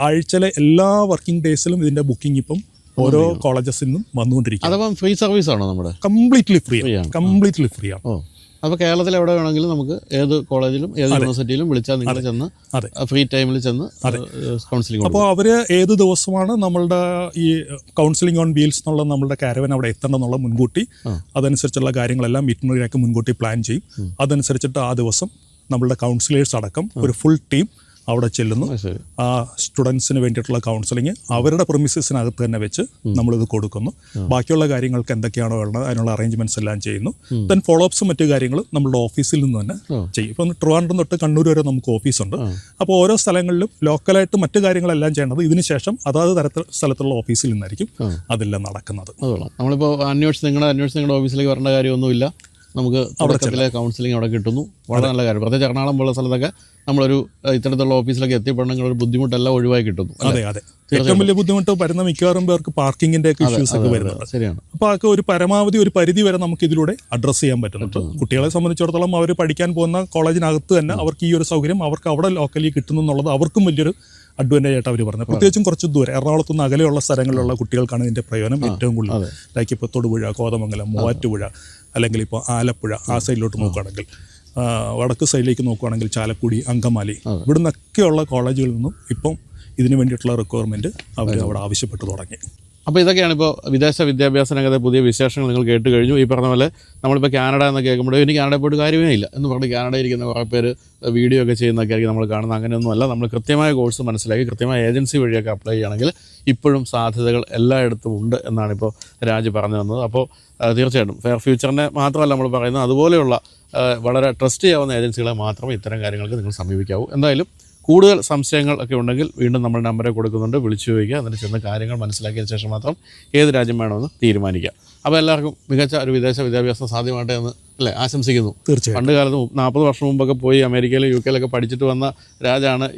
Speaker 2: ആഴ്ചയിലെ എല്ലാ വർക്കിംഗ് ഡേയ്സിലും ഇതിൻ്റെ ബുക്കിംഗ് ഇപ്പം ഓരോ കോളേജസിൽ നിന്നും വന്നുകൊണ്ടിരിക്കും.
Speaker 1: ഫ്രീ സർവീസ് ആണോ നമ്മുടെ?
Speaker 2: കംപ്ലീറ്റ്ലി ഫ്രീ ആണ്.
Speaker 1: അപ്പോൾ കേരളത്തിൽ എവിടെ വേണമെങ്കിലും നമുക്ക് ഏത് കോളേജിലും ഏത് യൂണിവേഴ്സിറ്റിയിലും വിളിച്ചാൽ നിങ്ങൾ ചെന്ന് ഫ്രീ ടൈമിൽ ചെന്ന് കൗൺസിലിംഗ്.
Speaker 2: അപ്പോൾ അവർ ഏത് ദിവസമാണ് നമ്മളുടെ ഈ കൗൺസിലിംഗ് ഓൺ വീൽസ് എന്നുള്ള നമ്മളുടെ കാരവൻ അവിടെ എത്തണമെന്നുള്ള മുൻകൂട്ടി അതനുസരിച്ചുള്ള കാര്യങ്ങളെല്ലാം മീറ്റിംഗിലേക്ക് മുൻകൂട്ടി പ്ലാൻ ചെയ്യും. അതനുസരിച്ചിട്ട് ആ ദിവസം നമ്മളുടെ കൗൺസിലേഴ്സ് അടക്കം ഒരു ഫുൾ ടീം അവിടെ ചെല്ലുന്നു. ആ സ്റ്റുഡൻസിന് വേണ്ടിയിട്ടുള്ള കൗൺസിലിംഗ് അവരുടെ പ്രിമിസസിനകത്ത് തന്നെ വെച്ച് നമ്മളിത് കൊടുക്കുന്നു. ബാക്കിയുള്ള കാര്യങ്ങൾക്ക് എന്തൊക്കെയാണോ വേണ്ടത് അതിനുള്ള അറേഞ്ച്മെന്റ്സ് എല്ലാം ചെയ്യുന്നു. ദെൻ ഫോളോ അപ്സും മറ്റു കാര്യങ്ങളും നമ്മളുടെ ഓഫീസിൽ നിന്ന് തന്നെ ചെയ്യും. ഇപ്പം ട്രിവാൻഡ്രം തൊട്ട് കണ്ണൂർ വരെ നമുക്ക് ഓഫീസുണ്ട്. അപ്പോൾ ഓരോ സ്ഥലങ്ങളിലും ലോക്കലായിട്ട് മറ്റു കാര്യങ്ങളെല്ലാം ചെയ്യേണ്ടത് ഇതിന് ശേഷം അതാത് സ്ഥലത്തുള്ള ഓഫീസിൽ നിന്നായിരിക്കും അതെല്ലാം നടക്കുന്നത്.
Speaker 1: നമ്മളിപ്പോൾ നിങ്ങളുടെ ഓഫീസിലേക്ക് വരേണ്ട കാര്യമൊന്നുമില്ല. നമുക്ക് തുടക്കത്തിലെ കൗൺസിലിംഗ് അവിടെ കിട്ടുന്നു. വളരെ നല്ല കാര്യം. പ്രത്യേകിച്ച് എറണാകുളം പോലുള്ള സ്ഥലത്തൊക്കെ നമ്മളൊരു ഇത്തരത്തിലുള്ള ഓഫീസിലൊക്കെ എത്തിപ്പെടണമെങ്കിൽ ഒരു ബുദ്ധിമുട്ടെല്ലാം ഒഴിവായി കിട്ടുന്നു.
Speaker 2: അതെ. ഏറ്റവും വലിയ ബുദ്ധിമുട്ട് വരുന്ന മിക്കവാറും പേർക്ക് പാർക്കിങ്ങിന്റെ ഒക്കെ ഇഷ്യൂസ് ഒക്കെ വരുന്നുണ്ട്.
Speaker 1: ശരിയാണ്.
Speaker 2: അപ്പോൾ അതൊക്കെ ഒരു പരമാവധി ഒരു പരിധി വരെ നമുക്ക് ഇതിലൂടെ അഡ്രസ്സ് ചെയ്യാൻ പറ്റുന്നുണ്ട്. കുട്ടികളെ സംബന്ധിച്ചിടത്തോളം അവർ പഠിക്കാൻ പോകുന്ന കോളേജിനകത്ത് തന്നെ അവർക്ക് ഈ ഒരു സൗകര്യം അവർക്ക് അവിടെ ലോക്കലി കിട്ടുന്നു എന്നുള്ളത് അവർക്കും വലിയൊരു അഡ്വാൻറ്റേജ് ആയിട്ട് അവർ പറഞ്ഞത്. പ്രത്യേകിച്ചും കുറച്ച് ദൂരം എറണാകുളത്തുനിന്ന് അകലെയുള്ള സ്ഥലങ്ങളിലുള്ള കുട്ടികൾക്കാണ് ഇതിൻ്റെ പ്രയോജനം ഏറ്റവും കൂടുതൽ. ലൈക്ക് ഇപ്പോൾ തൊടുപുഴ, കോതമംഗലം, മൂവാറ്റുപുഴ, അല്ലെങ്കിൽ ഇപ്പോൾ ആലപ്പുഴ ആ സൈഡിലോട്ട് നോക്കുകയാണെങ്കിൽ, വടക്ക് സൈഡിലേക്ക് നോക്കുകയാണെങ്കിൽ ചാലക്കുടി, അങ്കമാലി, ഇവിടുന്നൊക്കെയുള്ള കോളേജുകളിൽ നിന്നും ഇപ്പം ഇതിനു വേണ്ടിയിട്ടുള്ള റിക്വയർമെൻറ്റ് അവർ അവിടെ ആവശ്യപ്പെട്ടു തുടങ്ങി.
Speaker 1: അപ്പോൾ ഇതൊക്കെയാണ് ഇപ്പോൾ വിദേശ വിദ്യാഭ്യാസ രംഗത്തെ പുതിയ വിശേഷങ്ങൾ നിങ്ങൾ കേട്ട് കഴിഞ്ഞു. ഈ പറഞ്ഞ പോലെ നമ്മളിപ്പോൾ കാനഡ എന്ന് കേൾക്കുമ്പോൾ ഇനി കാനഡയിൽ പോയിട്ട് കാര്യമേ ഇല്ല എന്ന് പറഞ്ഞ് കാനഡയിൽ ഇരിക്കുന്ന കുറേ പേര് വീഡിയോ ഒക്കെ ചെയ്യുന്നതൊക്കെ ആയിരിക്കും നമ്മൾ കാണുന്നത്. അങ്ങനെയൊന്നുമല്ല. നമ്മൾ കൃത്യമായ കോഴ്സ് മനസ്സിലാക്കി കൃത്യമായ ഏജൻസി വഴിയൊക്കെ അപ്ലൈ ചെയ്യുകയാണെങ്കിൽ ഇപ്പോഴും സാധ്യതകൾ എല്ലായിടത്തും ഉണ്ട് എന്നാണ് ഇപ്പോൾ രാജ് പറഞ്ഞു തന്നത്. അപ്പോൾ തീർച്ചയായിട്ടും ഫെയർ ഫ്യൂച്ചറിനെ മാത്രമല്ല നമ്മൾ പറയുന്നത്, അതുപോലെയുള്ള വളരെ ട്രസ്റ്റ് ചെയ്യാവുന്ന ഏജൻസികളെ മാത്രമേ ഇത്തരം കാര്യങ്ങൾക്ക് നിങ്ങൾ സമീപിക്കാവൂ. എന്തായാലും കൂടുതൽ സംശയങ്ങൾ ഒക്കെ ഉണ്ടെങ്കിൽ വീണ്ടും നമ്മൾ നമ്പറെ കൊടുക്കുന്നുണ്ട്, വിളിച്ചു ചോദിക്കുക. എന്നിട്ട് ചെന്ന കാര്യങ്ങൾ മനസ്സിലാക്കിയതിന് ശേഷം മാത്രം ഏത് രാജ്യം വേണമെന്ന് തീരുമാനിക്കുക. അപ്പോൾ എല്ലാവർക്കും മികച്ച ഒരു വിദേശ വിദ്യാഭ്യാസം സാധ്യമാകട്ടെ എന്ന് അല്ലേ ആശംസിക്കുന്നു.
Speaker 2: തീർച്ചയായും.
Speaker 1: പണ്ട് കാലത്ത് 40 വർഷം മുമ്പൊക്കെ പോയി അമേരിക്കയിലും UK പഠിച്ചിട്ട് വന്ന രാജാണ്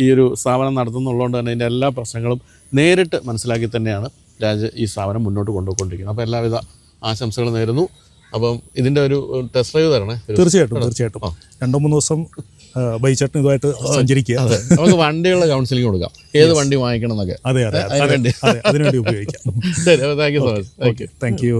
Speaker 1: ഈ ഒരു സ്ഥാപനം നടത്തുന്നുള്ളതുകൊണ്ട് തന്നെ ഇതിൻ്റെ എല്ലാ പ്രശ്നങ്ങളും നേരിട്ട് മനസ്സിലാക്കി തന്നെയാണ് രാജ് ഈ സ്ഥാപനം മുന്നോട്ട് കൊണ്ടുപോയിക്കൊണ്ടിരിക്കുന്നത്. അപ്പോൾ എല്ലാവിധ ആശംസകൾ നേരുന്നു. അപ്പം ഇതിൻ്റെ ഒരു ടെസ്റ്റ് ഡ്രൈവ് തരണേ.
Speaker 2: തീർച്ചയായിട്ടും 2-3 ദിവസം ബൈച്ചേട്ടൻ ഇതുമായിട്ട് സഞ്ചരിക്കുക.
Speaker 1: നമുക്ക് വണ്ടിയുള്ള കൗൺസിലിംഗ് കൊടുക്കാം, ഏത് വണ്ടി വാങ്ങിക്കണം എന്നൊക്കെ.
Speaker 2: അതെ അതിനുവേണ്ടി ഉപയോഗിക്കാം.
Speaker 1: ശരി, thank you so much.
Speaker 2: Thank you.